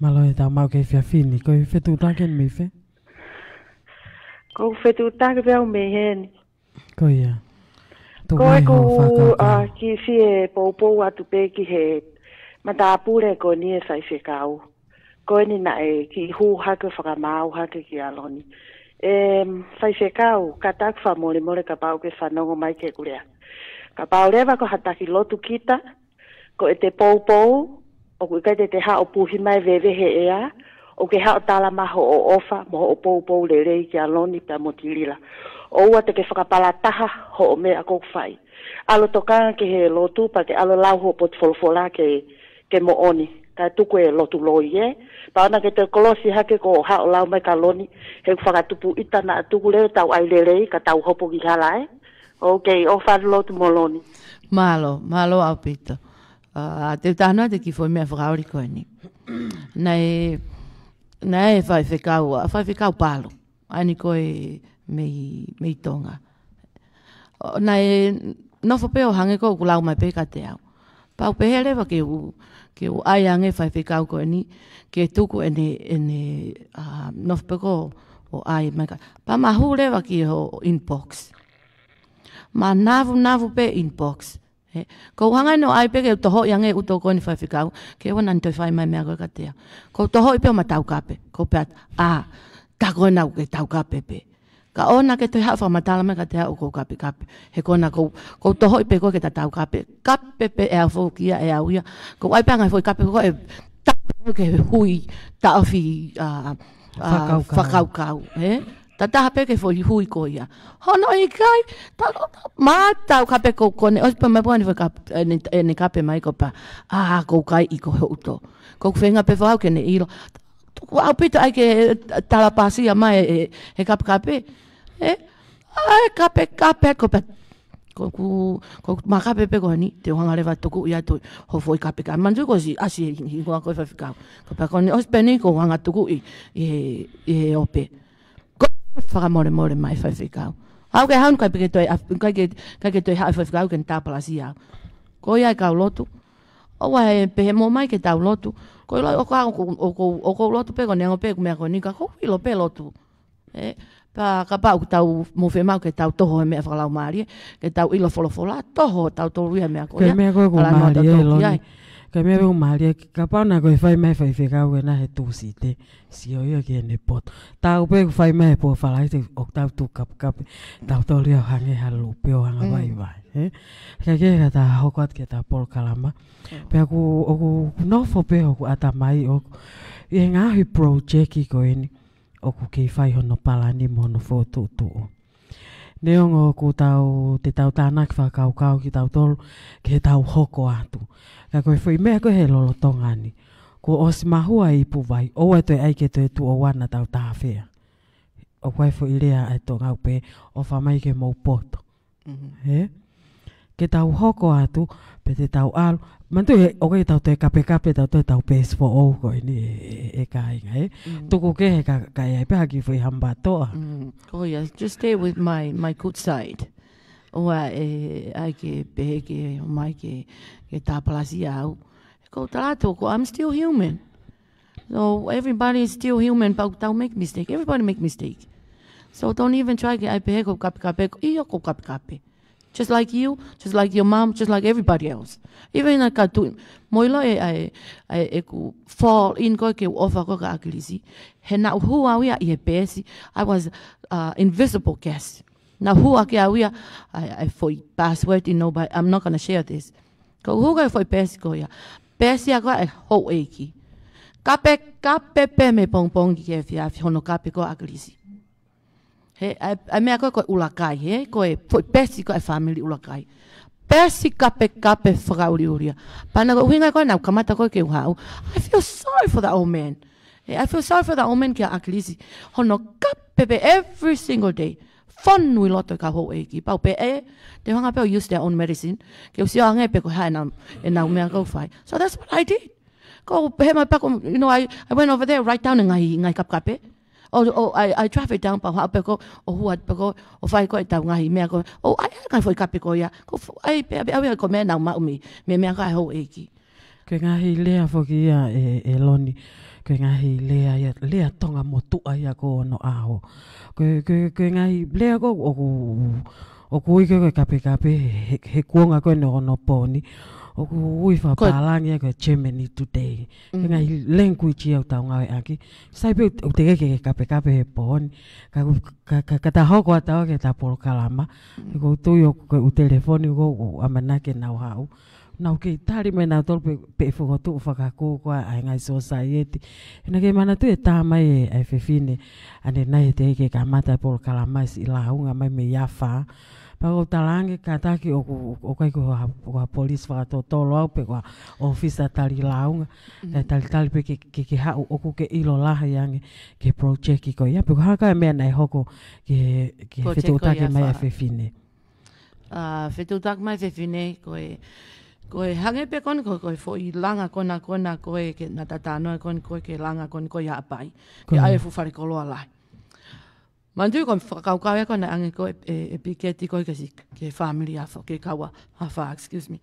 Maloi tau mau ke whiawhini. Koe whetu taken meihe? Ko whetu take peo meihe ni. Ko ia. Koe ku ki fie pou atu pe ki he matapure ko ni e whai whekau. Koe ni na e ki hu hake whakamau hake ki aloni. Whai whekau ka tak wha mole ka pau ke whanongo mai ke kurea. Ka pau rewa ko hataki Lotu kita. Ko e te pou o ku kai te hao puhi mai vevehe ea. O ke hao tala maho o ofa mo o pou lelei ki aloni pa motilila. O ua te ke whakapalataha ho o mea kou whai. Alo tokanga ke he Lotu pa ke alo lau ho potfolfola ke mo oni. Ka tuku e Lotu loi e. Pa ona ke te kolosi hake ko hao lau mai ka loni. He whakatupu ita na tuku leo tau ai lelei ka tau hopo ki hala e. Ok, o whadu Lotu moloni. Malo au pito. Te tāna te ki foi mea whakaori koe ni. Nei whai whekau palo. Ani koe mei tonga. Nei nofo peo hange ko ku lau mai peka te au. Pau pehe lewa ke u ai ange whai whekau koe ni. Ke tuku ene nofo peko o ai mai ka. Pa mahu lewa ki ho inbox. Ma navu pe inbox. Ko hanga no ai peke toho yang e uto ko ni whai whekau. Ke wana ni toi whai mai mea koe katea. Ko toho I peo ma tau kape. Ko pea ka koe nau ke tau kape pe. Ka ona ke toi hao whamatala me katea o ko kape. He kona ko toho I pe koe ke ta tau kape. Kape pe e au fōkia e au ia. Ko ai pea ngai fōi kape koe e tapu ke hui ta awhi whakaukau. Tata peke foi hui ko ia. Hono I kai. Mata ka peko kone. Ospa me poni foi ka ne kape mai ko pa. Ko kai I ko hoto. Ko whenga pe whau ke ne ilo. Tuku au pita ai ke talapasia mai he kape. Kape ko pa. Ko makape pe ko ni te hanga lewa tuku ia tu ho foi kape ka. Manju ko si asi hi ko fa fika. Ko pa ko ne ospa ni ko hanga tuku I ope. Whakamore mai whaiwhikau. Au ke haun kai peke toi, kai ke toi hau whaiwhikau ke tāpalasi au. Ko ia kau lotu. O wai pehe mō mai ke tau lotu. Ko ilo o lotu peko neango peko mea ko nika. Ko ilo pe lotu. Pa ka pau tau mō whemau ke tau toho he mea whakalau maari. Ke tau ilo wholofola toho tau toru ia mea ko ia. Ke mea koe ko maari e loni. Ka mea ko maari ka pau na koe whai mai whaiwhikau e na he tūsi te. Sio ia ke ne pot. Tau pe whai mai po whalai te o tau tu kapi. Tau tori au hange halu peo hanga vai. Ka ke ta hokat ke ta polokalama. Pe aku nofo pe aku ata mai o. I ngahi project I ko ini. Oku ke whai hono palani mono fotu tu. Neongo ku te tau tānak whakau ki tau tolu ke tau hoko atu. Ka koe whui mea koe he lolo tongani. Ko os mahua I puwai, o toi aike toi tu o wana tau tāwhea. O koe whui lea ai tō ngau pe o whamai ke mou poto. Ke tau hoko atu, pe te tau alu. Mantu o koe tau toi kape tau pes fo o koe ni e kāinga. Tuku ke he kai ai peha ki whui hamba toa. Oh yes, just stay with my good side. Oa ai ke pehe ke omai ke tāpalasi au. Ko talato ko I'm still human. So everybody is still human, but they'll make mistake. Everybody make mistake. So don't even try ke ai pehe ko kape iyo ko kape. Just like you, just like your mom, just like everybody else. Even like I do, moilo I fall in ko ke ofa ko ka akilisi. He na hua wia I pesi. I was invisible guest. Now who ake awia I foi password you know, but I'm not gonna share this. Ko who ga foi pesi ko ya. Pesi ako ai ho eki. Kape pe me pong ki fia hono kape ko akilisi. He ai me ko ulakai he ko foi pesi ko family ulakai. Pesi kape whakauria. Pana ko hinga ko na kamata ko ke hau. I feel sorry for that old man. I feel sorry for that old man ki akilisi. Hono kape every single day. Fun we loto ka ho eki. Pau pe te hanga pe use their own medicine. Ke usi ange pe ko ha na mea go fai. So that's what I did. Ko pe ma pa ko you know I went over there right down ngai kape. I traffic down pa ha pe ko o huat pe ko o fai ko ta ngai mea ko ai ka foi kape ko ya. Ko ai pe ko me na ma me ka ho eki. Ke ngahi lea foki ia e loni. Ke ngahi lea tonga motua ia ko no aho. Ke ngahi lea ko o kui ke kape he kuonga ko no poni. O kui fa palangi ko Germany today. Ke ngahi language ia tau ngai aki. Sai pe o te ke kape he poni. Ka ta hoko ata ke ta polokalama. Ko tu yo ko o telefoni ko amana ke nau hau. Nau ke tari me nau tolu pe whakotu whakako koa ai ngai society. Ina ke mana tu e tā mai e whewhine. Ane nai te eke ka mata polokalama si launga mai me iawha. Pako talange ka taki o kai koa polis whakatotolo au pe koa ofisa tali launga. Tali pe ke hau oku ke ilo laha yange ke project ko ia. Pe koa haka e mea nai hoko ke whetutake mai e whewhine. Whetutake mai whewhine koe hange pe kon koe foi langa kona koe ke na tatano koe ke langa koe ya pai ke ai fu fare koloa lai mandu kon whakaukau e kona ange koe e piketi koe ke family afo ke kawa hafa excuse me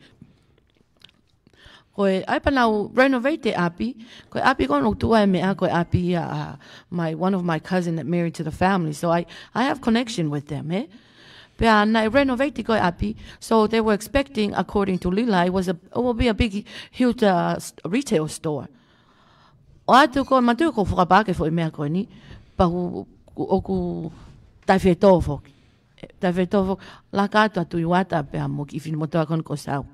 koe ai panau renovate api koe api kon o tua e mea koe api one of my cousin that married to the family so I have connection with them and I renovated ko api, so they were expecting, according to lelei, it will be a big, huge retail store. O atu ko matu ko whakapake fo I mea koe ni, pa oku taiwhetofo. Taiwhetofo, la kātua tu iwata pēa mo ki whini motoa kon ko sau.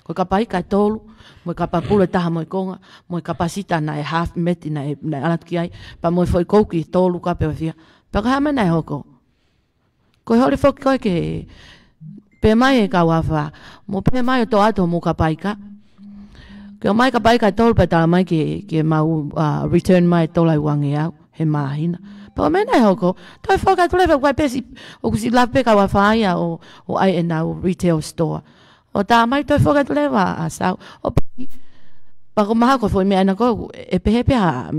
Ko ka pai kai tolu, mo ka papule taha mo I konga, mo ka pasita na e half meti na alatu ki ai, pa mo I foi kouki tolu ka pēa whia, Paka hama nai hoko. Koe hori whoki koe ke pe mai e ka wafa. Mo pe mai o to ato mo ka paika. Ke o mai ka paika tolu pa tala mai ke mau return mai tolai wangi au. He mahina. Paka mai nai hoko. Toi whoka tulewa kwa pesi o kusi lape ka wafa aia o ai enau retail store. O tā mai toi whoka tulewa a sau. O piki. Paka maha ko foi mea na ko e pehe peha.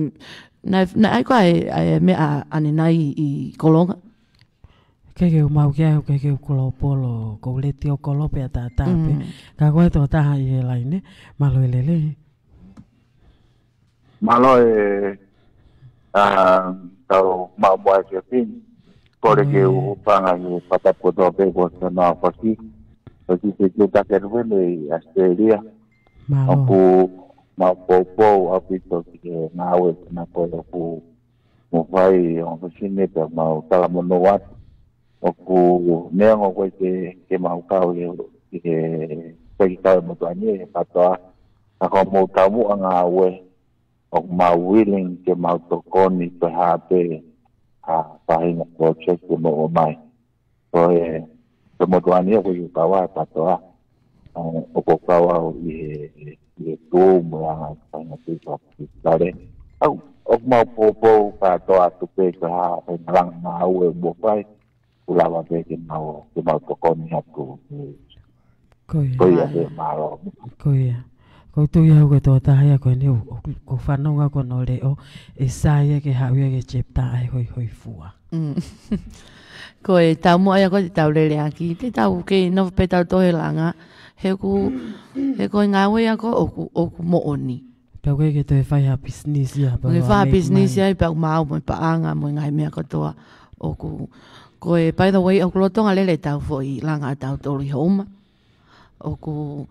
Na ai ko ai mea ane nai I kolonga. Keke o mau kia keke o kolo polo ko leti o kolo pe ata tape. Ka koe to taha I lai ne. Malo e lelei. Malo e tau mau boa ke pin. Kore ke o panga I patapo do bebo se na faki. Faki se ke takerwele Australia. Aku mau popo apito ke nawe na kolo ku mavahe on fine pe mau tala mono wat. Oku neango koe ke mau kau ke kau mo tuanye patoa ako mo tamu ang awe ok mau willing ke mau tokoni pe hape pahinga project ke mo omai so mo tuanye ko yu kawa patoa oko kawa I tu mo ang pahinga piso dare ok mau popo patoa tupe ke hape lang awe bofai Ulawa pe ke mau tokoni aku. Koia de malo. Koia. Ko tu ia ko to taha ko ni ko whanonga ko no leo e saia ke hauia ke chepta ai hoi fua. Ko e tau mo ai ko te tau lele aki te tau ke no pe tau to langa he ko ngawe ko oku mo oni. Pe ko ke te fai ha business ia pa. Ke fai business ia pa mau mo pa anga mo ngai me ko to oku Koe, by the way, o kulotonga lele tau fo I langa tau tori homa. O ku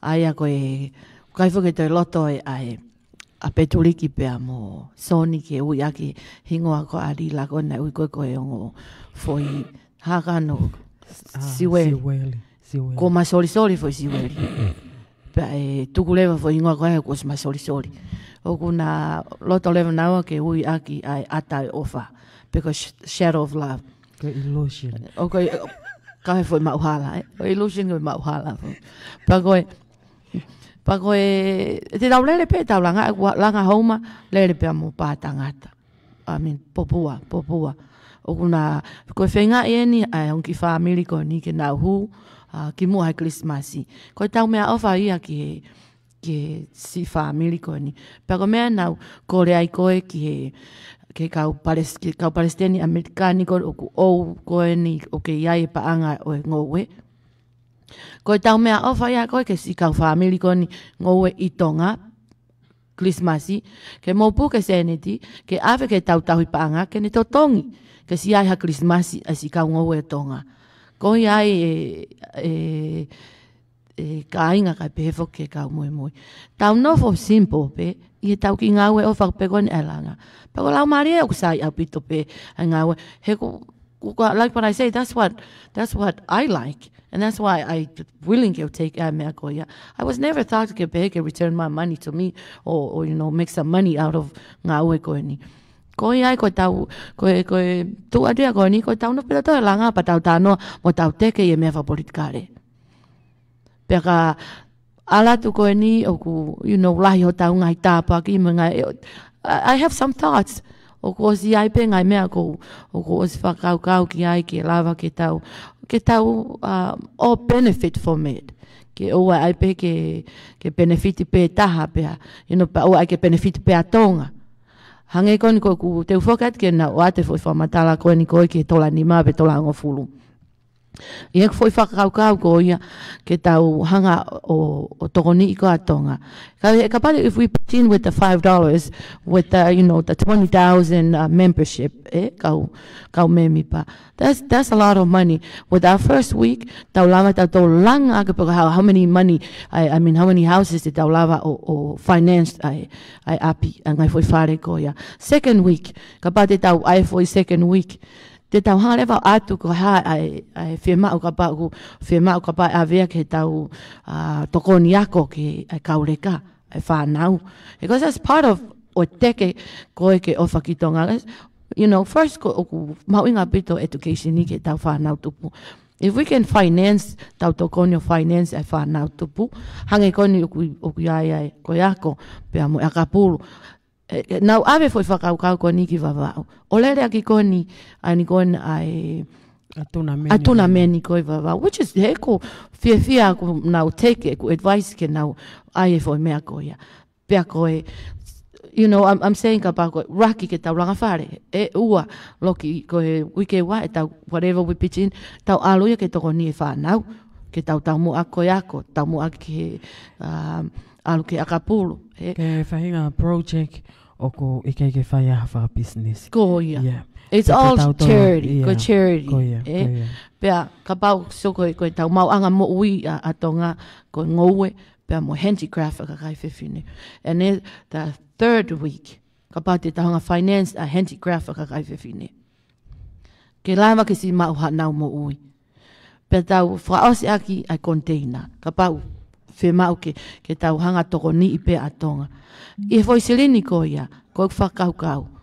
aia koe, kai fo ke toi loto e ai a petuliki pea mo soni ke ui aki hingoa ko ari la kona ui koe ongo fo I hakano siweli. Ko masoli fo siweli. Pea e tuku lewa fo hingoa koe ko masoli. O ku na loto lewa nawa ke ui aki ai atai ofa. Because shadow of love. Ko illusion. Okay, kau foi mauhala. O illusion ko mauhala. Pa koe te tau lele pe tau langa homa lele pe mo patangata. I mean popua. O kuna koe whenga ni ai onki family ko ni ke nau hu ki mua Christmasi. Koe tau mea ofa ia ki si family ko ni. Pa koe mea nau kore ai koe ki ke kau Palestini Amerikani ko ko ni o ke ia pa anga o ngowe ko tau mea ofa ia ko ke si kau family ko ni ngowe I tonga Christmasi ke mo pu ke seneti ke ave ke tau pa anga ke ni totongi ke si ai ha Christmasi si kau ngowe tonga ko ia kainga ka pe fo ke kau moi tau no fo simple pe I tau ki ngawe o whakpekon elanga. Pero lau maria o kusai au pito pe ngawe. He like what I say, that's what I like. And that's why I willing to take mea koia. I was never thought to get return my money to me or make some money out of ngawe koe ni. Koia ai ko tau koe tu adia koe ni ko tau no pita to elanga pa tau tano mo tau teke mea fa politikare. Peka ala tu koe ni o ku lahi o tau ngai tāpa ki ngai I have some thoughts o ko si ai pe ngai mea ko o ko si whakau ki ai ke lava ke tau all benefit from it ke o ai pe ke benefit pe taha pe pa o ai ke benefit pe atonga hange ko ni ko ku te fokat ke na o ate foi whamatala koe ni koe ke tola ni ma pe tola ngofulu Ia foi whakakau ko ia ke tau hanga o tokoni I ko atonga. Ka pale if we put in with the $5 with the the 20,000 membership kau memi pa. That's a lot of money. With our first week tau lava tau langa ke how many money I mean how many houses did tau lava o financed I api ngai foi fare ko ia. Second week ka pale tau ai foi second week Te tau halewa atu ko ai whiemau ka pa avea ke tau tokoni ako ke kaureka, whanau. Because that's part of o teke koe ke ofa ki tonga. you know, first ko mauinga pito education ni ke tau whanau tupu. If we can finance, tau to konyo finance ai whanau tupu, hange koni uku iai ko yako, pea mo akapulu. Nau ave foi whakaukau koni ki vavau. O lere aki koni, ani koni ai atuna meni koi vavau, which is heko fia ku nau take ku advice ke nau ai foi mea koia. Pea koe, you know, I'm saying about raki ke tau rangawhare, ua loki koe wike wa e tau whatever we pitch in, tau aluia ke toko ni e whanau, ke tau mo ako yako, tau mo ake alu ke akapulu. Ke whahinga project o ko ike ke whaia hawa business. Ko ia. Yeah. It's all charity, ko charity. Pea kapau so koe tau mau anga mo ui atonga ko ngowe, pea mo handicraft kakai whiwhine. And then the third week, kapau te tahanga finance a handicraft kakai whiwhine. Ke lama ke si mau hanau mo ui. Pea tau whaose aki ai container. Kapau whemau ke tau hanga toko ni i pe atonga. I foi silini ko ia, ko whakaukau.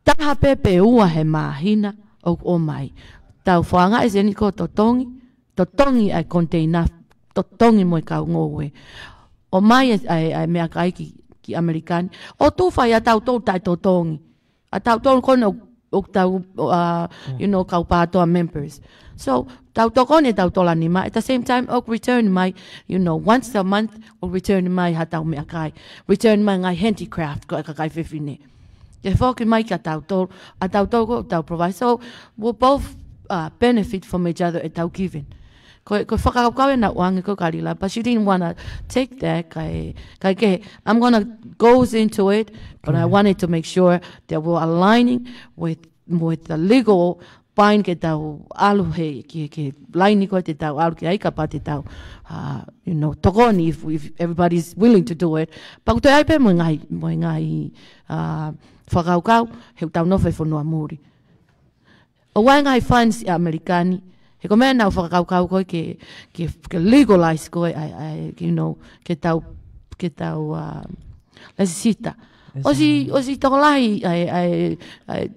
Taha pepe ua he mahina o omai. Tau whanga e seni ko totongi ai container, totongi mo i kau ngowe. Omai ai mea kai ki Amerikani. O tu whai a tau tau tai totongi. A tau tau kono o tau, you know, kau pātoa members. So, tau tokone tau tola ni mai. At the same time, o return mai, you know, once a month, o return mai ha tau mea kai. Return mai ngai handicraft ko e kakai whiwhine. Te whoki mai ka tau tau, a tau tau ko tau provide. So, we'll both benefit from each other at tau giving. Ko whakaukau e na wangi ko karila, but she didn't want to take that. Kai ke, I'm going to go into it, but I wanted to make sure that we're aligning with the legal pain ke tau alu he, ke laini ko te tau alu ke aika pa te tau, you know, tokoni if everybody's willing to do it. Pa kuto ai pe mo ngai whakaukau, he tau nofe whanua muri. O wai ngai funds Amerikani, he ko mea nau whakaukau koe ke legalize koe, you know, ke tau lesita. Osi tokolahi,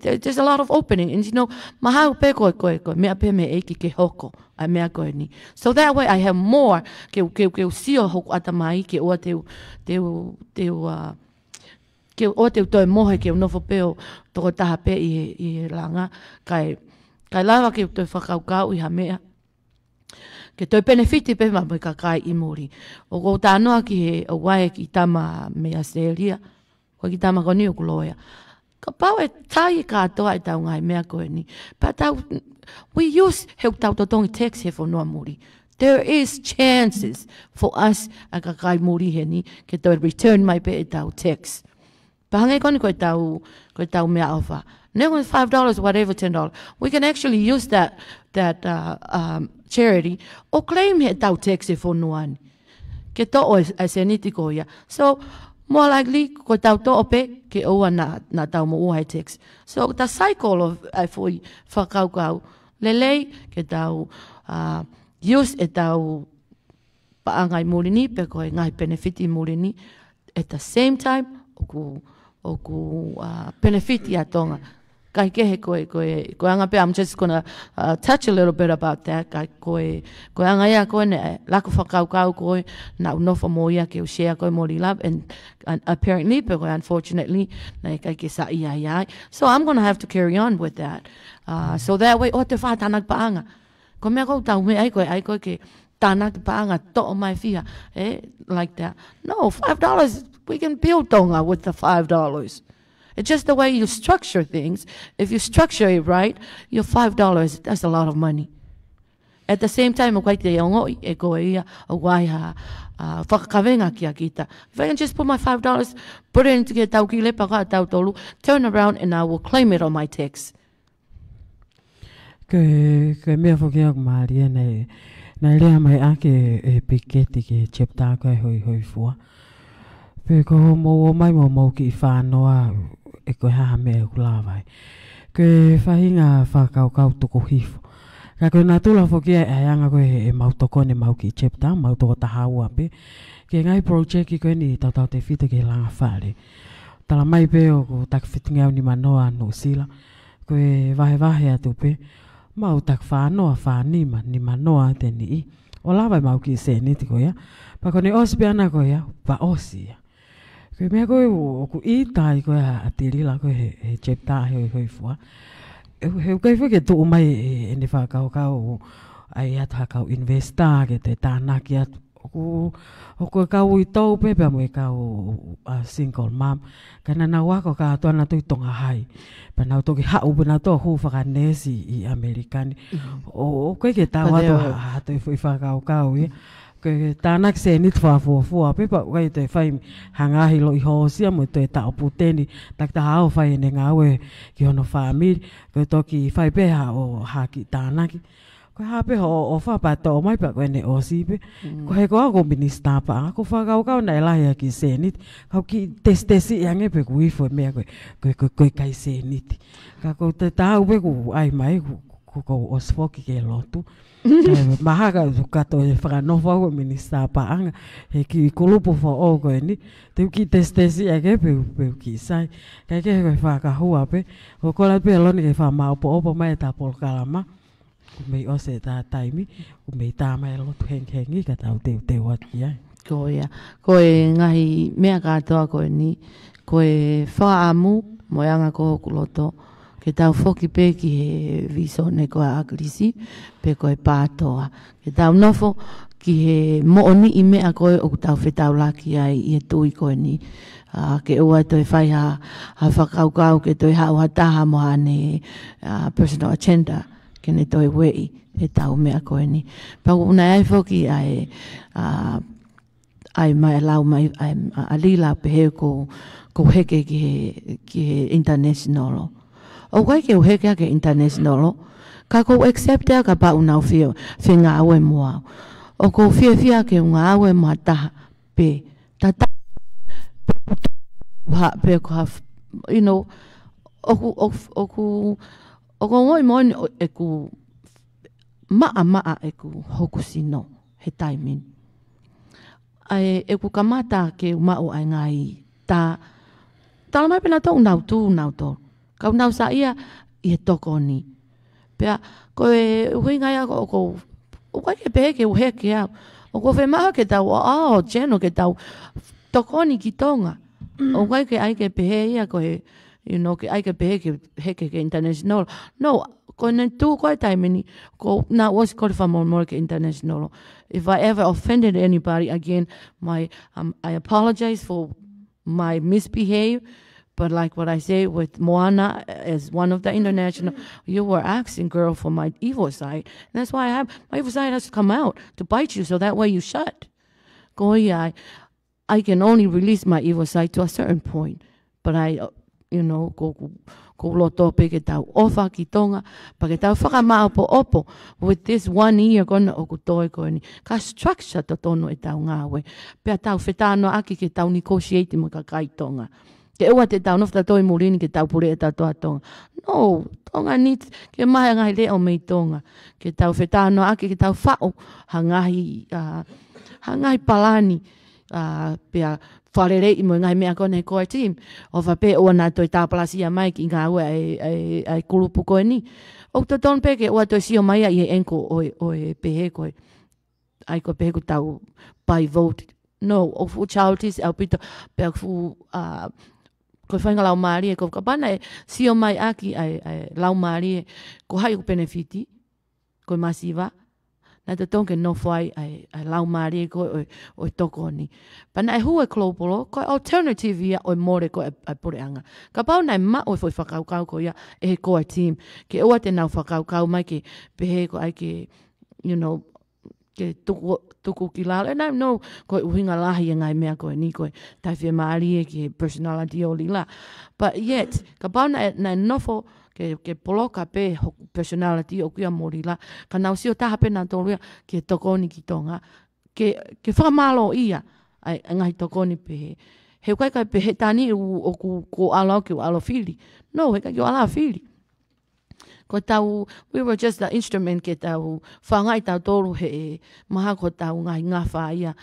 there's a lot of opening, and you know, mahau pe koe, mea pe me eiki ke hoko, ai mea koe ni. So that way I have more, ke sio hoko atamai, ke oa ke o te toi mohe ke unofo peo toko taha pe i langa, kai lawa ke toi whakaukau i ha mea. Ke toi benefiti pe ma ka kai i muri. O ko tānoa ki he o wae ki tama mea seria, ko ki tama koni o kuloia. Ka pau e tai ka toa e tau ngai mea koe ni. Pa tau, we use he tau totongi text he whanua muri. There is chances for us a ka kai muri he ni, ke toi return mai pe e tau text. Pahangai koni koe tau mea awha. Nego $5, whatever, $10. We can actually use that charity or claim he tau text e whonuani. Ke to'o e seniti ko ia. So, more likely, ko tau to'o pe, ke oua na tau mo ua he text. So, the cycle of fui whakaukau, lelei, ke tau use e tau paangai murini, pe koe ngai benefiti murini. At the same time, oku benefiti atonga. Kai kehe koe anga pe, I'm just gonna touch a little bit about that. Kai koe anga ia koe ne lako whakaukau koe na unofa mo ia ke ushea koe mori love, and apparently, but unfortunately, na kai ke sa ia. So I'm gonna have to carry on with that. So that way, o te whātanak paanga. Ko mea kou tau me ai koe ke tānak paanga to'o mai fia, like that. No, $5, we can build tonga with the $5. It's just the way you structure things. If you structure it right, your $5, that's a lot of money. At the same time, if I can just put my $5, put it into ke tau ki lepa ka tau tolu, turn around and I will claim it on my tax. Ke mea whoki aku maari nei rea mai ake e piketi ke chepta koe hoi fua. Pe ko mo mai mo ki whanoa e koe haha mea kulawai. Ke whahinga whakaukau tuku hifo. Ka koe nā tula whoki e anga koe e mautoko ne mau ki chepta, mautoko tahaua pe. Ke ngai project ki koe ni tau te whita ke langa whare. tala mai pe o ko tak fitinga ni manoa no sila ko e vahe atu pe mau tak whanoa whanima ni manoa te ni o lawa mau ki se ni tiko ya pa ko ne osi pe ana ko ya pa osi ya ko mea ko o ku i tai ko a Tilila ko he chepta he fua he kai fo ke tu mai e ni fa kau ai ata kau investa ke te tana ki atu o ko kau i tau pe pe mo kau single mom kana na wa ko ka to na tu tonga hai pa na to ki ha u na to hu fa kanesi i american o ko ke ta wa to ha to fa kau i ke tana se ni fa fo pe pa wai te fai hanga hi lo i ho sia mo te ta puteni tak ta ha o fai ne ngawe ki ono family ko to ki fai pe ha o ha ki tana ki ko ha pe o fa pa to mai pa ko ne o si pe ko he ko minister pa ko fa ka na la ya ki se ni ka ki teste si yang e pe ku i fo me ko kai se ni ka ko te ta u pe ku ai mai ko os fo ki ke Lotu maha ka to e fra no fa ko minister pa anga he ki kulupo fo o ko ni te ki teste si ya ke pe ki sai ka ke ko fa ka hu pe ko la pe lo ni ke fa ma po mai ta polokalama me o se ta taimi me ta mai lo hengi ka tau te wat ya ko ia ko e ngai mea katoa ko ni ko e whaamu mo anga ko Lotu ketau foki pe ki he viso ne ko agrisi pe ko e patoa ketau nofo ki he mooni i mea ko o tau fetau laki ai i tui ko ni ke ua to e whai ha whakaukau ke to e hau hataha mo ane personal agenda ke ne toi wei e tau mea koe ni. Pau una ai foki ai mai lau mai a lila pehe ko heke ki he international. O kai ke heke ke international ka ko accept ka pa una fio finga awe moa. O ko fia ke unga awe moa taha pe tata pe ko you know oku moi e ku maa e ku hoku sino he taimin. Ai e ku kamata ke umau ai ngai ta tala mai pena tau nau to. Kau nau sa ia i he toko ni. Pea ko e hui ngai ako o kai ke pehe ke uhe ke au. O ko fe maha ke tau geno ke tau toko ni ki tonga. O kai ke ai ke pehe ia ko he you know ke ai ke pehe ke heke ke international. No, ko ne tu ko taimini ko na was called for more ke international. If I ever offended anybody again, I apologize for my misbehave. But like what I say with Moana as one of the international, you were asking, girl, for my evil side. And that's why my evil side has to come out to bite you so that way you shut. Go yeah, I can only release my evil side to a certain point. But I, you know, ko Lotu pe ke tau ofa ki tonga, pa ke tau whakamao po opo with this 1 year kona o ku toi koe ni. Ka structure to tono e tau ngāwe. Pea tau whetano aki ke tau negotiate mo ka kai tonga. Ke ewa te tau nofta toi murini ke tau pure e tau toa tonga. No, tonga ni ke mahe ngai leo mei tonga. Ke tau whetano aki ke tau whao hangahi palani. Pea wharerei mo ngai mea kone koe team. O whape oa nā toi tāpalasia mai ki ngā ua ai kulupu koe ni. O ta ton peke oa toi sio mai ai e enko o e pehe koe. Ai koe pehe ko tau by vote. No, o fu charities au pito pea fu ko whainga lau maari e ko kapana e sio mai aki ai lau maari e ko hai ko benefiti ko masiva na te tonke no whai ai lau maari e ko o toko ni. Pana e hua klopolo ko alternative ia o more ko ai poreanga. Ka pau nai ma o foi whakaukau ko ia e ko ai team ke oa te nau whakaukau mai ke pehe ko ai ke you know ke tuku ki lalo. And I know koe uhinga lahi e ngai mea koe ni koe tai whi maari e ke personality o lila. But yet, ka pau na nofo ke poloka pe personality o kia mori la. Ka nau sio taha pe nā tōruia ke tokoni ki tonga. Ke whamalo ia ai ngai tokoni pehe. He kai pehe tani o ko alo ke o alo fili. No, he kai o ala fili. Ko tau, we were just the instrument ke tau whangai tau tōru he maha ko tau ngai ngā whaia,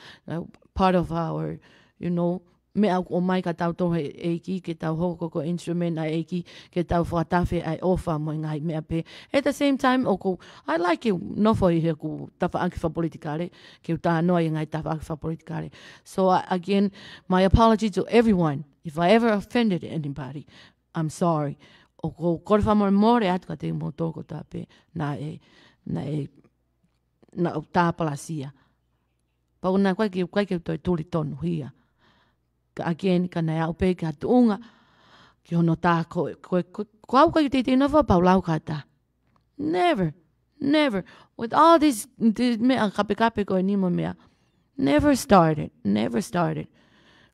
part of our, you know, mea omai ketau tohe eiki, ketau hoko instrument ai eiki, ketau whakatafe ai ofa mo ngai mea pe. At the same time, I like you, nofo I he ku tawhaaki whapolitikare, ke utaha noa I ngai tawhaaki whapolitikare. So again, my apology to everyone. If I ever offended anybody, I'm sorry. O kore whamore atu ka te mo toko tape na o tāpalasia. Pau nā koe ke toi tuli tonu hia. Again, ka nei au pe ka tuunga, ki hono tā koe au kai te tino wha pau lau ka tā. Never. With all this mea kape koe nimo mea, never started.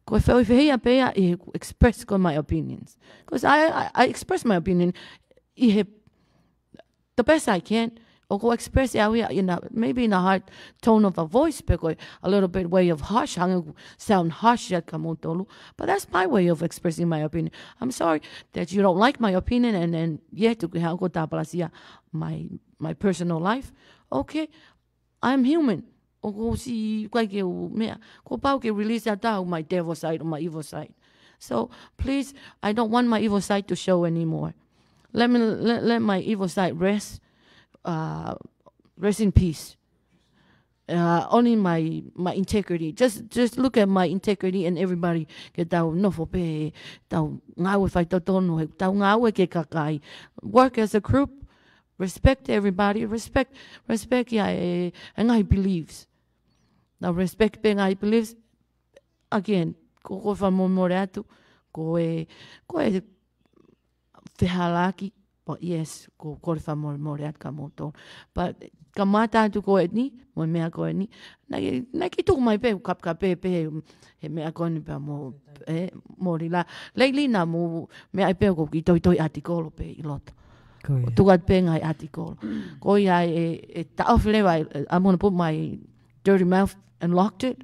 Ko whau whihia pea I express ko my opinions. Because I express my opinion the best I can. O ko express maybe in a hard tone of a voice, because a little bit way of harsh, sound harsh at kamotolu. But that's my way of expressing my opinion. I'm sorry that you don't like my opinion, and then to go tapalasia my personal life. Okay, I'm human. O ko si kai ke mea ko pau ke release ata my devil side or my evil side. So please, I don't want my evil side to show anymore. Let my evil side rest. Rest in peace. Only my integrity. Just look at my integrity and everybody ketau nofo pe tau ngau fai totono tau ngau ke kakai. Work as a group. Respect everybody. Respect ngai beliefs. Now respect pe ngai beliefs. Again, ko fa momore atu ko e fehalaki. But yes, ko fa more at kamoto. But kamata tu ko etni, mo mea ko etni. Na ki tu mai pe kap he mea ko ni pa mo morila. Lately na mo mea pe ko ki toi artikolo pe I Lotu. Tu gat pe ngai artikolo. Ko ia ta ofleva. I'm going to put my dirty mouth and locked it,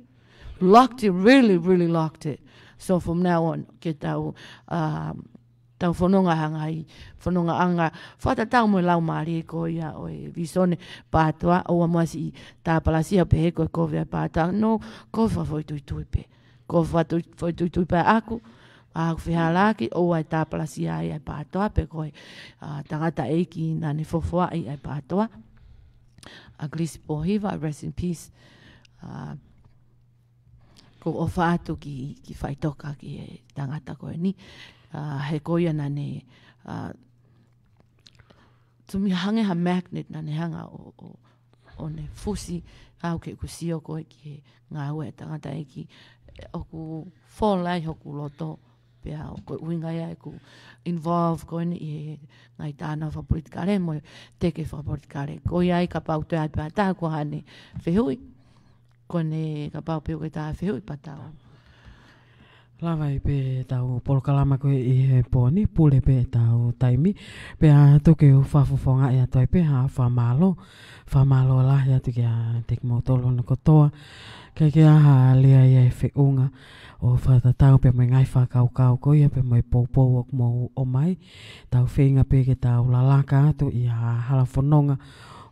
really locked it. So from now on, ketau tau whanonga hangai, whanonga anga, whata tau mo lau maari ko ia o visone pātua, o amasi tā palasia pe he koe kovi ai pātua, no, ko whawhoi tui pe. Ko whawhoi tui pe aku whihalaki, o ai tā palasia ai pātua, pe koe tangata eiki nane whawhua ai pātua. Aglisi pohiva, rest in peace. Ko o whaatu ki whaitoka ki tangata koe ni. He koia nane tumi hange ha magnet nane hanga o ne fusi au ke kusio koe ki ngā ue tangata eki o ku wholai hoku loto pia o koe uinga ia ku involve koe ni ngai tāna whapolitikare mo teke whapolitikare koia ai ka pau te ai pia tā kua hane whihui kone ka pau pio ke tā whihui patau. Lava I pe tau polokalama koe I he pōni, pule pe tau taimi. Pe a toke u whafofonga I atoe pe ha whamalo lahi atu ki a teki mautolo na kotoa. Kei ke aha lea I e whiunga o whatatau pe mai ngai whakaukau koia pe mai poupou o mo omai. Tau whinga pe ke tau lalaka atu I a halafononga.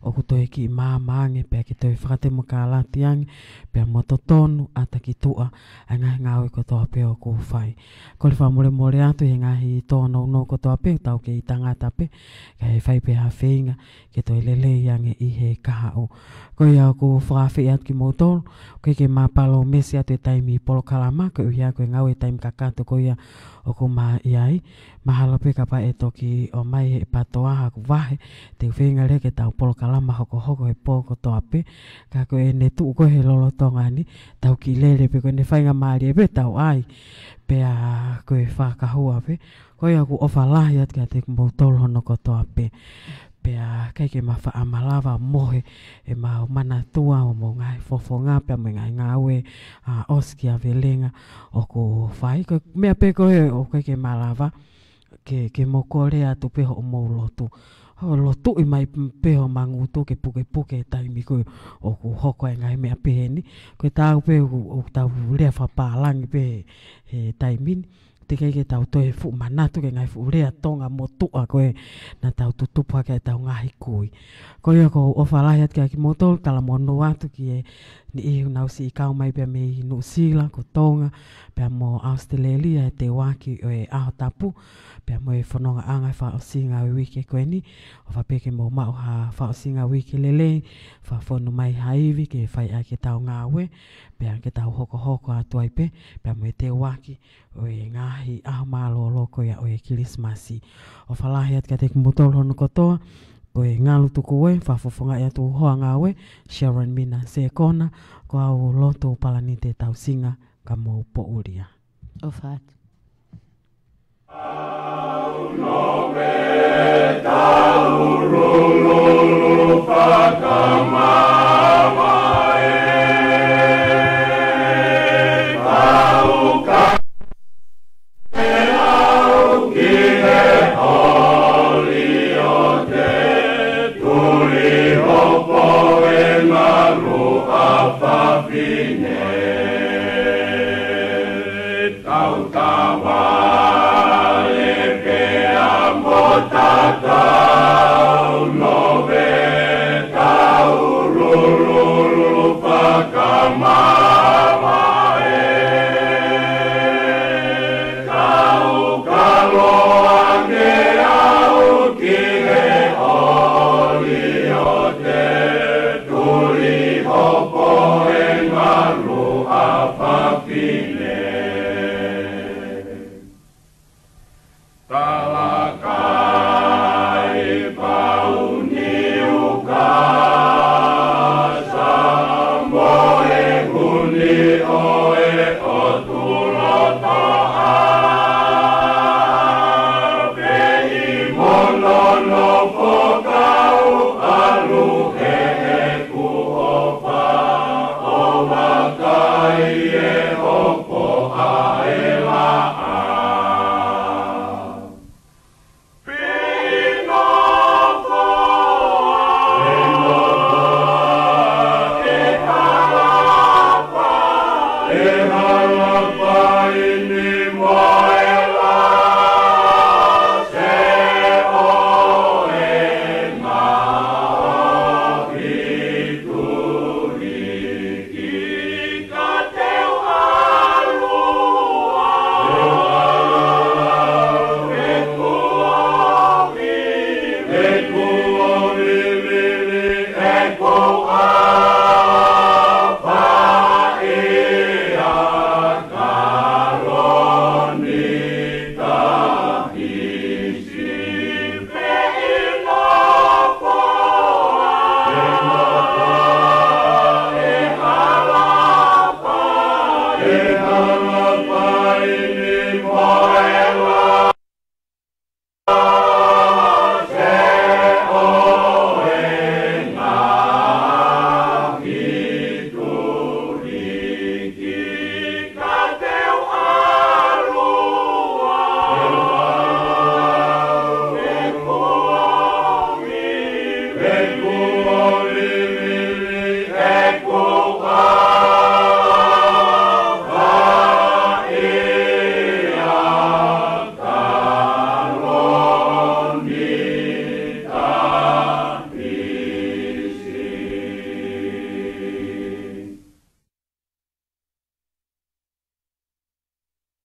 O kutoe ki māmange pe ki toi whakate mo ka latiange pe mototonu ata ki tua a ngahi ngāwe kotoa pe o ku whai. Ko le whamore atu he ngahi tōna no kotoa pe tau ke I tangata pe ka he whai pe ha whinga ke toi lelei ange I he kaha o. Ko ia o ku whawhi atu ki motolu ke mapalo mesi atu e taimi polokalama ko ia ko ngāwe taimi kakato ko ia o ku maa iai mahala pe ka pa e toki o mai he patoa ha ku wahe te whinga le ke tau polokalama hoko he pōko toa pe ka ko e ne tuu ko he lolo tonga ni tau ki lele pe ko ne whainga maari e pe tau ai pe a ko e whakahua pe ko ia ku ofa lahi at ka te kumbotolo hono ko toa pe pe a kai ke ma wha amalava mohe e ma mana tua o mo ngai fofo ngā pe mo ngai ngā ue oski a velenga o ko whai ko mea pe ko e o kai ke malava ke mo kore atu pe ho mo lotu. Lotu I mai peho mangutu ke puke taimi ko o ku hoko e ngai mea peheni ko tau pe o tau lea whapalangi pe he taimini te kei ke tau toe fu manatu ke ngai fu lea tonga mo tua koe na tau tutupa ke tau ngahi kui ko ia ko o whalahi at kia ki motol tala mono atu ki e ni i unau si kau mai pia me New Zealand ko tonga pia mo Australia te waki o e aho tapu pia mo e whanonga anga e wha o singa wiki koe ni o wha peke mo mao ha wha o singa wiki lelei wha whonu mai haivi ke whai a ketau ngā we pia ketau hoko hoko a tuai pe pia mo e te waki o e ngahi aho malo loko ia o e kirismasi o whalahi at ka te kumotolo hono kotoa ko e ngalu tuku we whafofonga ia tu hoa ngā we Sharon Minna se kona ko au Lotu palani te tau singa ka mo po uria O whaat. Au no me tau rululu whakamama e tau ka e au ki he holi o te tuli hopo e maru a whawhine tau tawa e pe a motata